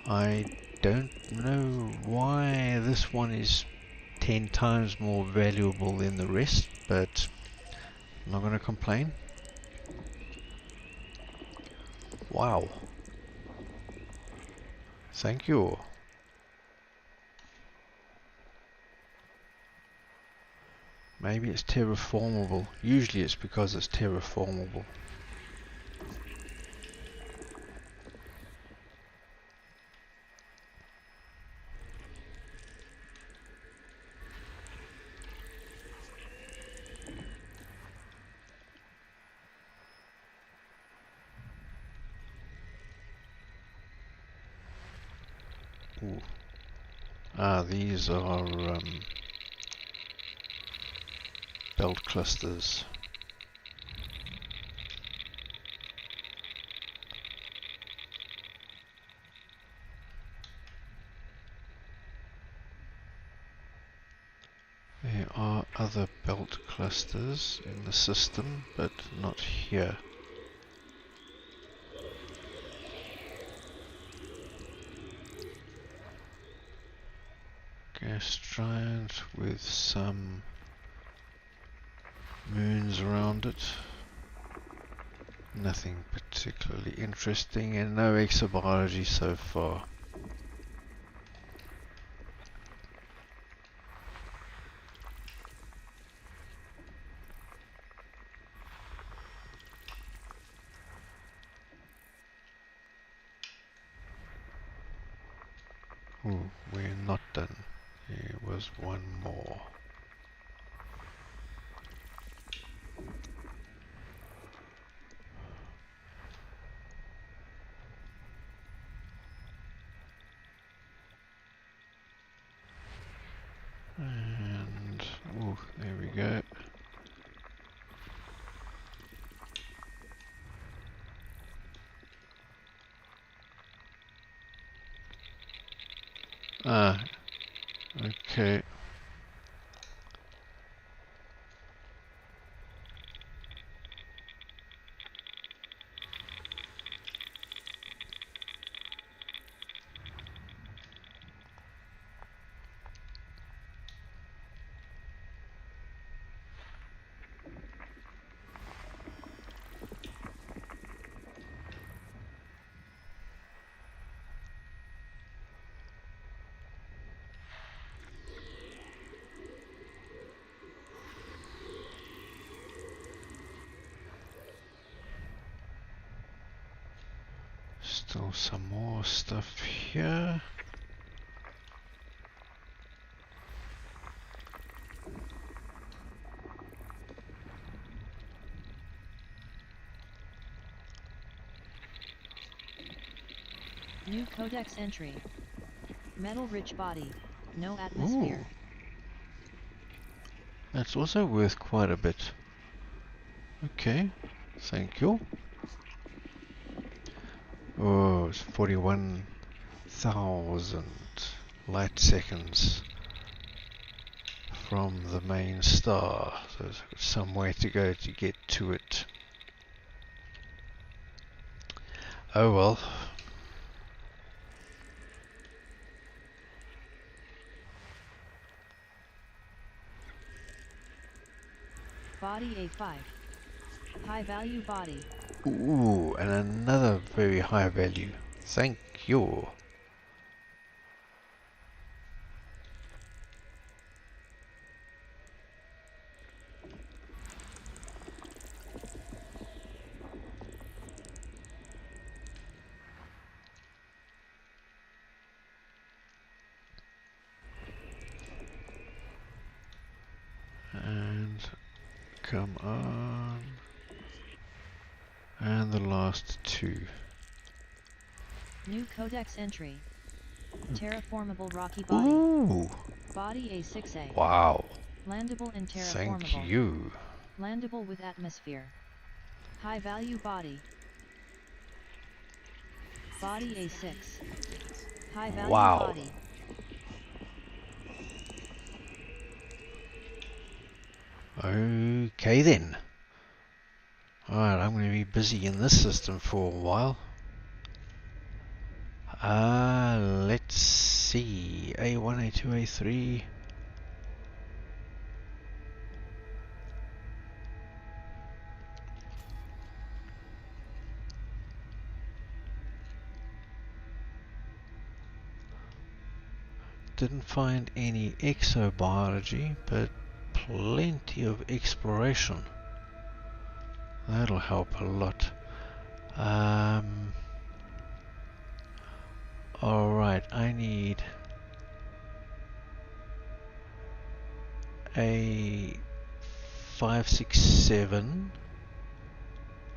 I don't know why this one is 10 times more valuable than the rest, but I'm not going to complain. Wow. Thank you. Maybe it's terraformable. Usually it's because it's terraformable. Ooh. Ah, these are belt clusters. There are other belt clusters in the system, but not here. Gas giant with some moons around it. Nothing particularly interesting and no exobiology so far. Ooh, we're not done. There was one more. And, ooh, there we go. Ah, okay. Still some more stuff here. New codex entry. Metal-rich body. No atmosphere. Ooh, that's also worth quite a bit. Okay, thank you. Oh, it's 41,000 light seconds from the main star. So there's some way to go to get to it. Oh well. Body A5. High value body. Ooh, and another very high value. Thank you. And come on. And the last two. New codex entry. Terraformable rocky body. Ooh, Body A6A. wow. Landable and Thank terraformable. you. Landable with atmosphere. High value body. Body A6. High value Wow. body. Okay then. Alright, I'm going to be busy in this system for a while. Let's see. A1, A2, A3. Didn't find any exobiology, but plenty of exploration. That'll help a lot. Alright, I need a 5, 6, 7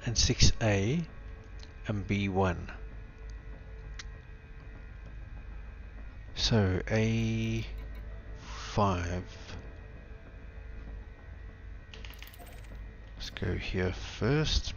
and 6A and B1. So A5. Let's go here first.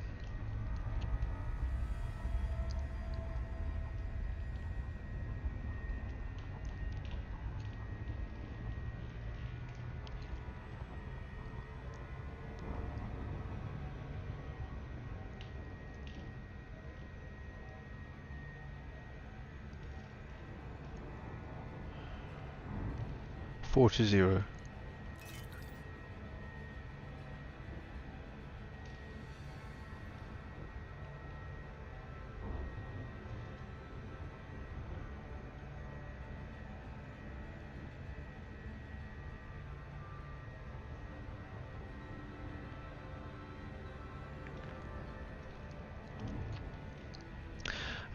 Four to 0.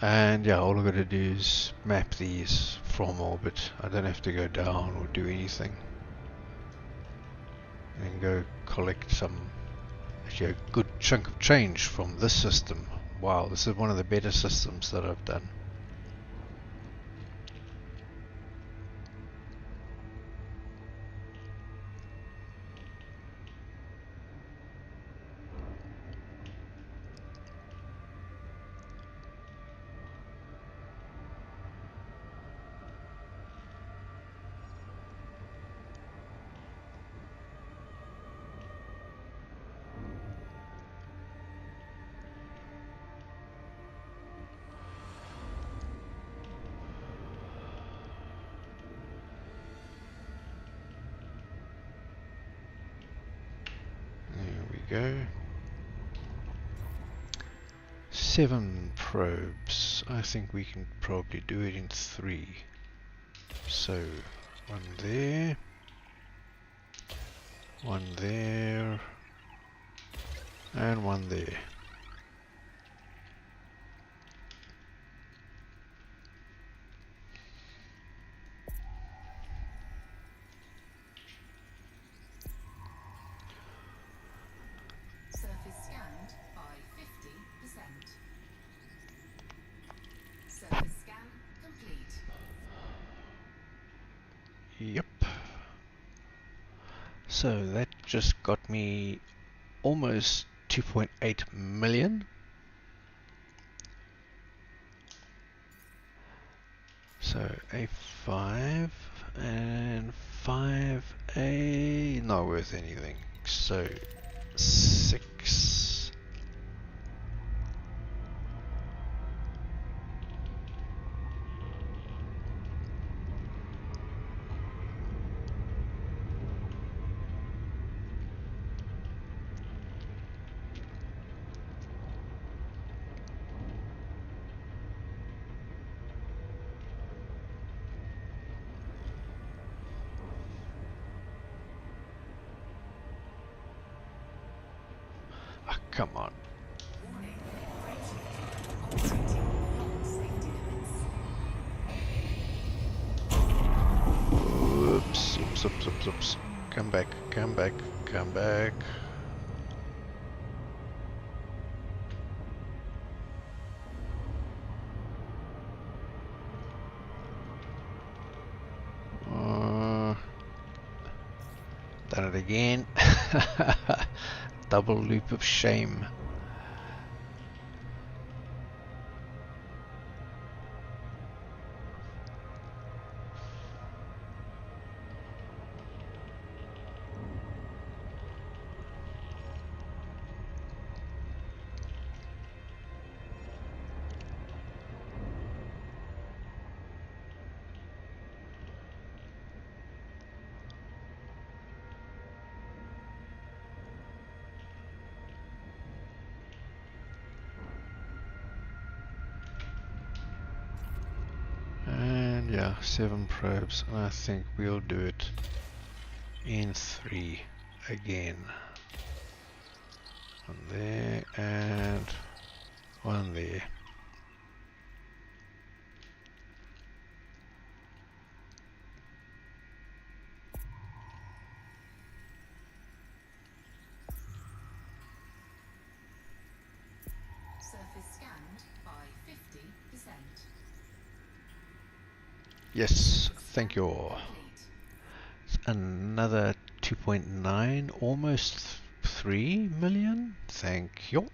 And yeah, all I've got to do is map these from orbit. I don't have to go down or do anything. And go collect some, actually a good chunk of change from this system. Wow, this is one of the better systems that I've done. There we go. 7 probes. I think we can probably do it in 3. So, one there, one there, and one there. Surface scanned by 50%. Surface scan complete. Yep. So that just got me almost 2.8 million. So A5 and 5A, not worth anything. So 6. Ah, come on. Warning. Operating beyond safety limits. Oops, oops, oops, oops, oops. Come back, come back, come back. Done it again. Double loop of shame. 7 probes, and I think we'll do it in 3 again. One there and one there. Surface scanned by 50%. Yes, thank you. Complete. Another 2.9, almost 3 million. Thank you.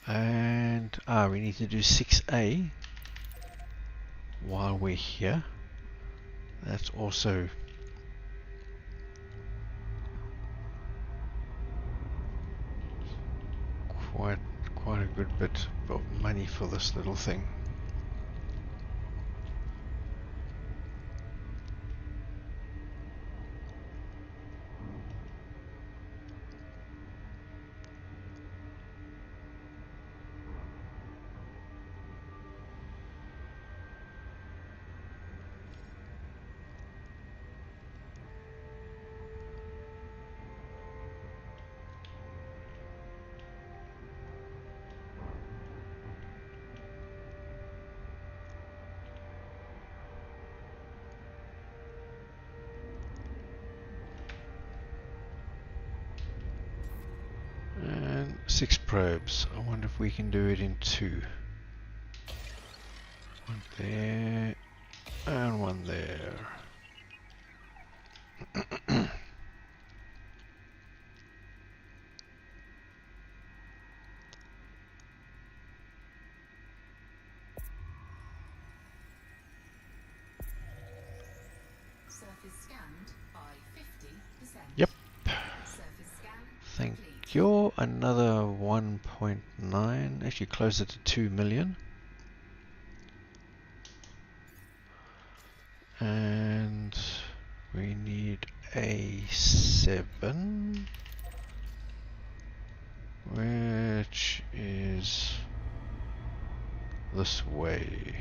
And we need to do 6A while we're here. That's also quite a good bit of money for this little thing. And 6 probes. I wonder if we can do it in 2. One there and one there. Surface scanned by 50%. Yep. Surface scan Thank complete. you. Another 1.9, actually closer to 2 million. And we need a 7, which is this way.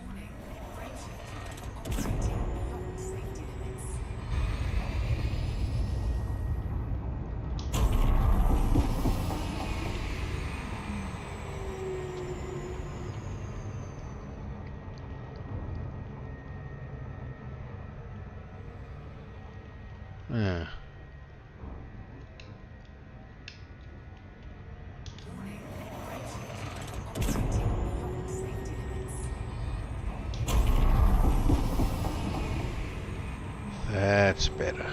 Warning. Freight operating beyond safety limits. Yeah. Warning. Freight operating beyond safety limits. That's better.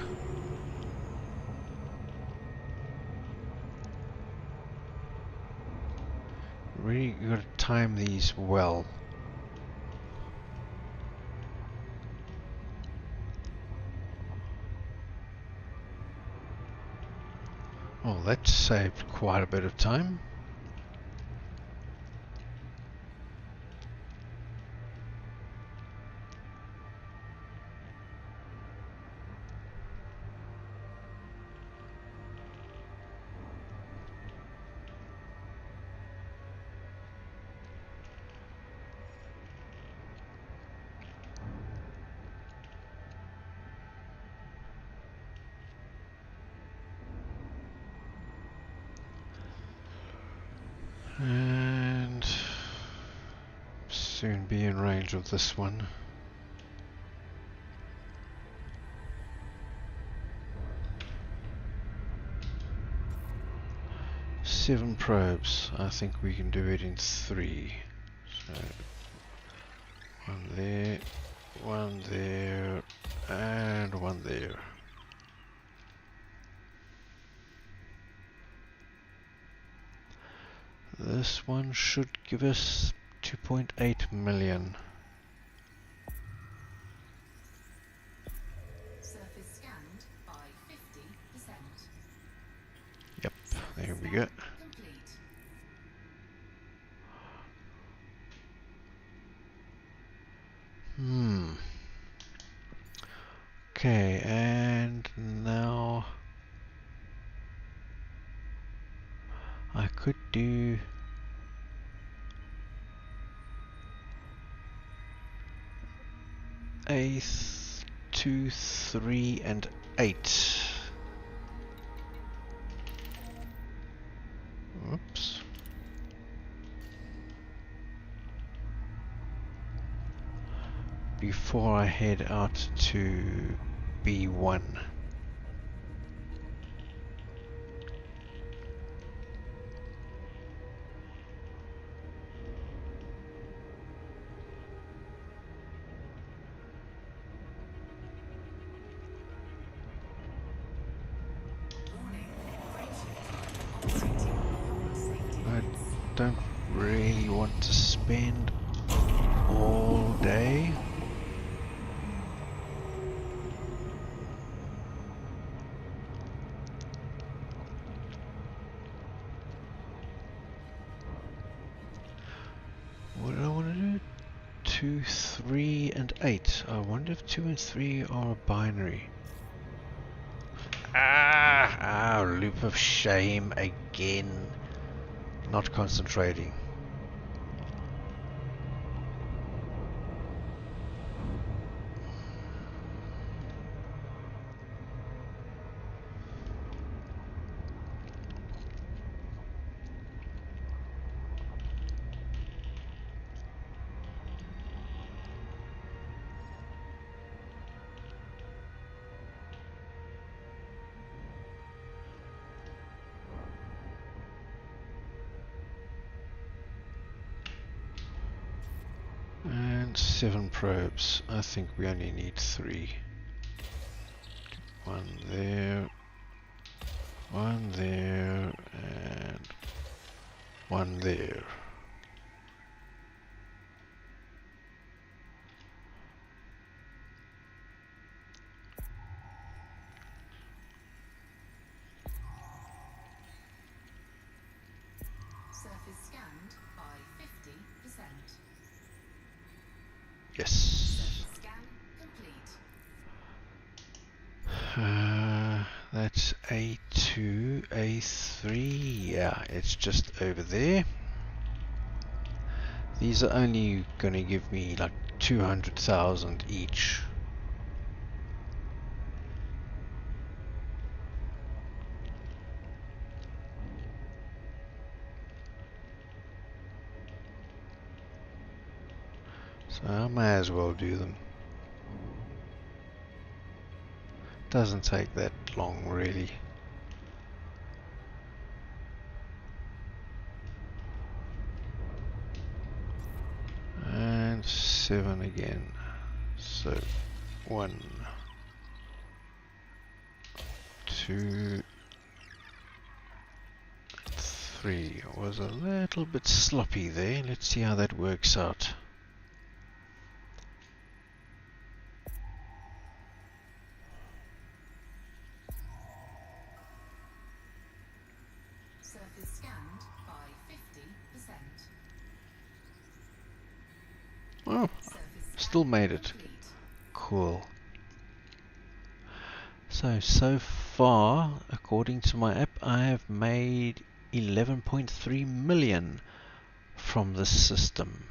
Really got to time these well. Well, that saved quite a bit of time. And soon be in range of this one. Seven probes. I think we can do it in 3. So one there, and one there. This one should give us 2.8 million. Surface scanned by 50%. Yep, there we Scan go. complete. Okay, and now I could do 2, 3, and 8. Oops. Before I head out to B1. I don't really want to spend all day. What do I want to do? 2, 3, and 8. I wonder if 2 and 3 are a binary. Loop of shame again. Not concentrating. And 7 probes. I think we only need 3. 1 there, 1 there, and 1 there. Surface scanned by 50%. Yes. Surface scan complete. That's A2, A3. Yeah, it's just over there. These are only going to give me like 200,000 each. So I may as well do them. Doesn't take that long really. And 7 again. So 1, 2, 3. Was a little bit sloppy there. Let's see how that works out. Surface scanned by 50%. Oh, Surface still scan made it. complete. Cool. So far, according to my app, I have made 11.3 million from the system.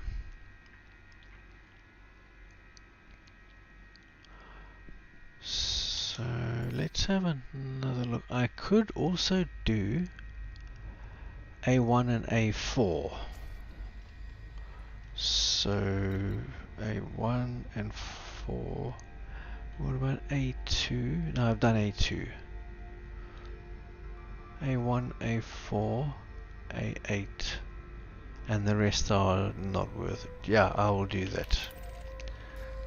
So let's have another look. I could also do A1 and A4. So A1 and 4. What about A2? No, I've done A2. A1, A4, A8. And the rest are not worth it. Yeah, I will do that.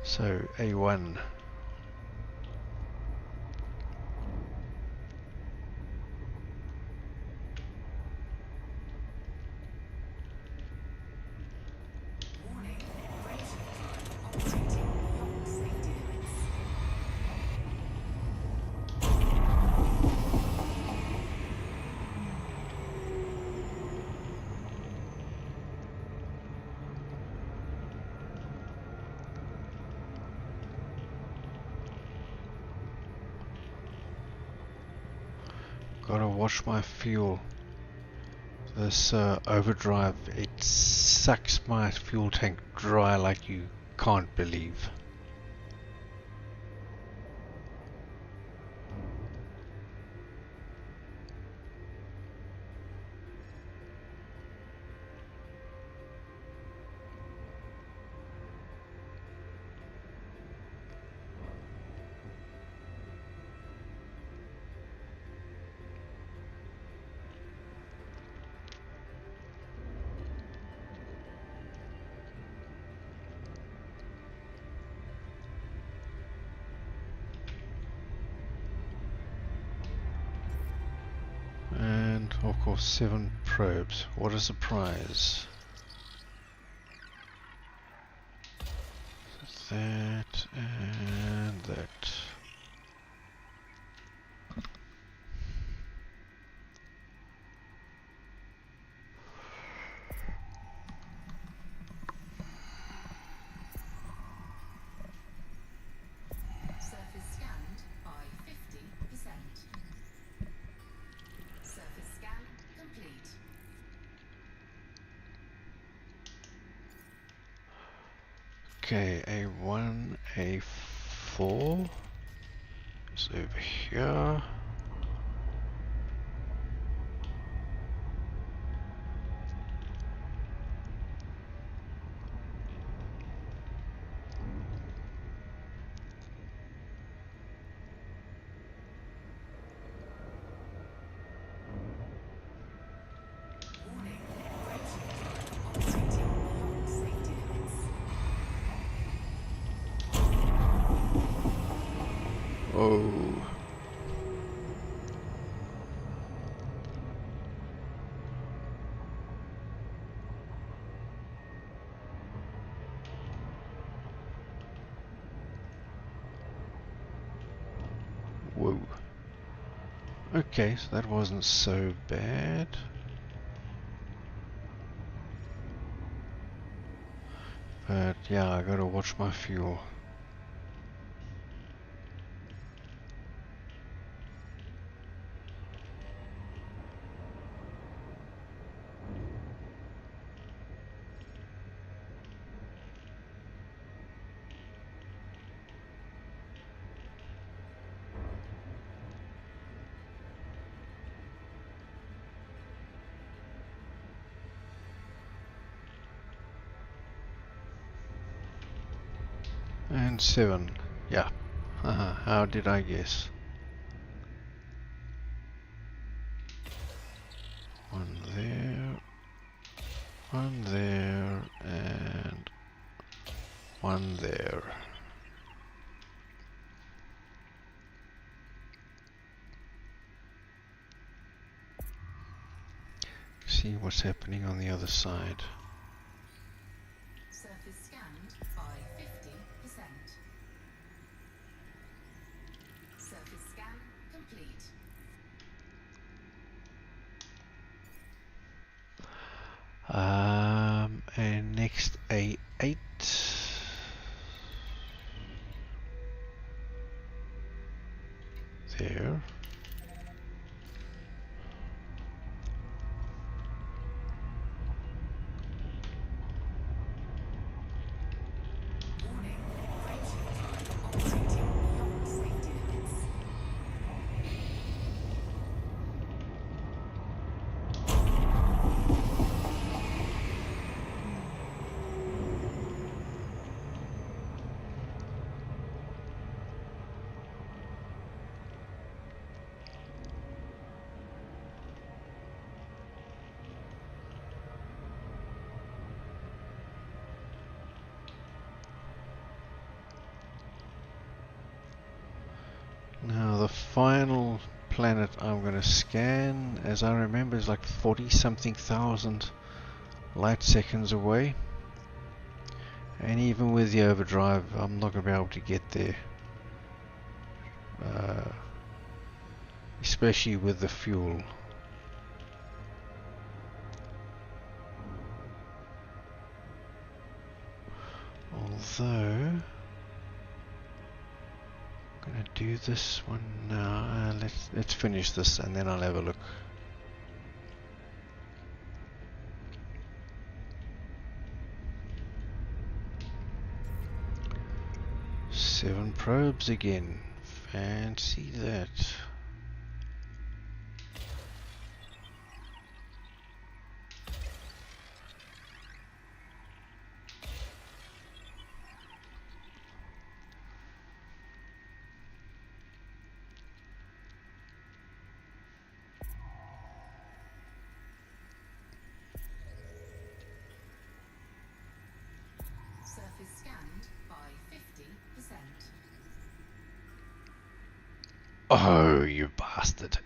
So A1. Warning, rated operating beyond safety limits. Gotta watch my fuel. This overdrive, it sucks my fuel tank dry like you can't believe. for 7 probes. What is the prize? That and that. Surface scanned by 50%. Surface scan complete. Okay, A1, A4 is over here. Warning. Operating beyond safety limits. Oh. Whoa. Okay, so that wasn't so bad. But yeah, I gotta watch my fuel. And 7. Yeah. Haha, how did I guess? 1 there. 1 there. And 1 there. See what's happening on the other side. Surface scanned by 50%. Surface scan complete. And next A8. There. Warning. Operating beyond safety limits. Now the final planet I'm going to scan, as I remember, is like 40 something thousand light seconds away. And even with the overdrive, I'm not going to be able to get there. Especially with the fuel. Although, I'm going to do this one now. Let's finish this and then I'll have a look. Seven probes again. Fancy that. Surface scanned by 50%. Oh, you bastard.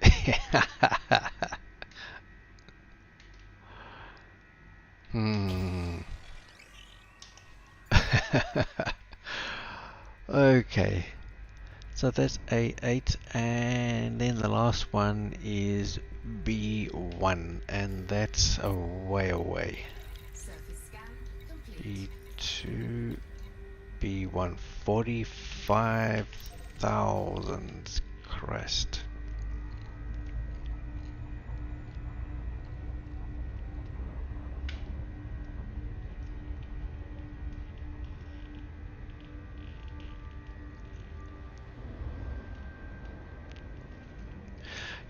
Okay, so that's A8, and then the last one is B1, and that's a way away. Surface scan complete. B2, B1, 45,000. Christ.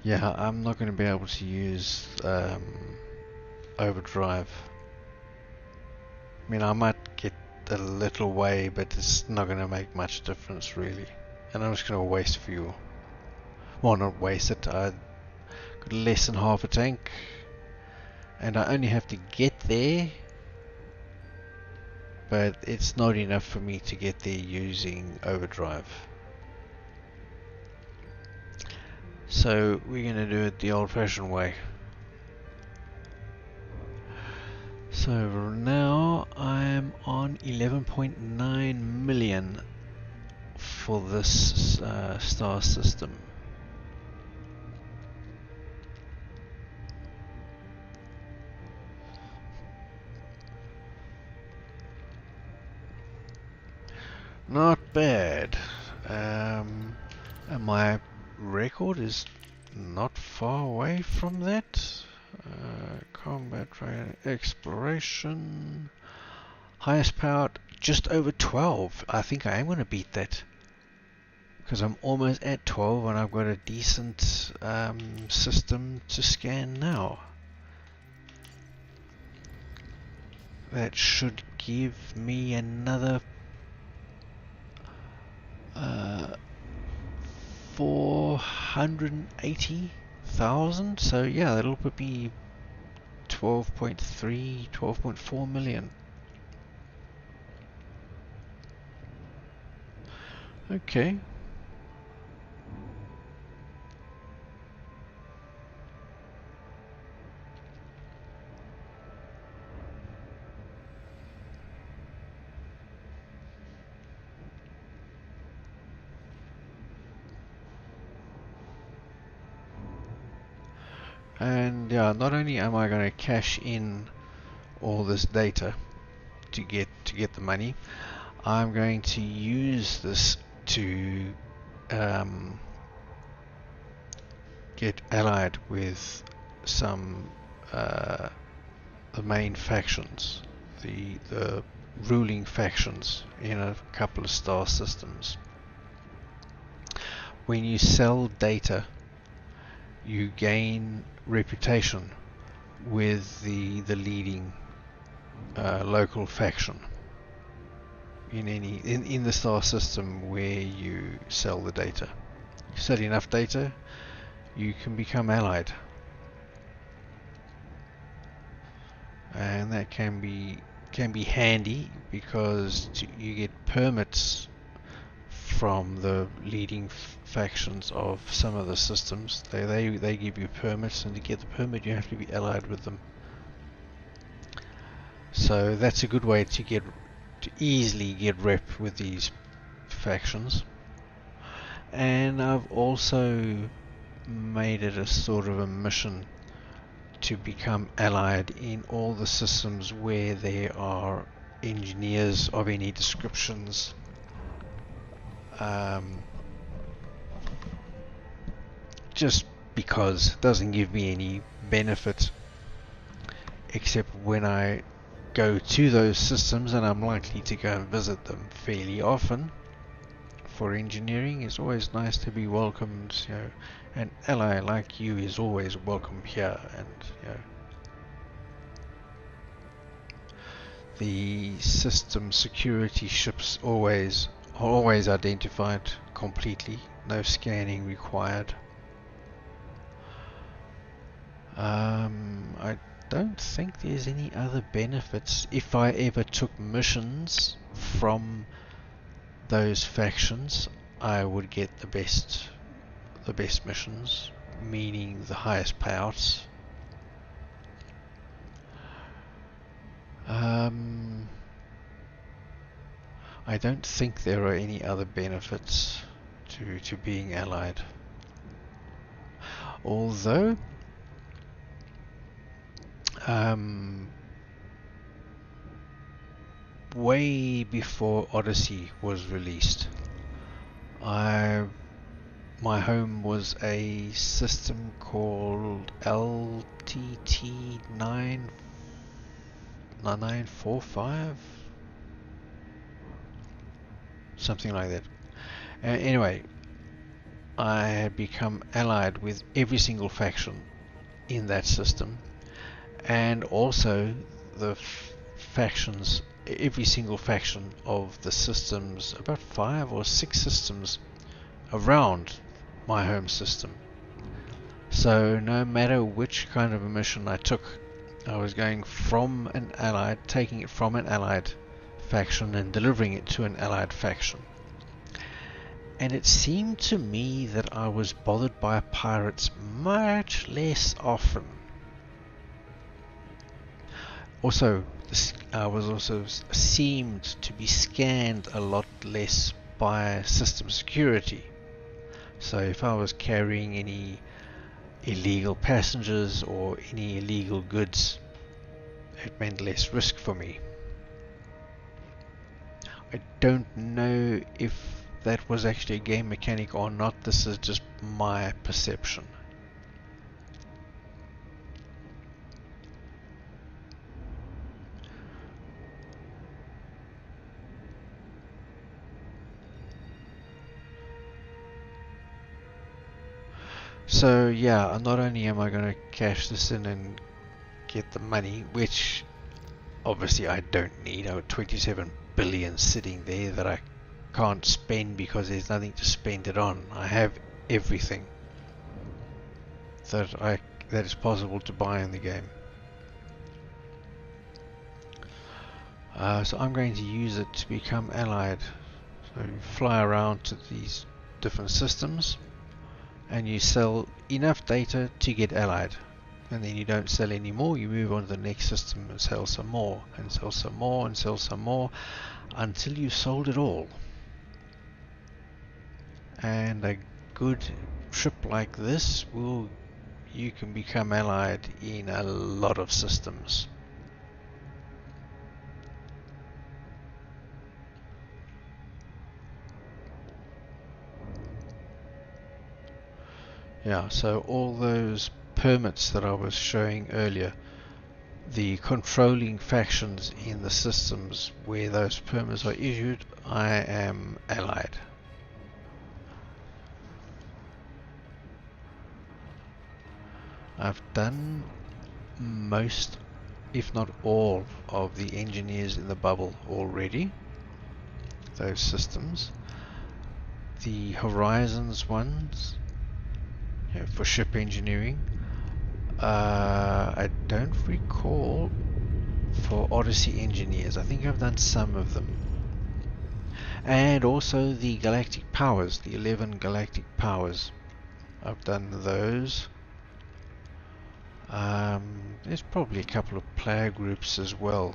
Yeah, I'm not going to be able to use overdrive. I mean, I might get a little way, but it's not going to make much difference really. And I'm just going to waste fuel. Well, not waste it. I got less than half a tank, and I only have to get there, but it's not enough for me to get there using overdrive. So we're going to do it the old-fashioned way. So now I'm on 11.9 million for this star system. Not bad. And my record is not far away from that. Combat training, exploration, highest powered, just over 12. I think I am going to beat that, because I'm almost at 12 and I've got a decent system to scan now. That should give me another 480,000. So yeah, that'll put me 12.3, 12.4 million. Okay. And yeah, not only am I going to cash in all this data to get the money, I'm going to use this to get allied with some the main factions, the ruling factions in a couple of star systems. When you sell data, you gain reputation with the leading local faction in the star system where you sell the data. You sell enough data, you can become allied, and that can be handy because you get permits from the leading factions of some of the systems. They give you permits, and to get the permit you have to be allied with them. So that's a good way to easily get rep with these factions. And I've also made it a sort of a mission to become allied in all the systems where there are engineers of any descriptions. Just because it doesn't give me any benefit except when I go to those systems, and I'm likely to go and visit them fairly often. For engineering, it's always nice to be welcomed. An ally like you is always welcome here, and the system security ships are always identified completely, no scanning required. I don't think there's any other benefits. If I ever took missions from those factions, I would get the best missions, meaning the highest payouts. I don't think there are any other benefits to being allied. Although, way before Odyssey was released, my home was a system called LTT 9945, something like that. Anyway, I had become allied with every single faction in that system, and also the factions, every single faction of the systems, about 5 or 6 systems around my home system. So no matter which kind of a mission I took, I was going from an allied, taking it from an allied faction and delivering it to an allied faction. And it seemed to me that I was bothered by pirates much less often. Also, I was also seemed to be scanned a lot less by system security. So if I was carrying any illegal passengers or any illegal goods, it meant less risk for me. I don't know if that was actually a game mechanic or not. This is just my perception. So yeah, not only am I going to cash this in and get the money, which obviously I don't need. I have 27 billion sitting there that I can't spend because there's nothing to spend it on. I have everything that is possible to buy in the game. So I'm going to use it to become allied. So you fly around to these different systems and you sell enough data to get allied, and then you don't sell any more. You move on to the next system and sell some more, and sell some more, and sell some more, until you've sold it all. And a good trip like this you can become allied in a lot of systems. Yeah, so all those permits that I was showing earlier, the controlling factions in the systems where those permits are issued, I am allied. I've done most, if not all, of the engineers in the bubble already, those systems. The Horizons ones, for ship engineering, I don't recall for Odyssey engineers. I think I've done some of them. And also the galactic powers, the 11 galactic powers. I've done those. There's probably a couple of player groups as well,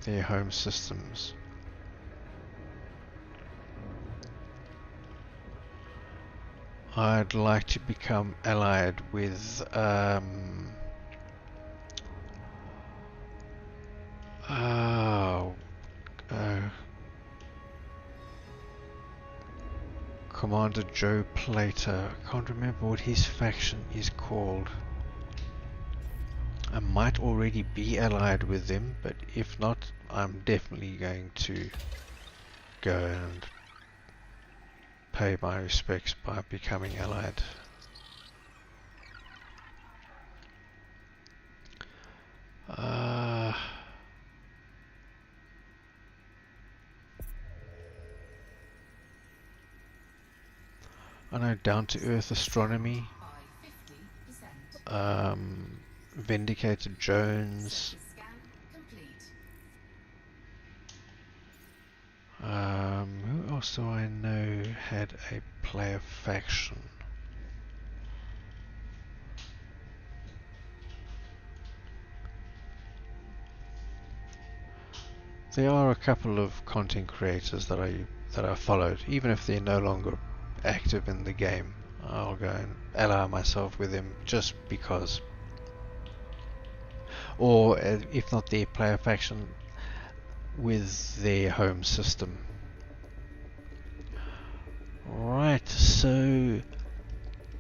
their home systems. I'd like to become allied with Commander Joe Plater. I can't remember what his faction is called. I might already be allied with them, but if not, I'm definitely going to go and pay my respects by becoming allied. I know Down to Earth Astronomy, Vindicator Jones, who else do I know had a player faction? There are a couple of content creators that I followed, even if they're no longer active in the game. I'll go and ally myself with them just because. Or if not their player faction, with their home system. Right, so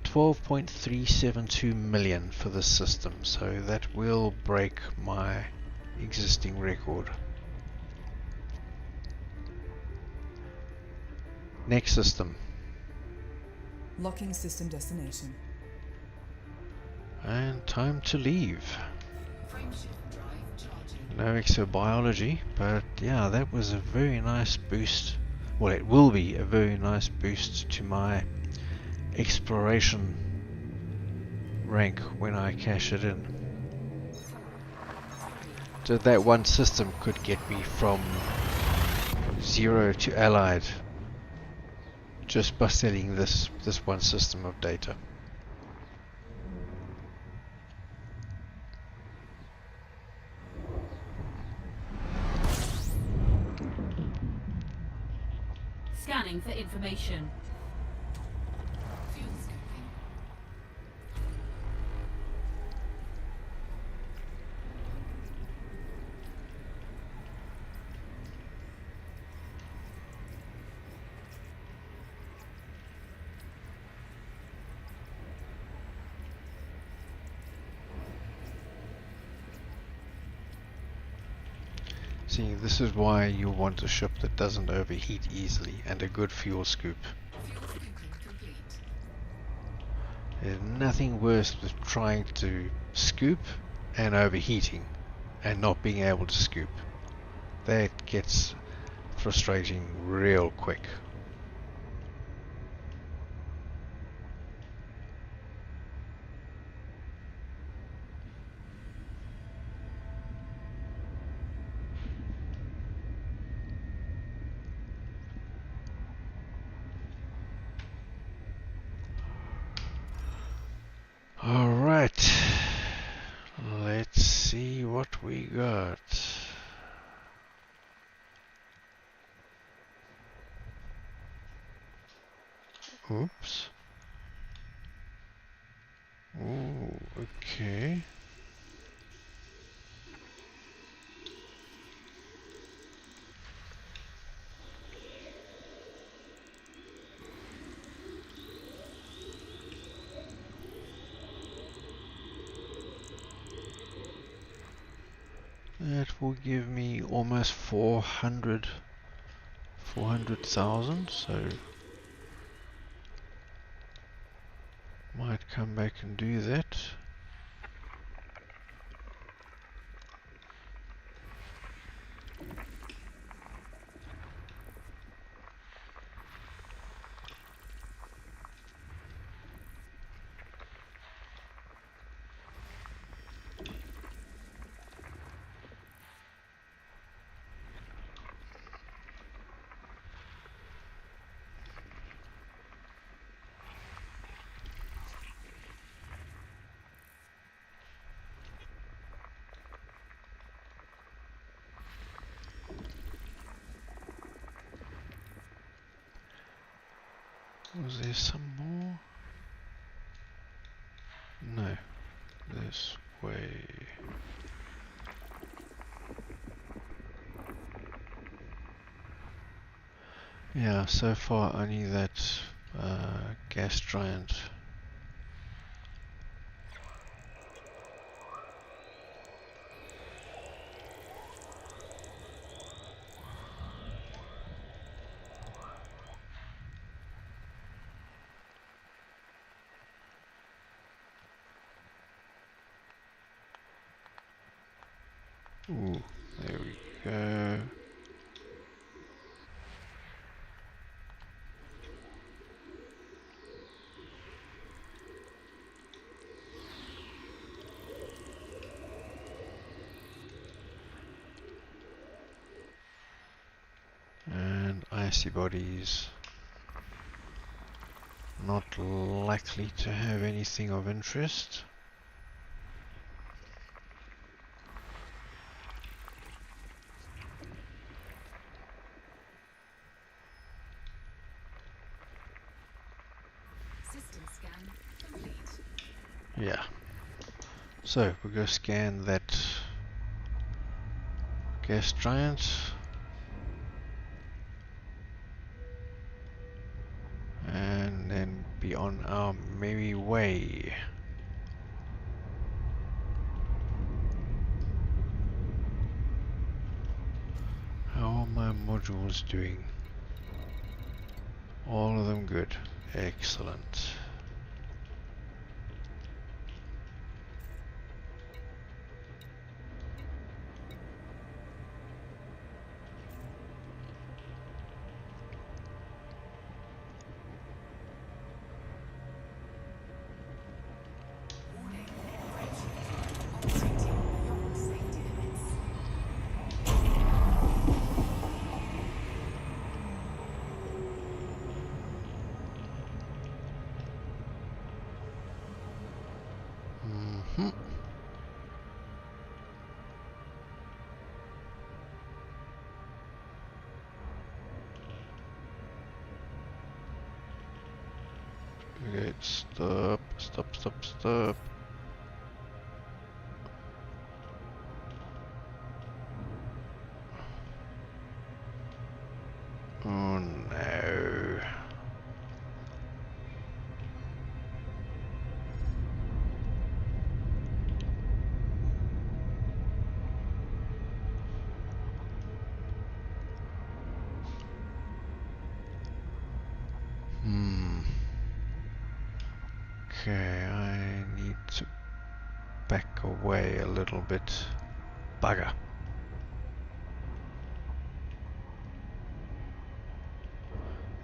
12.372 million for this system, so that will break my existing record. Next system. Locking system destination. And time to leave. Frameshift drive charging. No exobiology, but yeah, that was a very nice boost. Well, it will be a very nice boost to my exploration rank when I cash it in. So that one system could get me from 0 to allied just by selling this one system of data. Scanning for information. Fuel scooping. See, this is why you want a ship that doesn't overheat easily and a good fuel scoop. Fuel scooping complete. There's nothing worse than trying to scoop and overheating and not being able to scoop. That gets frustrating real quick. Alright, let's see what we got. Oops. Oh, okay. That will give me almost 400,000, so might come back and do that. Was there some more? No. This way. Yeah, so far only that gas giant. Ooh, there we go. And icy bodies. Not likely to have anything of interest. Yeah. So we'll go scan that gas giant. And then be on our merry way. How are my modules doing? All of them good. Excellent. Warning. Operating beyond safety limits. Mm-hmm. Okay, stop, stop, stop, stop. Oh no. Okay, I need to back away a little bit. Bugger.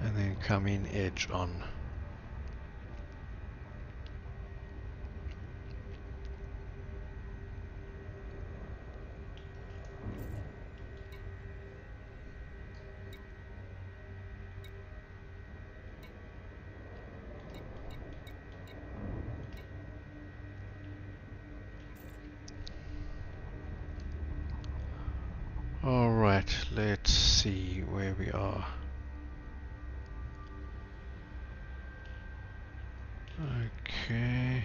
And then come in edge on. Alright, let's see where we are. Okay.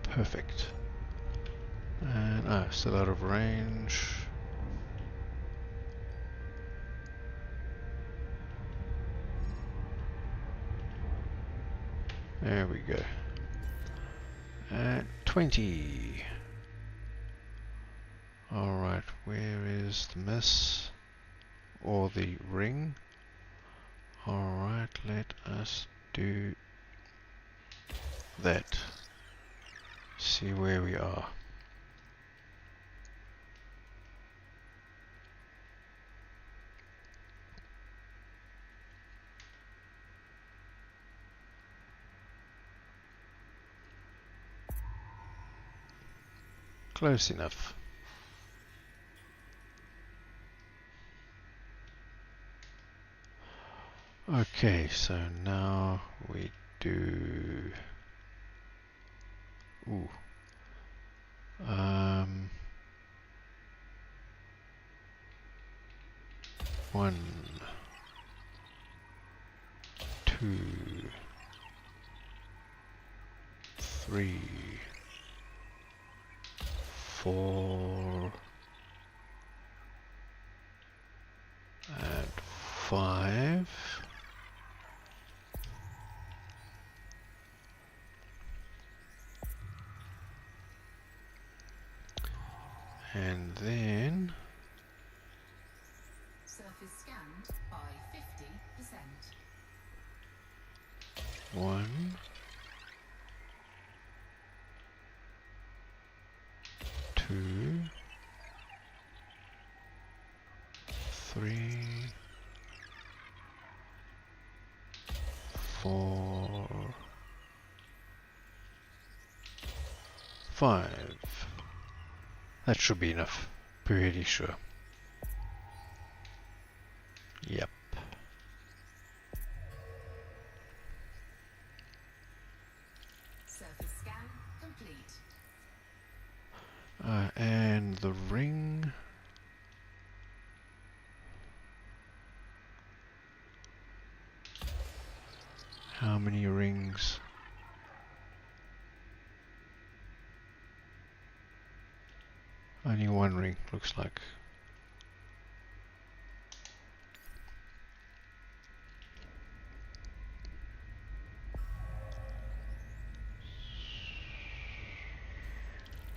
Perfect. And still out of range. There we go. At 20. Alright, where is the miss? Or the ring? Alright, let us do that. See where we are. Close enough. Okay, so now we do... Ooh. One, two, three, 4, and 5. And then Surface scanned by 50%. 1, 2, 3, 4, 5. That should be enough. Pretty sure. Yep. Surface scan complete. And the ring. How many rings? Only one ring, looks like.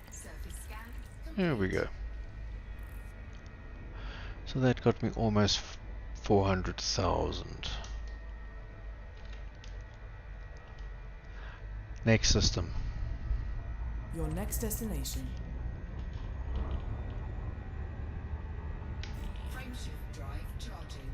Surface scan There we complete. go. So that got me almost 400,000. Next system. Your next destination. Frameshift drive charging.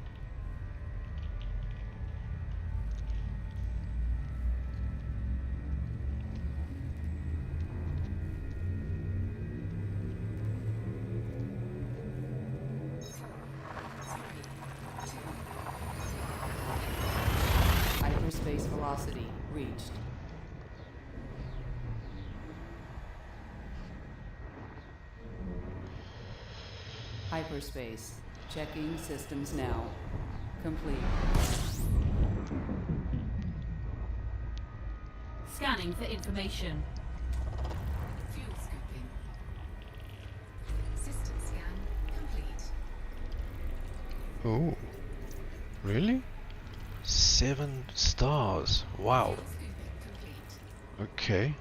Hyperspace velocity reached. Hyperspace. Checking systems now. Complete. Scanning for information. Fuel scooping. System scan complete. Oh, really? 7 stars. Wow. Fuel scooping complete. Okay.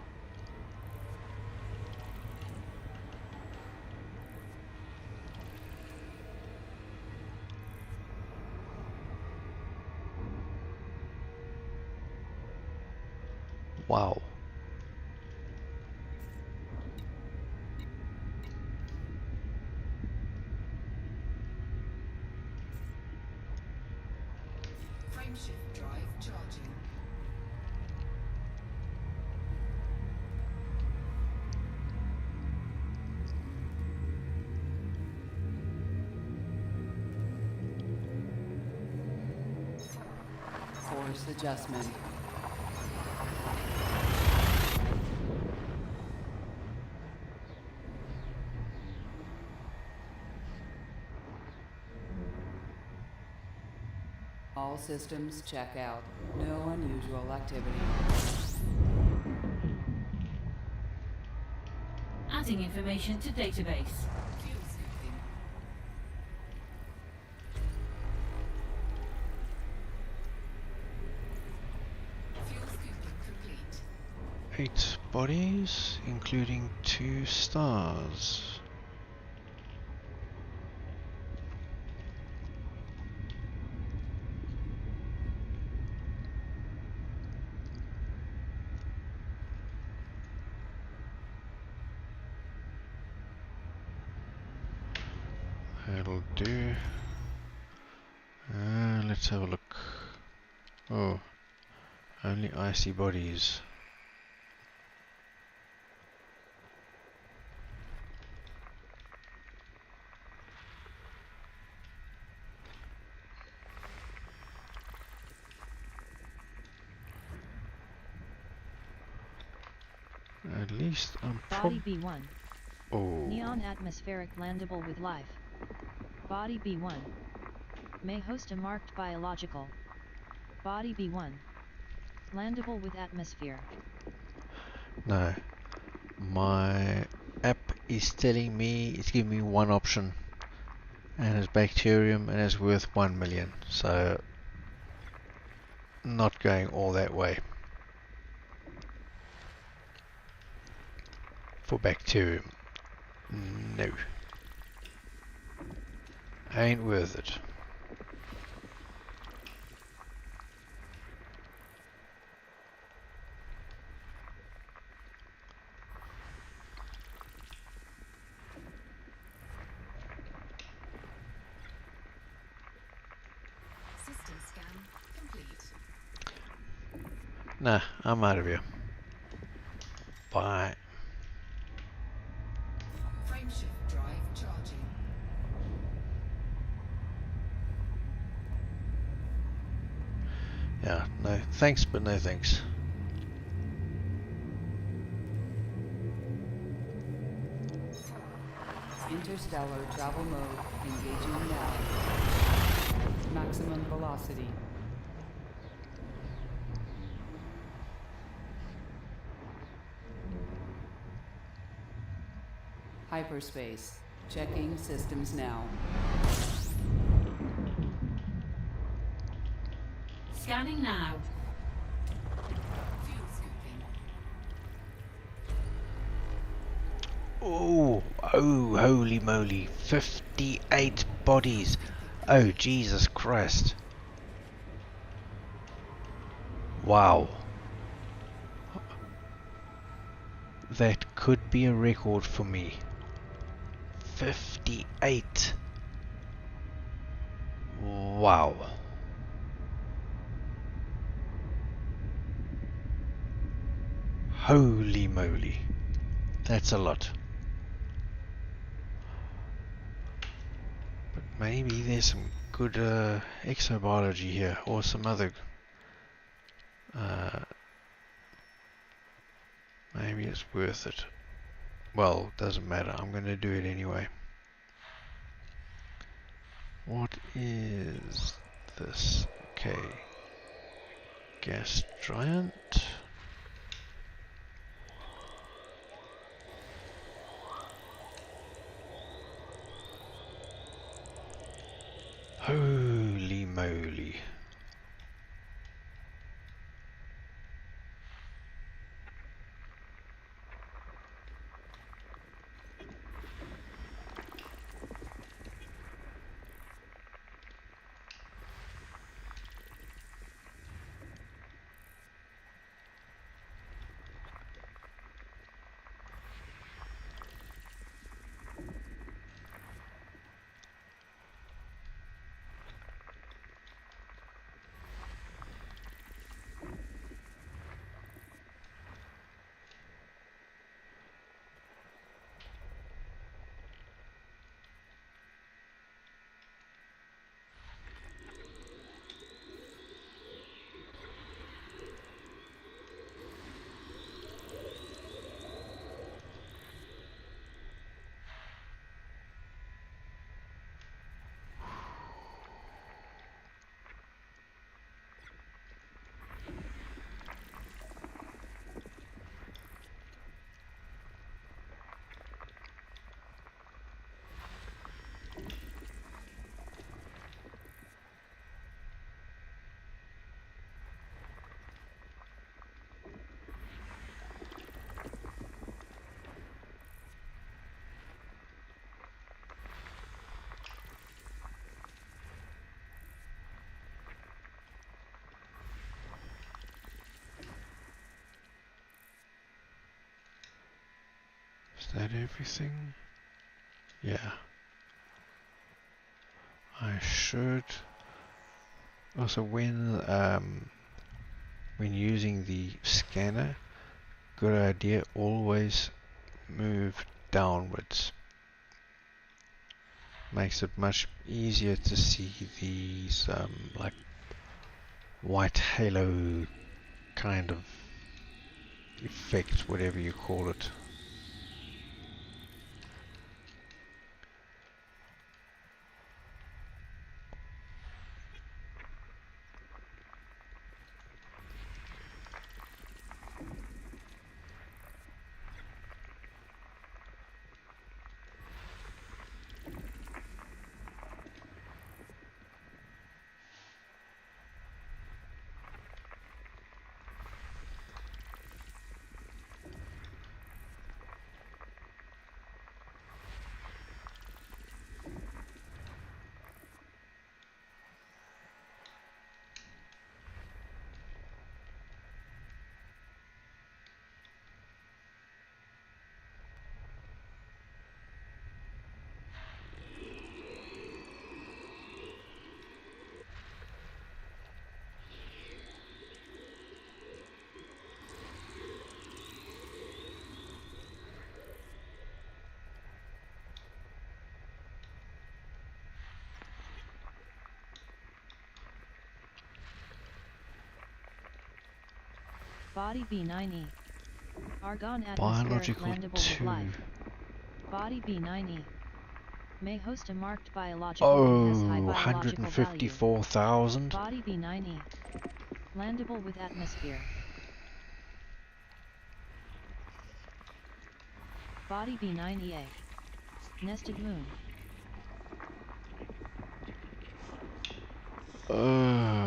Wow. Frameshift drive charging. Course adjustment. All systems check out. No unusual activity. Adding information to database. Fuel scooping. Fuel scooping complete. 8 bodies, including 2 stars. That'll do. Let's have a look. Oh, only icy bodies. At least I'm Body B1. Oh. Neon atmospheric landable with life. Body B1. May host a marked biological. Body B1. Landable with atmosphere. No. My app is telling me, it's giving me one option. And it's bacterium and it's worth 1 million. So, not going all that way. For bacterium. No. Ain't worth it. System scan complete. Nah, I'm out of here. Bye. Frameshift drive charging. Yeah, no thanks, but no thanks. Interstellar travel mode engaging now. Maximum velocity. Hyperspace. Checking systems now. Scanning now. Fuel scooping. Oh, oh, holy moly. 58 bodies. Oh, Jesus Christ. Wow. That could be a record for me. 58. Wow. Holy moly. That's a lot. But maybe there's some good exobiology here, or some other... maybe it's worth it. Well, doesn't matter. I'm going to do it anyway. What is this? Okay. Gas giant. Holy moly. Is that everything? Yeah. I should also when using the scanner, good idea, always move downwards. Makes it much easier to see these like white halo kind of effect, whatever you call it. Body B9E. Argon atmospheric Biological landable with 2. life. Body B9E. May host a marked biological and has high Oh, biological value. 154,000. Body B9E. Landable with atmosphere. Body B9EA. Nested moon. Uh,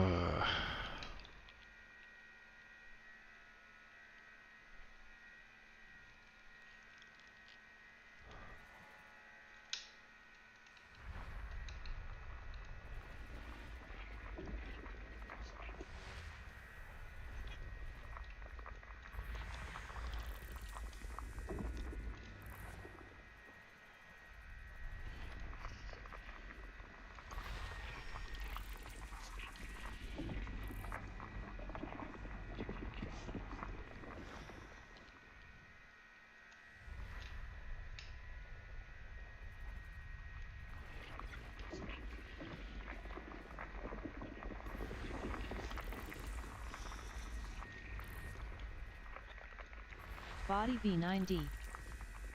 Body B9D.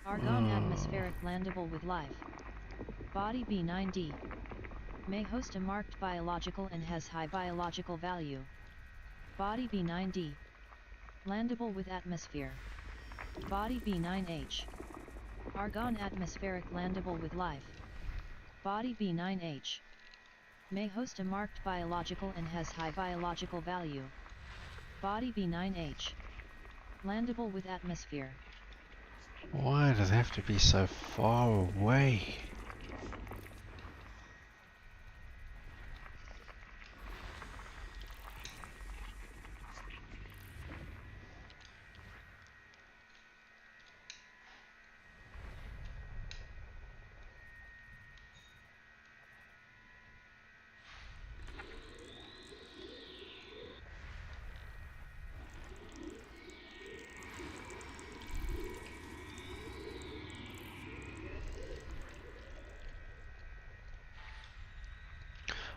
Argon atmospheric landable with life. Body B9D. May host a marked biological and has high biological value. Body B9D. Landable with atmosphere. Body B9H. Argon atmospheric landable with life. Body B9H. May host a marked biological and has high biological value. Body B9H. Landable with atmosphere. why does it have to be so far away?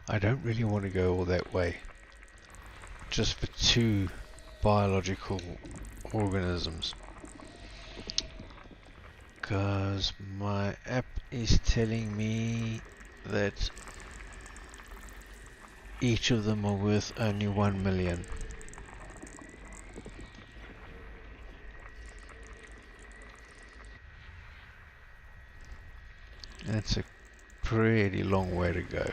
I don't really want to go all that way. Just for 2 biological organisms. Because my app is telling me that each of them are worth only 1 million. That's a pretty long way to go.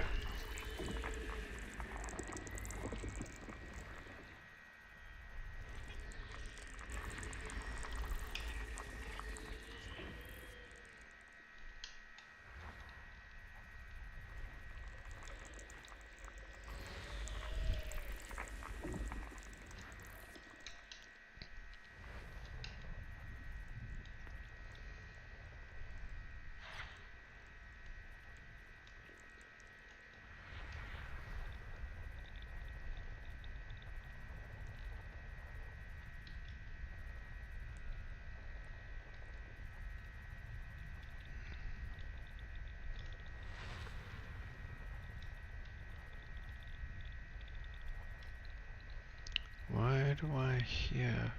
Why do I hear?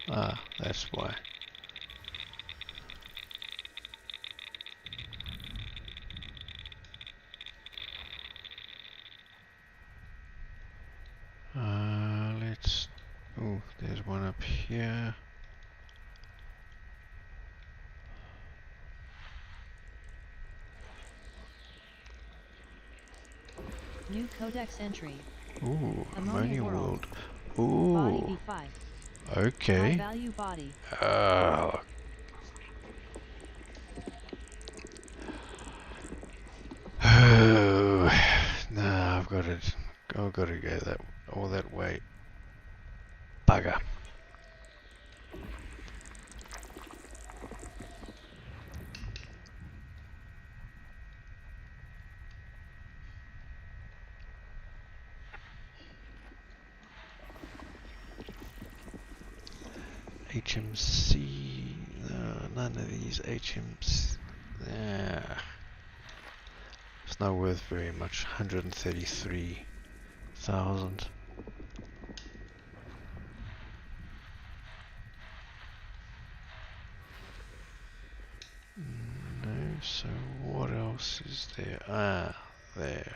Ah, that's why. Let's... Oh, there's one up here. New codex entry. Ooh, Ammonia ammonia world. world. Ooh, Body B5. High okay. value body. Uh, oh, nah, I've got to go all that way. Bugger. HMC, none of these HMC. It's not worth very much. 133,000. Where's there? Ah, there.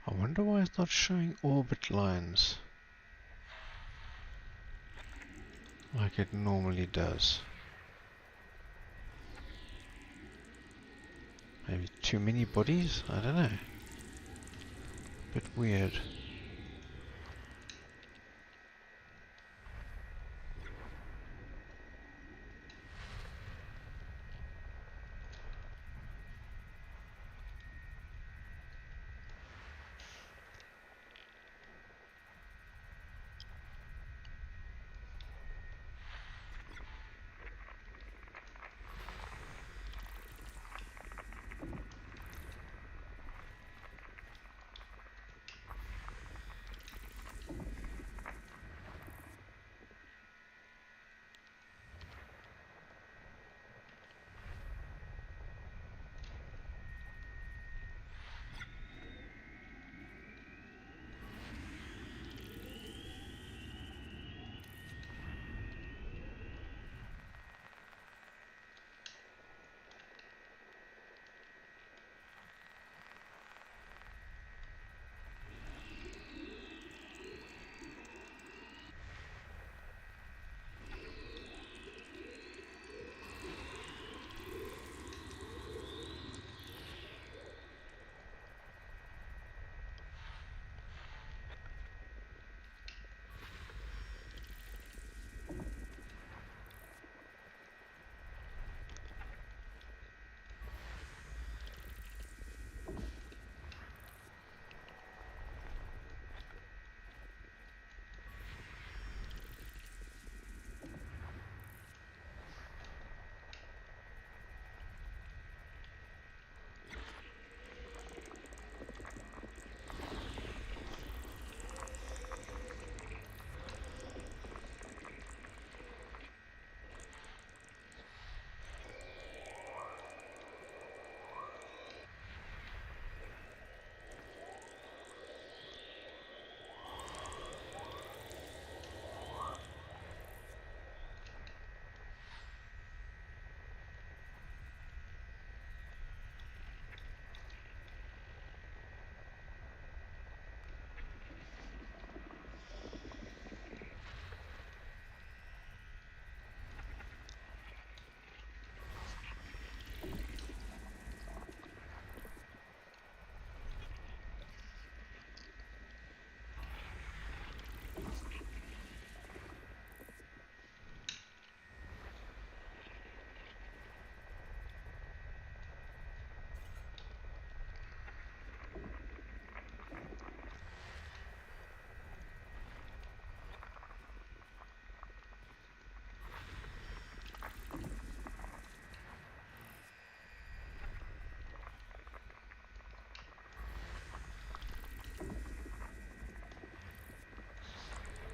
I wonder why it's not showing orbit lines like it normally does. Maybe too many bodies? I don't know. Bit weird.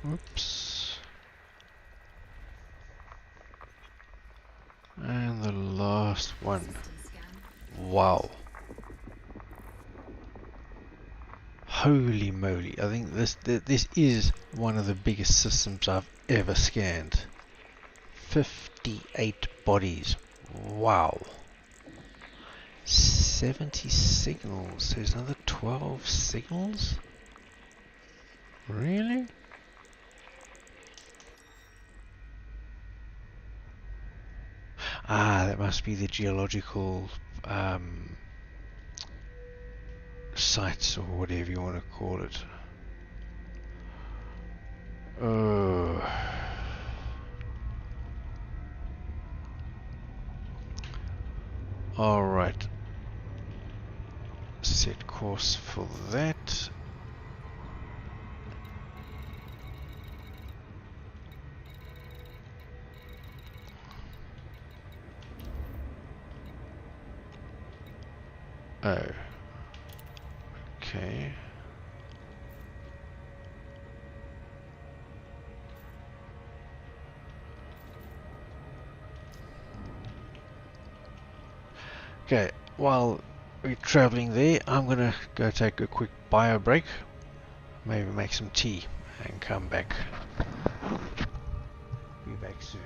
Whoops. And the last one. Wow. Holy moly. I think this is one of the biggest systems I've ever scanned. 58 bodies. Wow. 70 signals. There's another 12 signals? Really? must be the geological sites or whatever you want to call it. Alright. Set course for that. Oh. Okay. Okay, while we're traveling there, I'm gonna go take a quick bio break, maybe make some tea, and come back. Be back soon.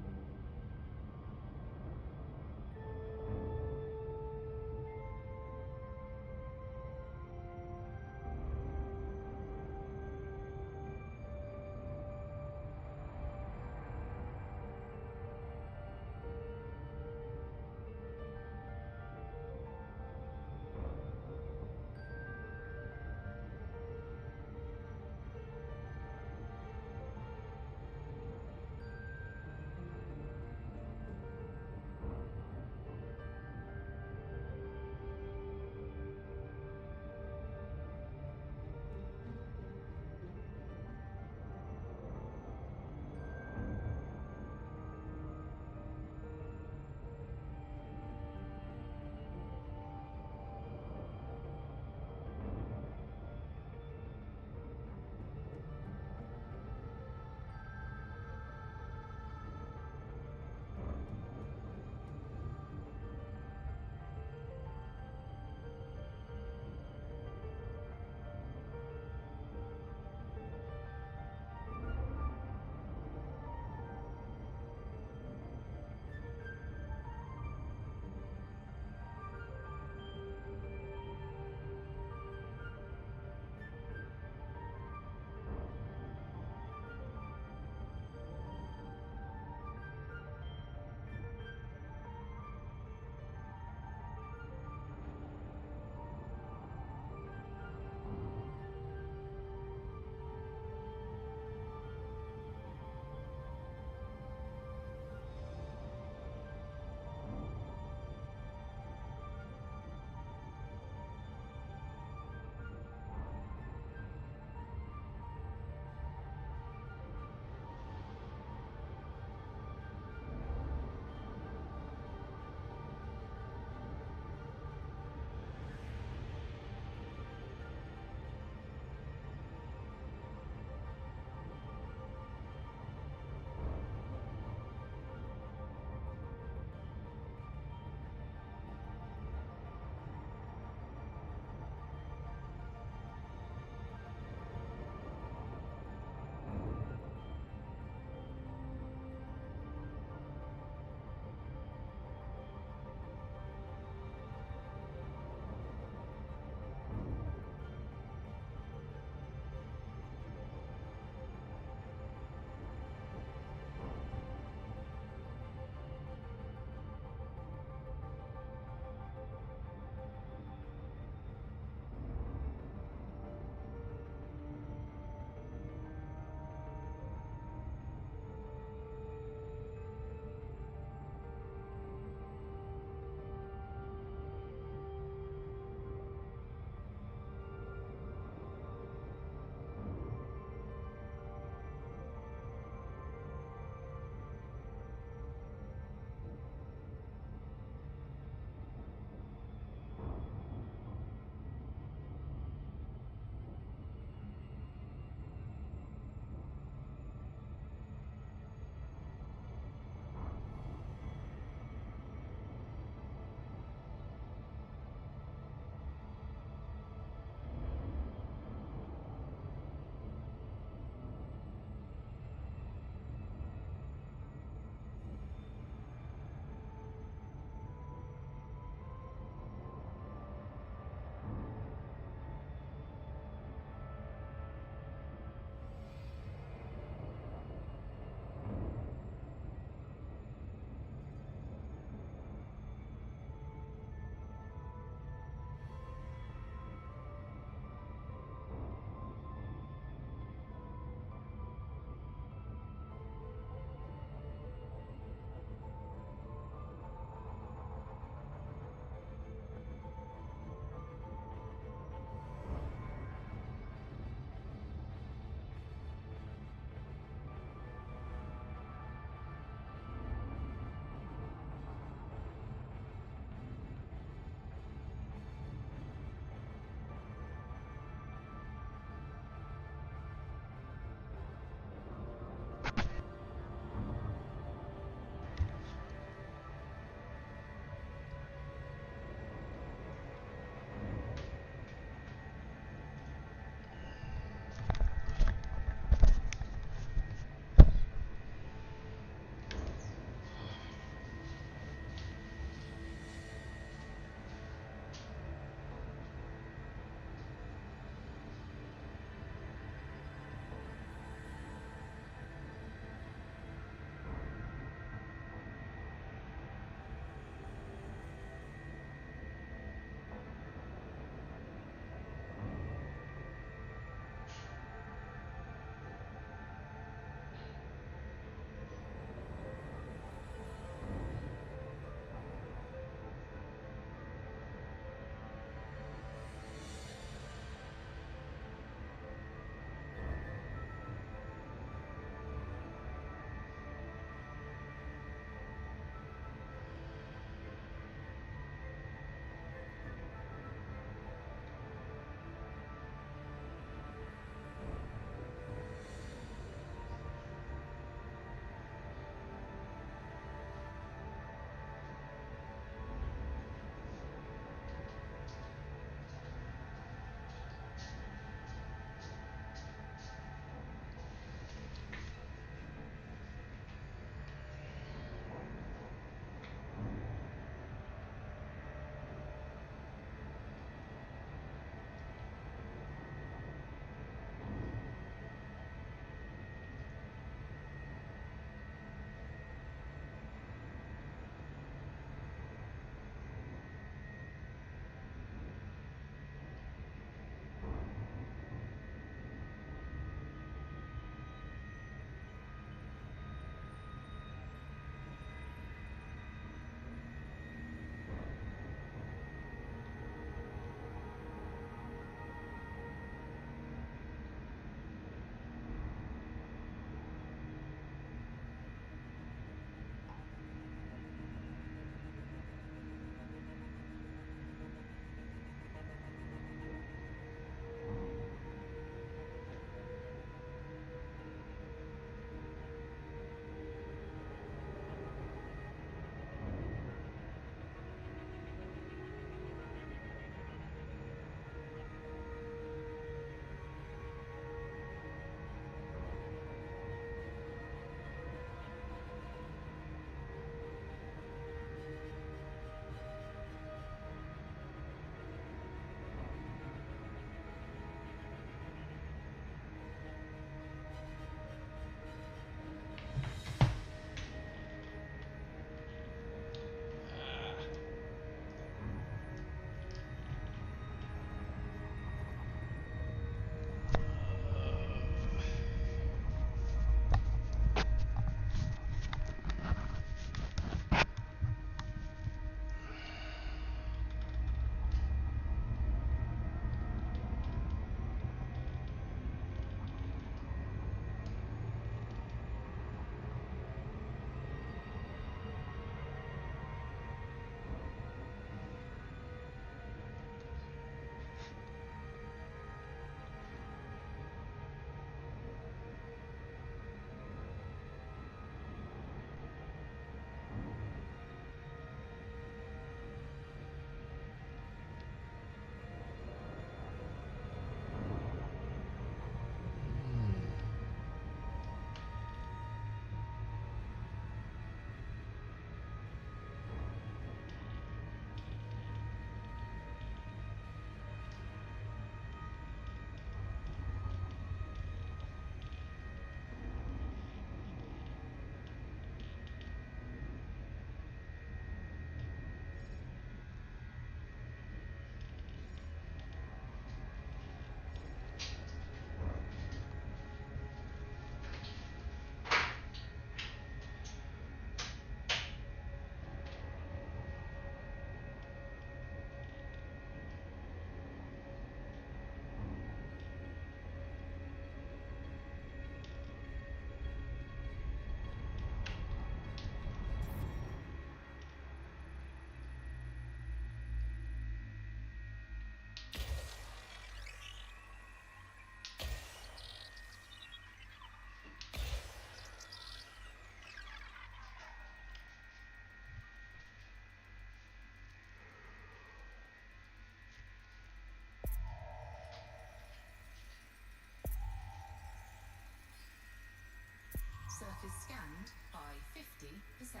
Surface scanned by 50%.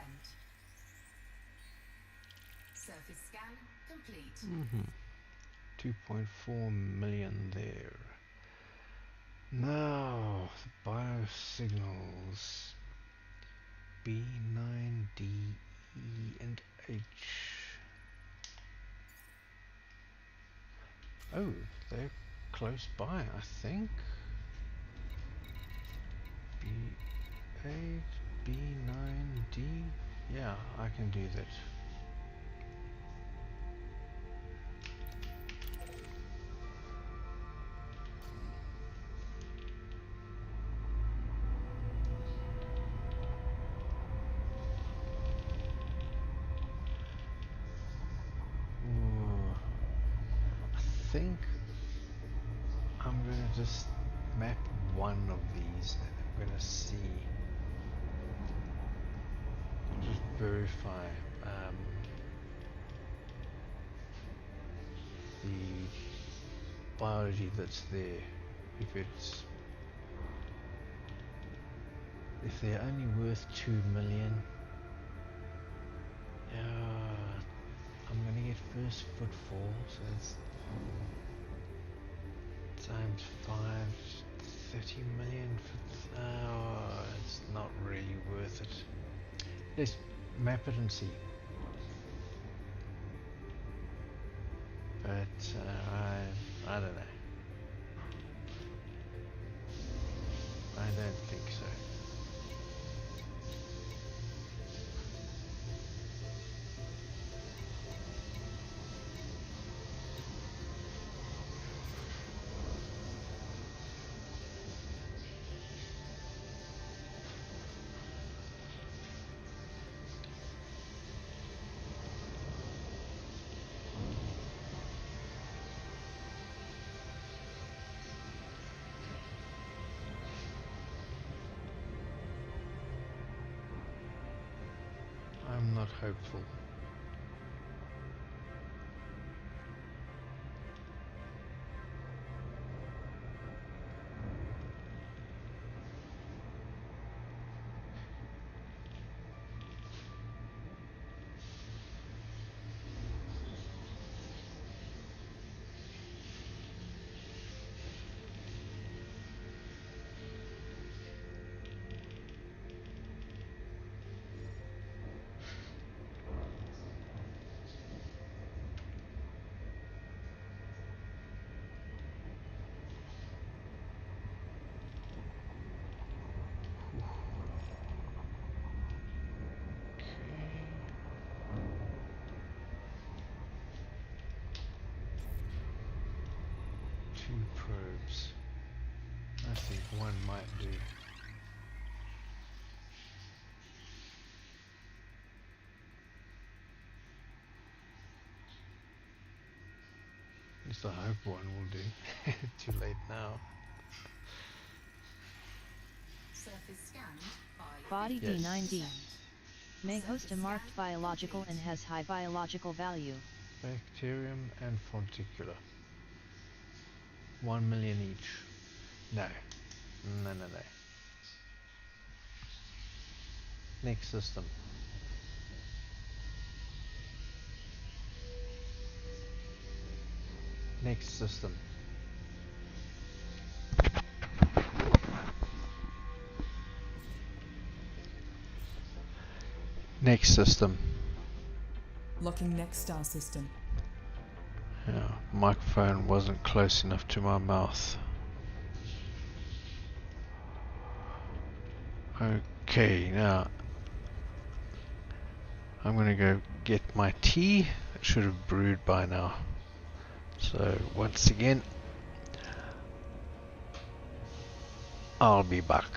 Surface scan complete. 2.4 million there. Now, the biosignals B9, D, E, and H. Oh, they're close by, I think. B8, B9, D. Yeah, I can do that. Ooh, I think I'm going to just map one of these and I'm going to see. Just verify the biology that's there. If they're only worth 2 million, I'm gonna get first footfall, so that's times 5, 30 million. It's not really worth it. Let's map it and see. But I don't know. I don't think so. I'm not hopeful. Two probes. I think one might do. At least I hope one will do. Too late now. Surface scanned by Body Yes. B9D. May host a marked biological and has high biological value. Bacterium and fonticular. 1 million each. No. No. Next system. Next system. Next system. Locking next star system. Yeah, microphone wasn't close enough to my mouth. Okay, now I'm gonna go get my tea. I should have brewed by now. So once again, I'll be back.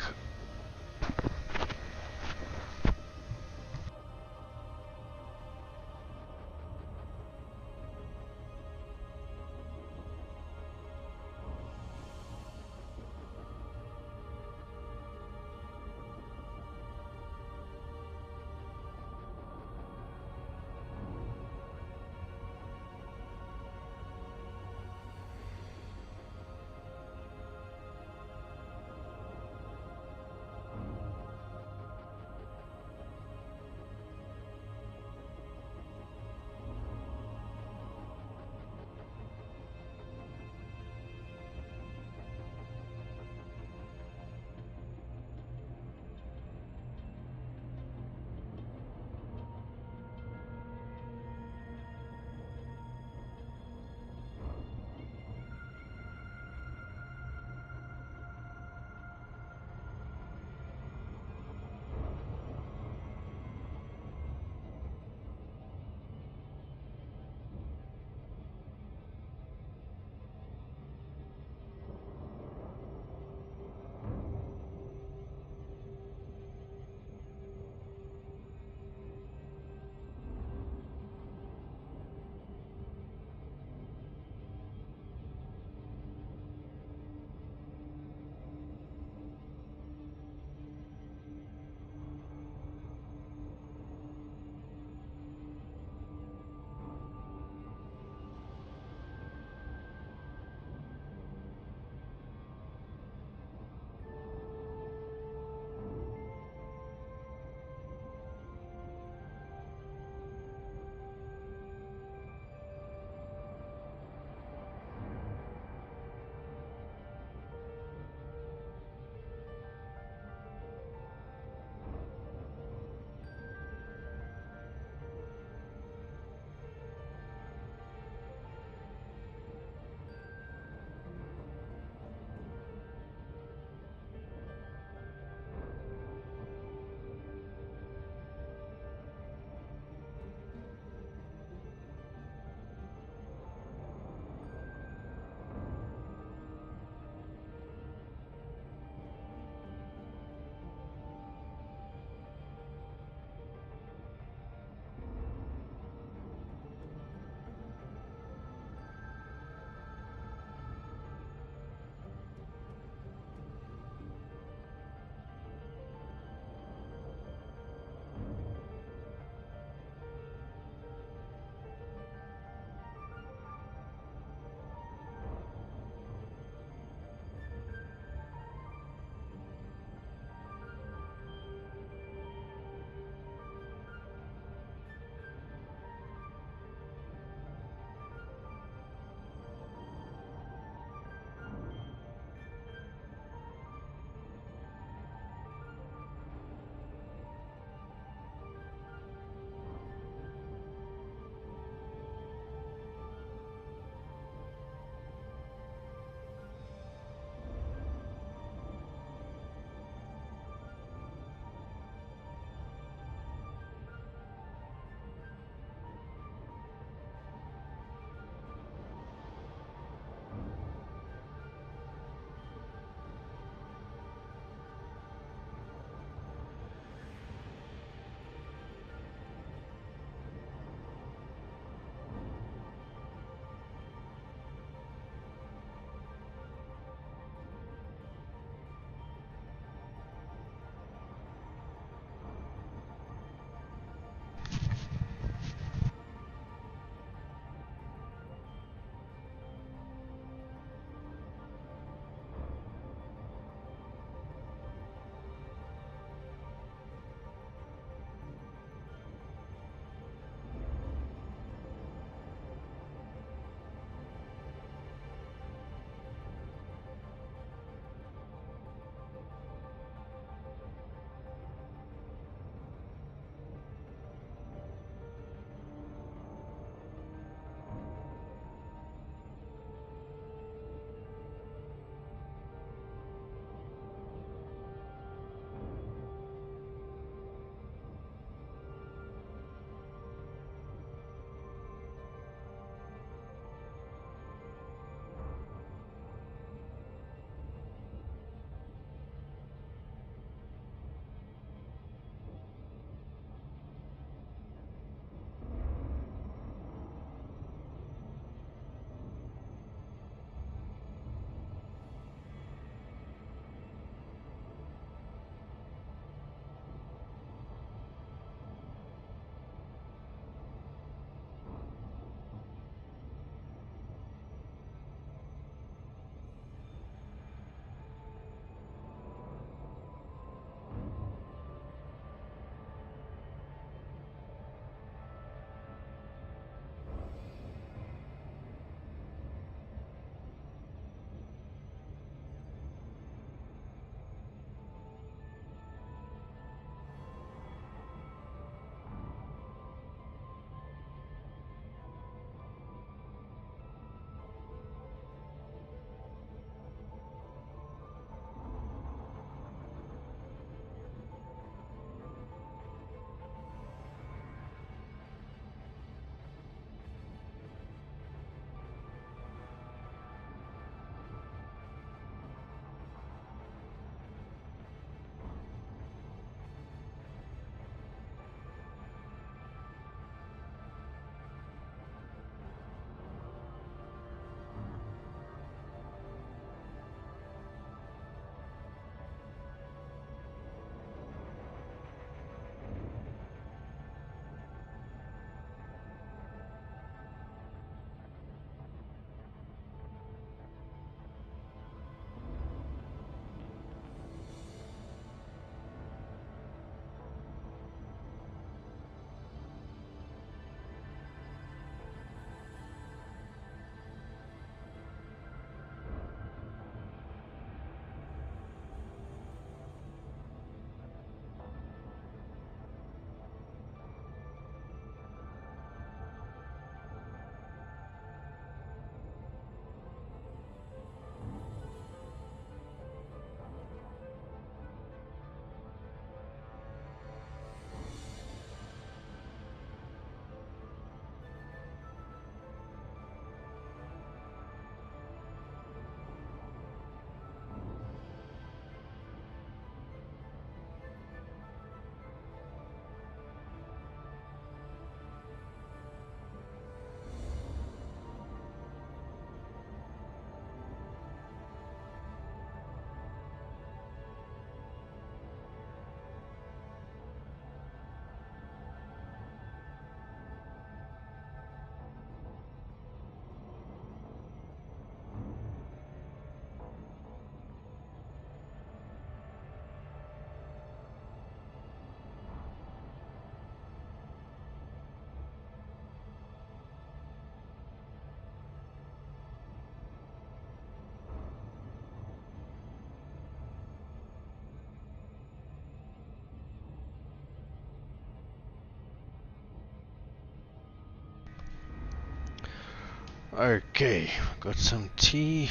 Okay, got some tea.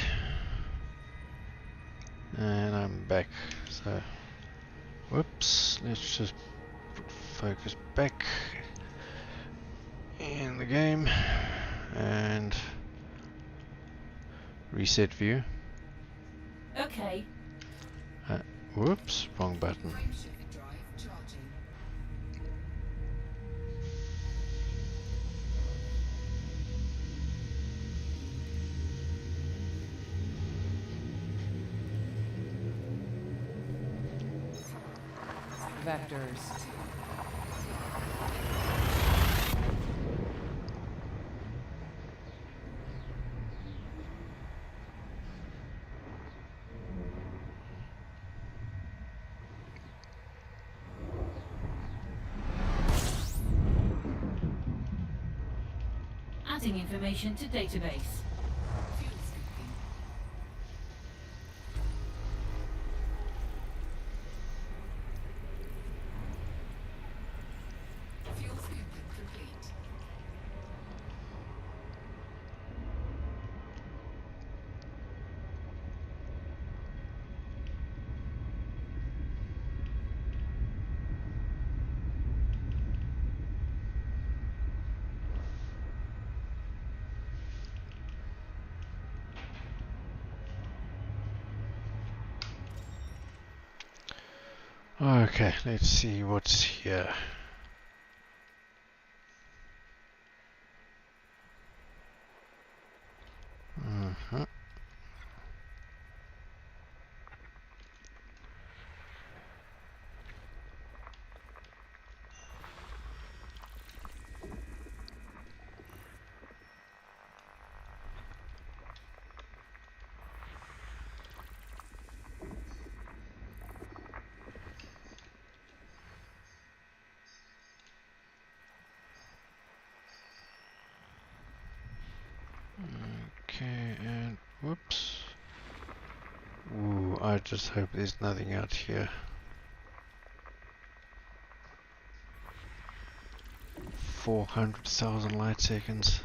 And I'm back. So, whoops, let's just put focus back in the game and reset view. Okay. Whoops, wrong button. Frameshift drive charging. Vectors. Adding information to database. Fuel scooping. Fuel scooping complete. Okay, let's see what's here. Mhm. Okay, and whoops. Ooh, I just hope there's nothing out here. 400,000 light seconds.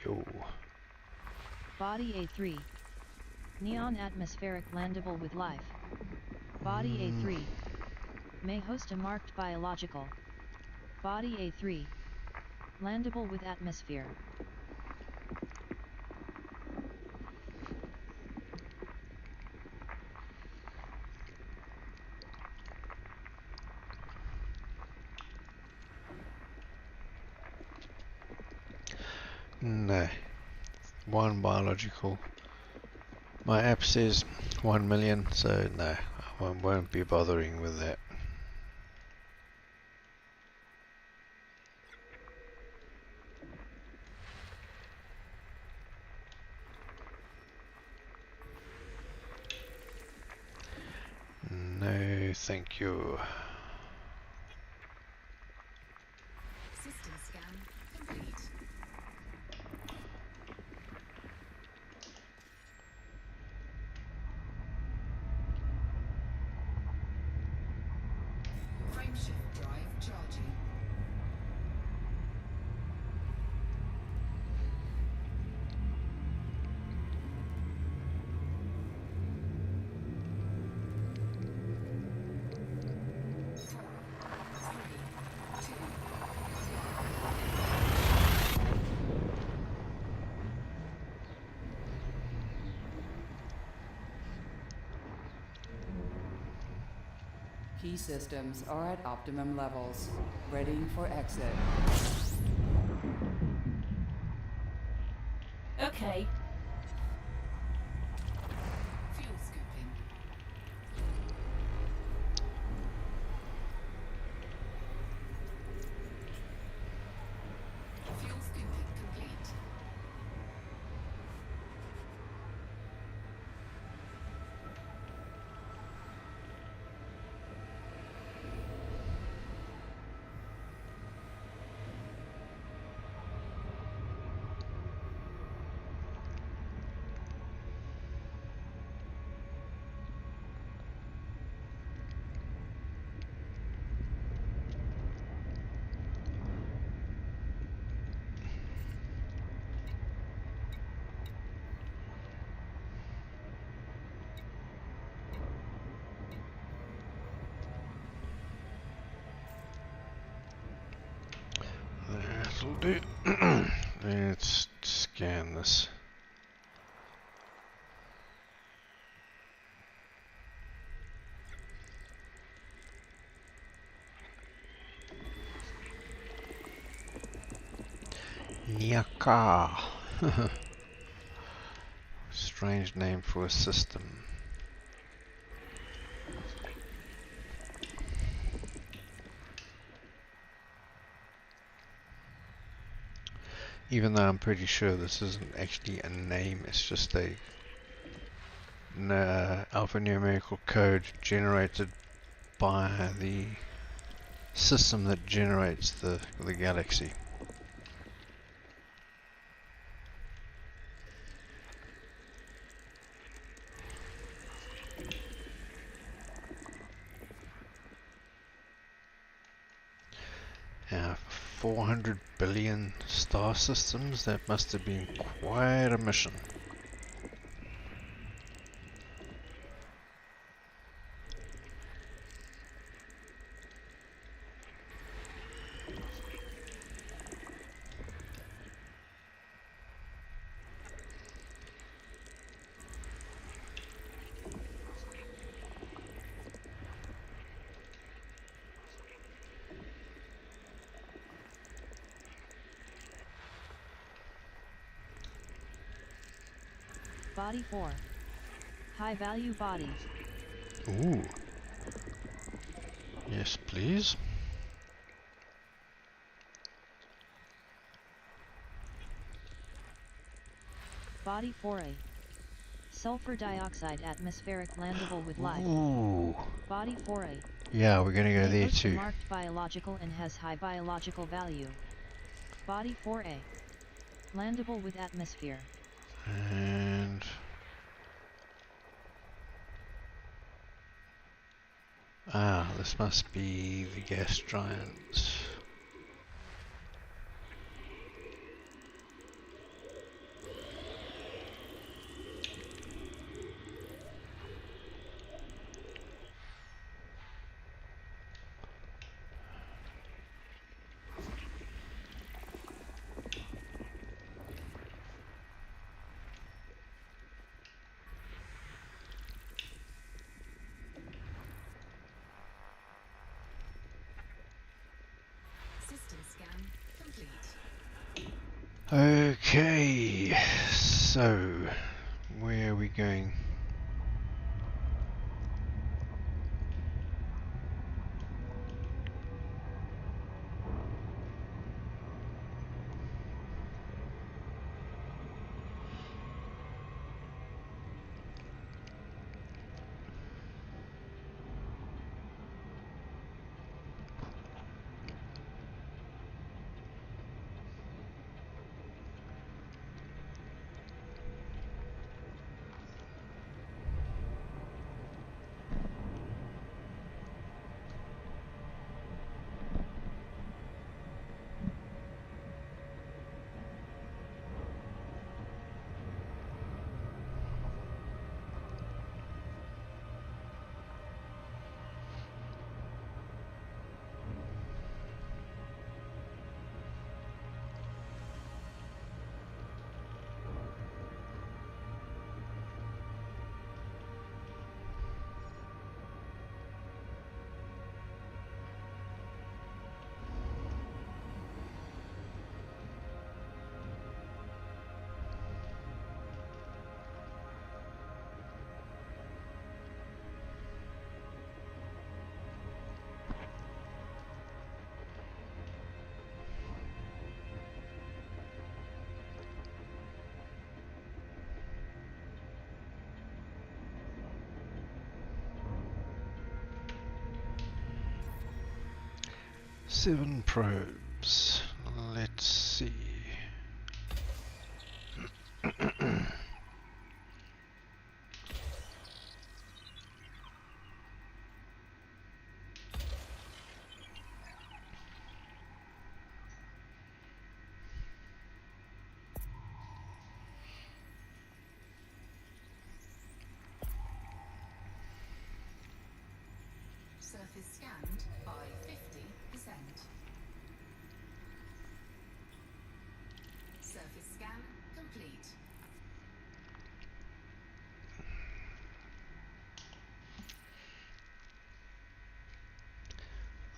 Yo. Body A3. Neon atmospheric landable with life. Body A3. May host a marked biological. Body A3. Landable with atmosphere. No. One biological. My app says 1 million, so no, I won't be bothering with that. No, thank you. Key systems are at optimum levels. Ready for exit. Okay. Fuel scooping. Fuel scooping complete. That'll do. Let's scan this. Nyaka. Strange name for a system. Even though I'm pretty sure this isn't actually a name, it's just a alphanumerical code generated by the system that generates the galaxy. Now, 400 billion star systems, that must have been quite a mission. Body 4. High value body. Ooh. Yes, please. Body 4A. Sulfur dioxide atmospheric landable with life. Ooh. Body 4A. Yeah, we're gonna go May there host a too. marked biological and has high biological value. Body 4A. Landable with atmosphere. And this must be the gas giant. System scan complete. Okay, so where are we going? 7 probes. Let's see. Surface scanned by 50%. Surface scan complete.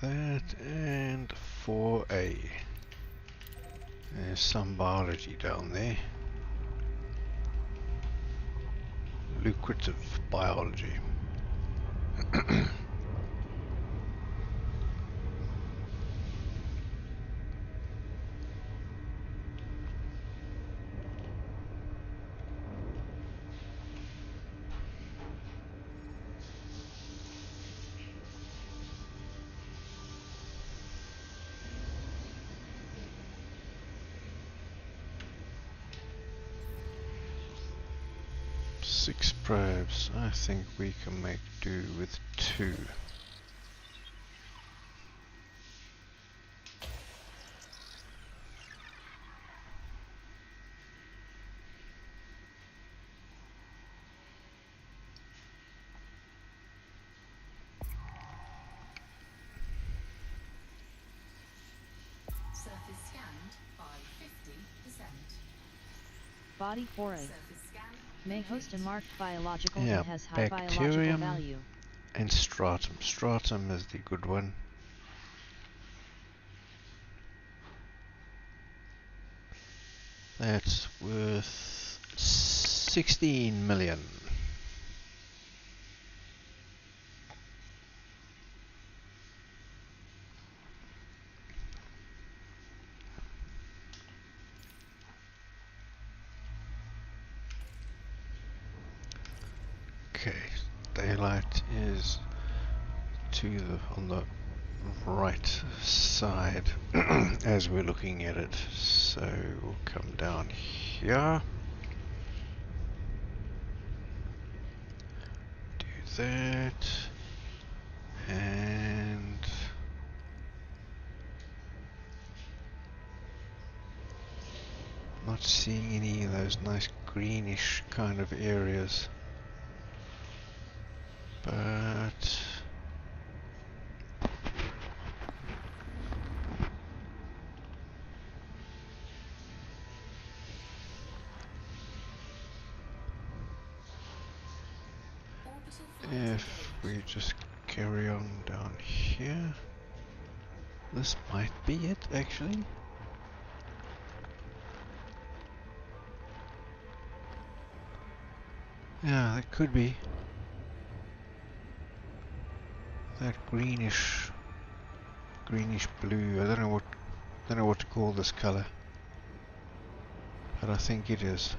That and 4A. There's some biology down there. Lucrative biology. Six probes. I think we can make do with 2. Surface scanned by 50%. Body 4A. Surface scan May host a marked biological Yeah, and has high biological bacterium value. and stratum. Stratum is the good one. That's worth 16 million. Okay, daylight is on the right side as we're looking at it. So we'll come down here. Do that. And not seeing any of those nice greenish kind of areas. But orbital flight if engaged. we just carry on down here, this might be it actually. Yeah, that could be. That greenish blue. I don't know what to call this color, but I think it is.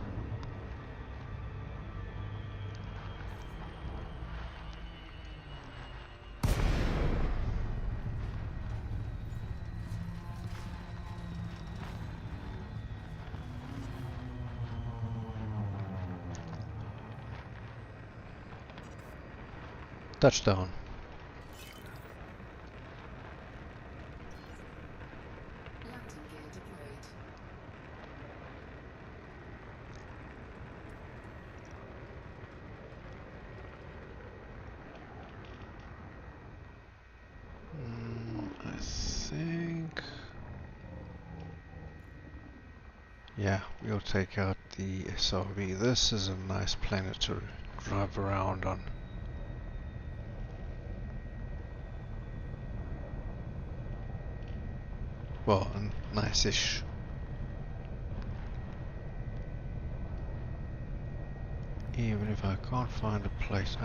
Touchdown. Landing gear deployed. I think. Yeah, we'll take out the SRV. This is a nice planet to drive around on. Well, nice-ish. Even if I can't find a place.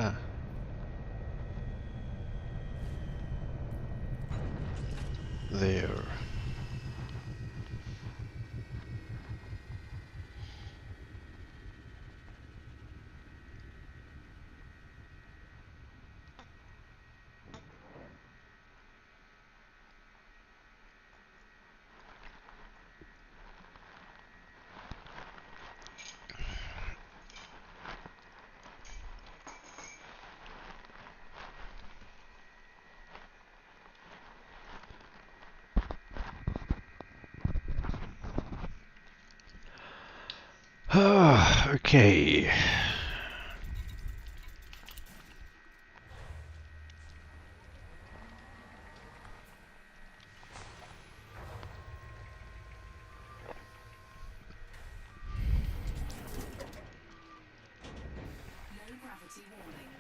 There. Okay. Low gravity warning.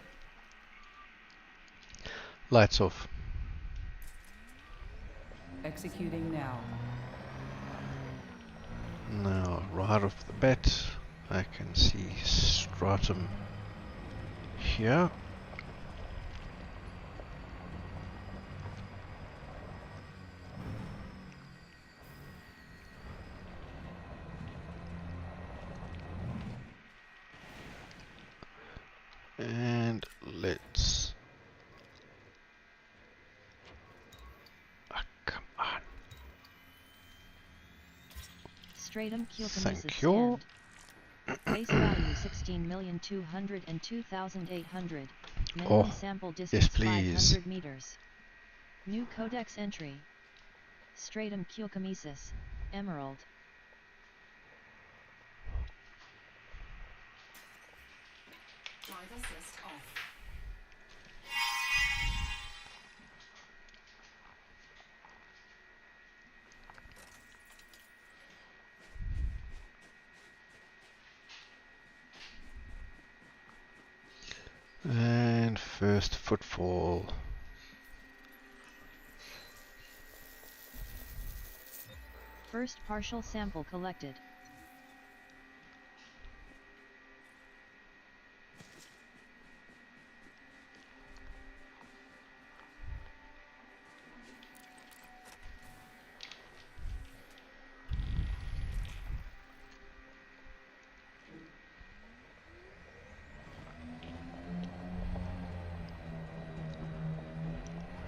Lights off. Executing now. Now, right off the bat, I can see stratum here. And let's... Ah, come on. Stratum Thank Cucumesis you. scanned. Base value 16,202,800. Minimum Oh, sample yes distance please. 500 meters. New codex entry. Stratum Cucumesis, Emerald. Drive assist off. And first footfall. First partial sample collected.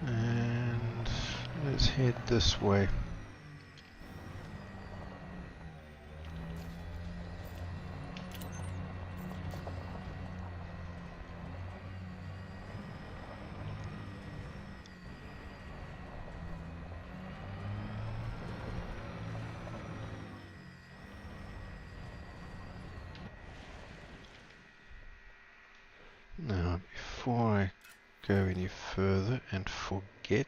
And let's head this way. Now, before I go any further and forget,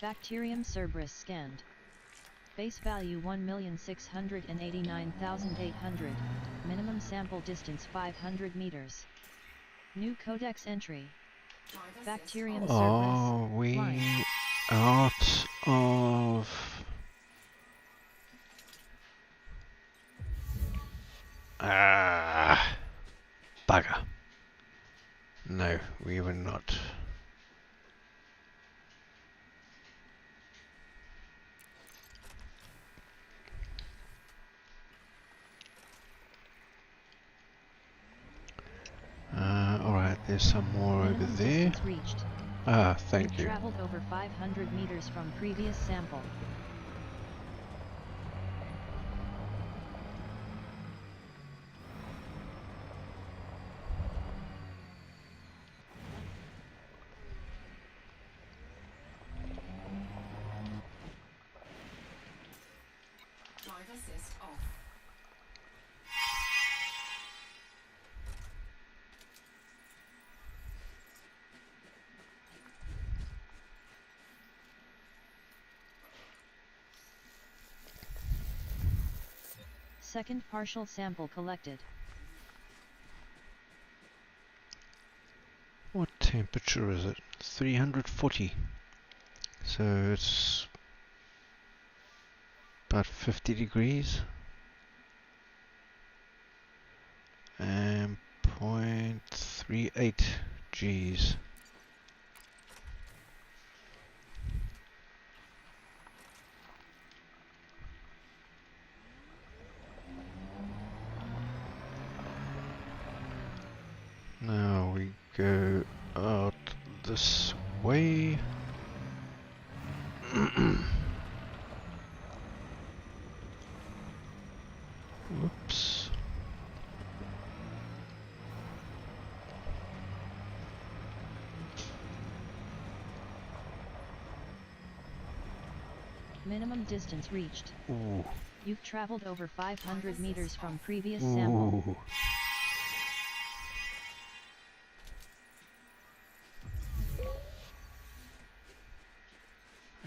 Bacterium Cerberus scanned. Base value 1,689,800. Minimum sample distance 500 meters. New codex entry. Bacterium Cerberus. are we Blind. out of... Ah, bugger. No, we were not. Alright, there's some more over Minimum there. distance reached. Ah, thank You've you. traveled over 500 meters from previous sample. Drive assist off. Second partial sample collected. What temperature is it? 340. So it's about 50 degrees. And 0.38 Gs. Now we go out this way. Whoops. Minimum distance reached. Ooh, You've traveled over 500 meters from previous sample. Ooh.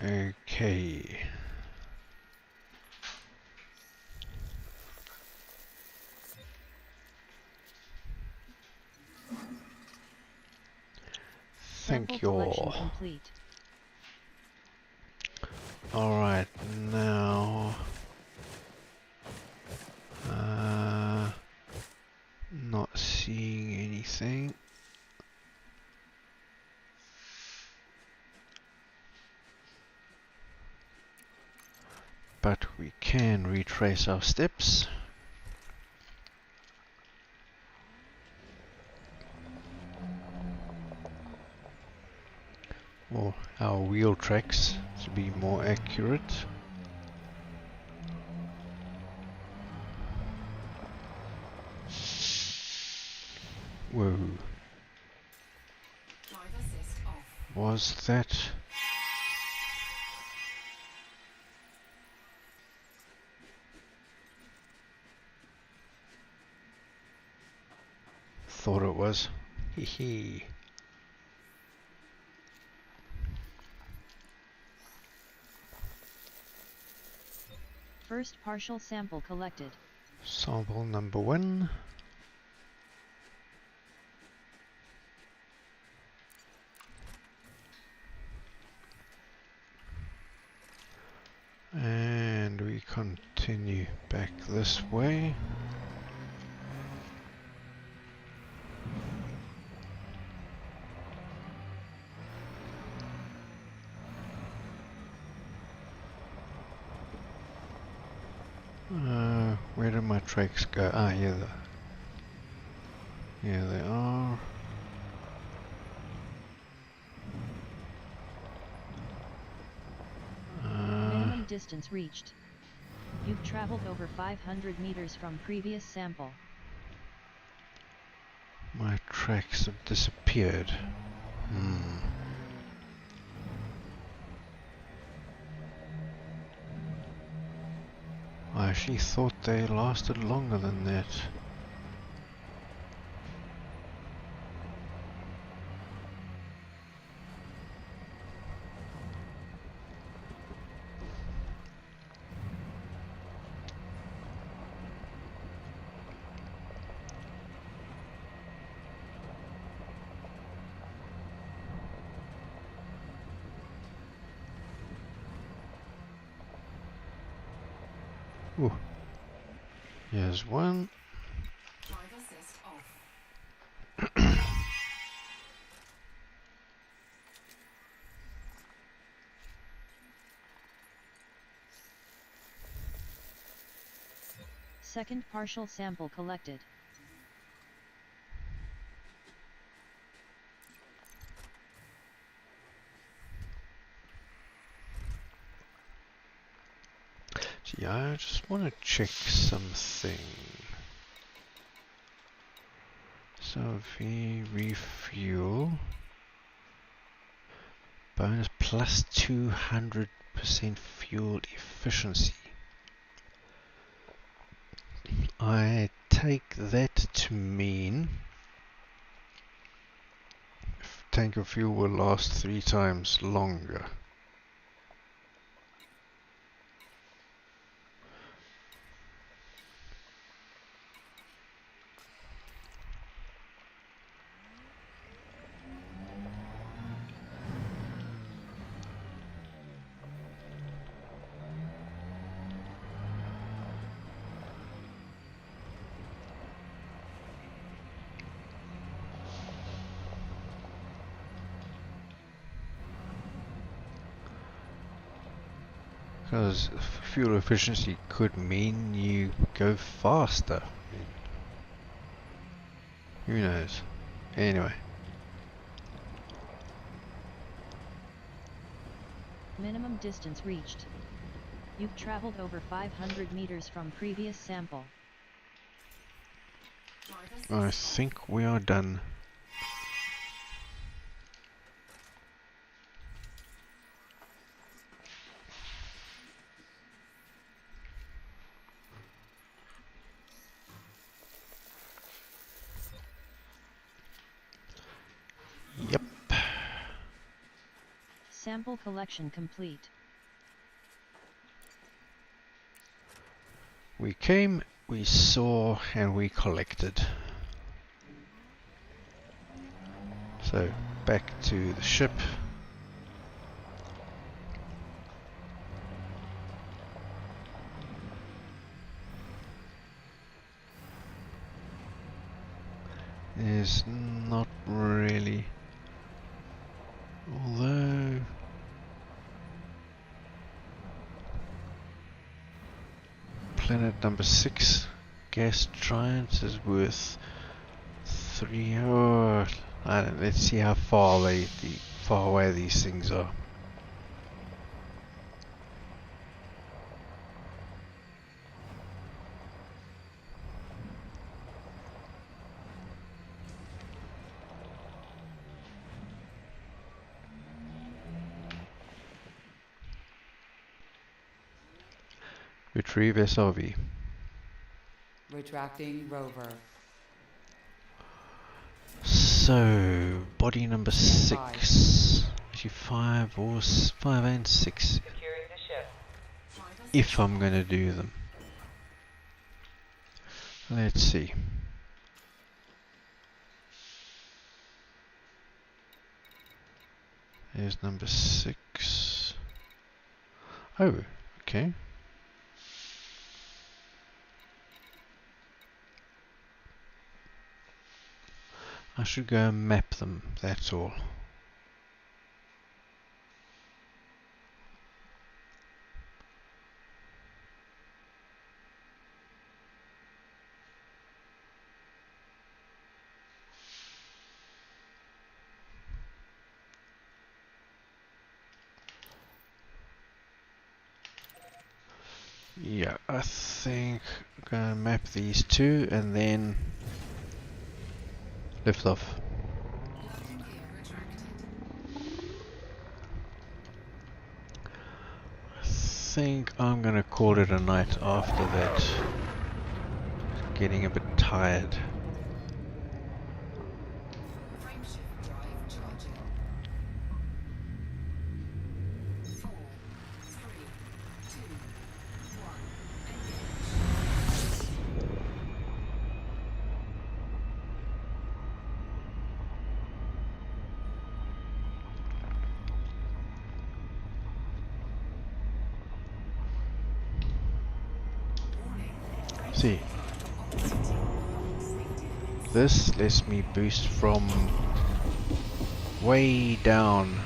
Okay. Sample Thank you collection all. complete. Alright, now not seeing anything. But we can retrace our steps. Or our wheel tracks, to be more accurate. Whoa. Drive assist off. Was that? Thought it was. Hee hee. First partial sample collected. Sample number 1. And we continue back this way. Where did my tracks go? Ah, here they are. Minimum distance reached. You've traveled over 500 meters from previous sample. My tracks have disappeared. I actually thought they lasted longer than that. Ooh. Here's one. Drive assist off. Second partial sample collected. Gee, I just want to check something. So if we refuel, bonus plus 200% fuel efficiency. I take that to mean tank of fuel will last 3 times longer. Because fuel efficiency could mean you go faster. Who knows? Anyway. Minimum distance reached. You've traveled over 500 meters from previous sample. Drive assist I off. think we are done. Sample collection complete. We came, we saw, and we collected. So, back to the ship. There's not really, although planet number 6 gas giant is worth 3. Oh, I don't, let's see how far far away these things are. Retrieve SRV. Retracting rover. So, body number Stand 6. Actually 5 or 5 and 6. Securing the ship. If I'm going to do them. Let's see. There's number 6. Oh, okay. I should go and map them, that's all. Yeah, I think I'm gonna map these two and then lift off. Landing gear retracted. I think I'm gonna call it a night after that. Getting a bit tired. Frameshift drive charging. 4, 3, 2, 1. Engage. Warning. See, this lets me boost from way down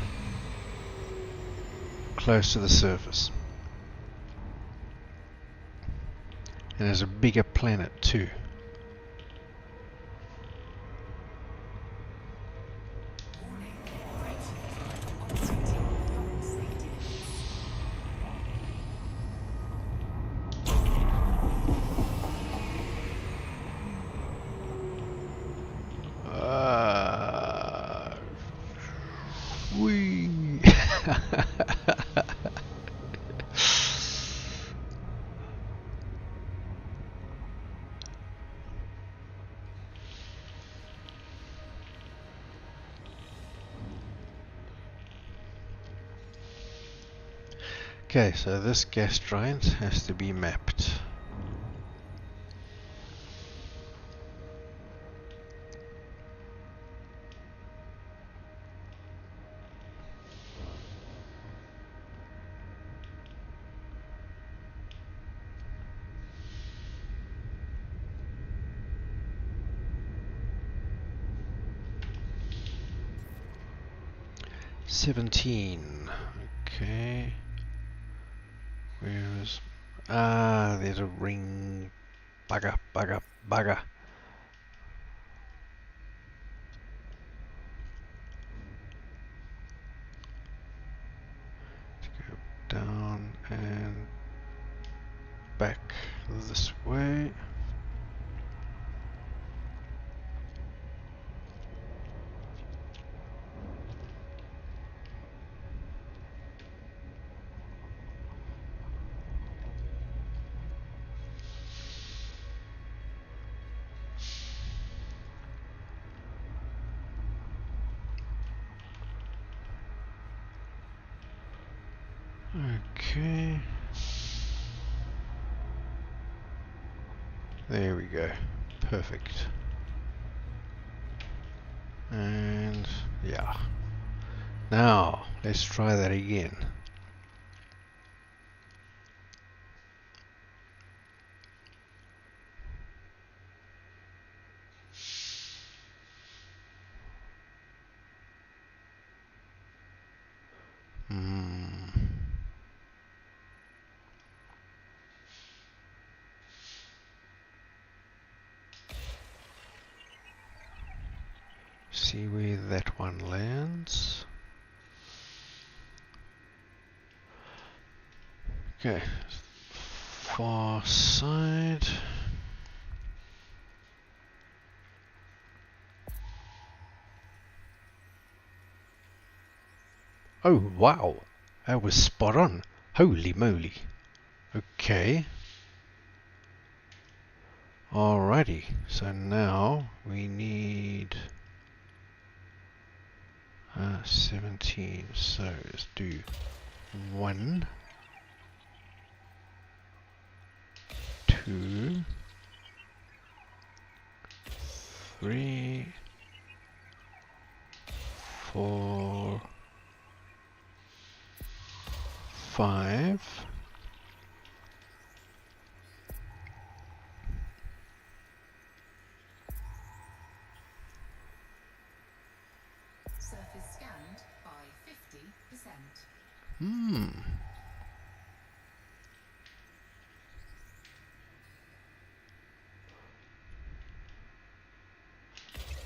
close to the surface. And there's a bigger planet too. Warning. Operating safety. Whee! Okay, so this gas giant has to be mapped. "17". Okay. Where is... Ah, there's a ring. Bugger, bugger, bugger. Let's go down and back this way. Okay. There we go. Perfect. And yeah. Now, let's try that again. See where that one lands. Okay, far side. Oh wow, that was spot on. Holy moly. Okay. Alrighty, so now we need 17, so let's do 1, 2, 3, 4, 5. Surface scanned by 50%.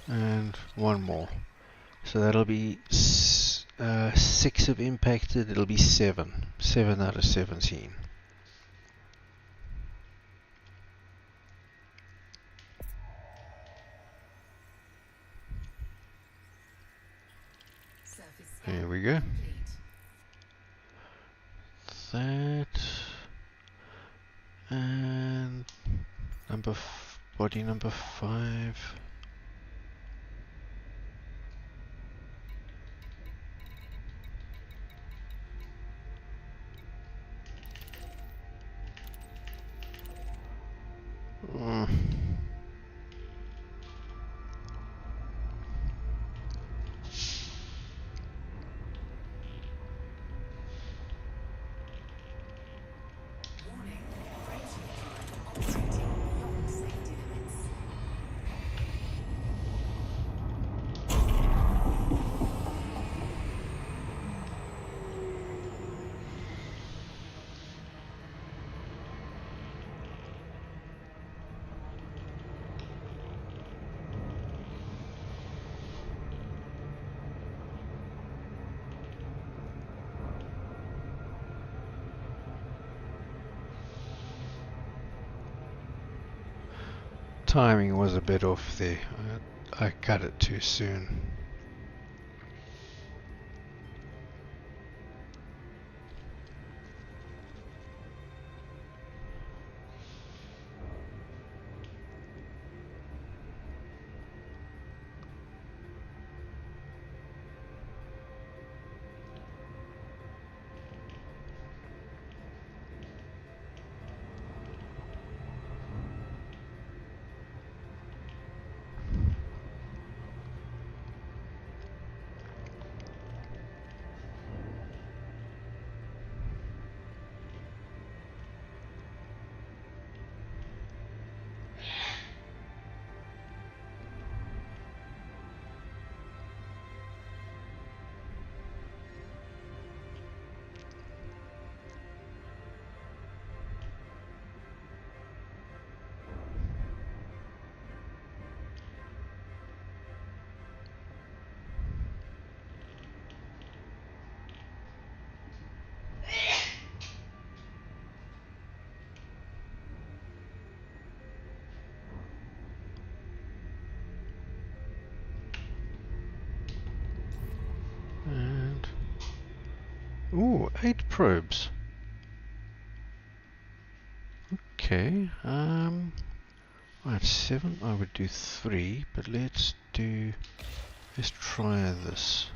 And one more. So that'll be 6 of impacted, it'll be 7. 7 out of 17. Surface scan Here we go. complete. That. And body number 5. Mm. Warning, Odyssey operating beyond safety limits. Timing was a bit off there. I cut it too soon. And ooh, 8 probes. Okay, right, 7, I would do 3, but let's try this.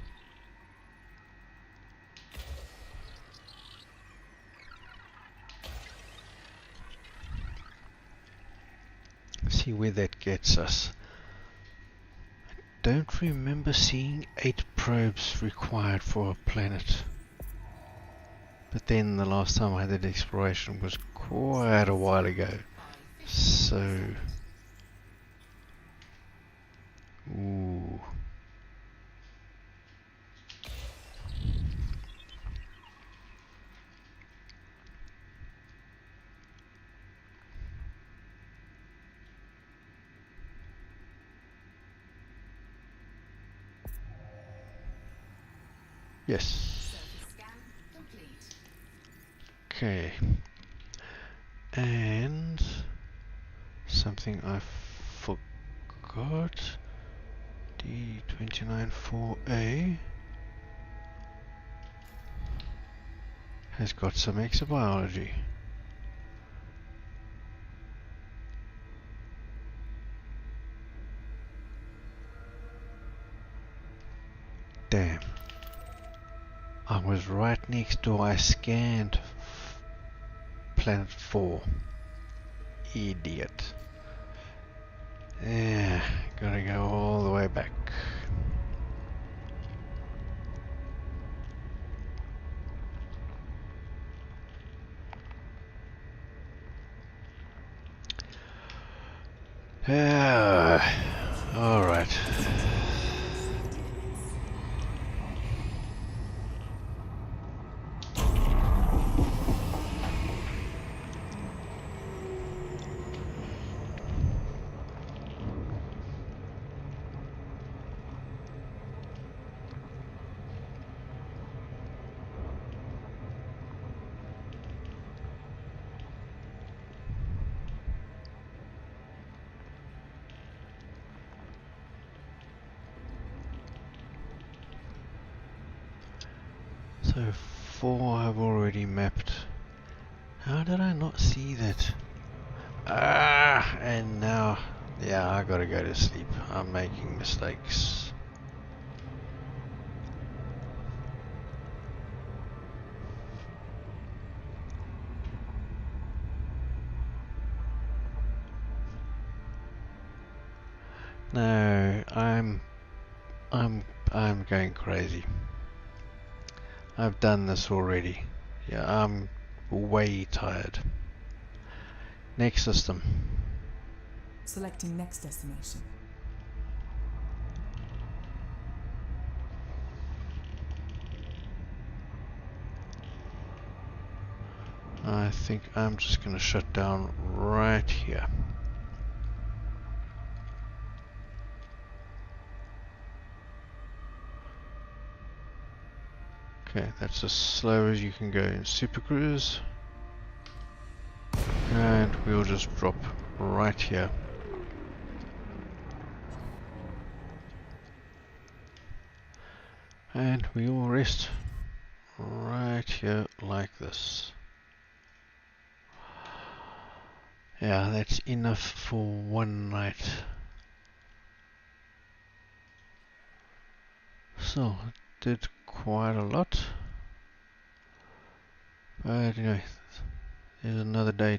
see where that gets us. Don't remember seeing 8 probes required for a planet. But then the last time I did exploration was quite a while ago. So... Ooh. Yes. Okay. And something I forgot. D294A has got some exobiology. Damn. I was right next door. I scanned Planet 4. Idiot. Yeah, gotta go all the way back. Alright. So 4 I've already mapped. How did I not see that? Ah, and now, yeah, I gotta go to sleep. I'm making mistakes. No, I'm going crazy. I've done this already. Yeah, I'm way tired. Next system. Selecting next destination. I think I'm just gonna shut down right here. Okay, that's as slow as you can go in Super Cruise. And we'll just drop right here. And we will rest right here like this. Yeah, that's enough for one night. So, did quite a lot. But anyway, there's another day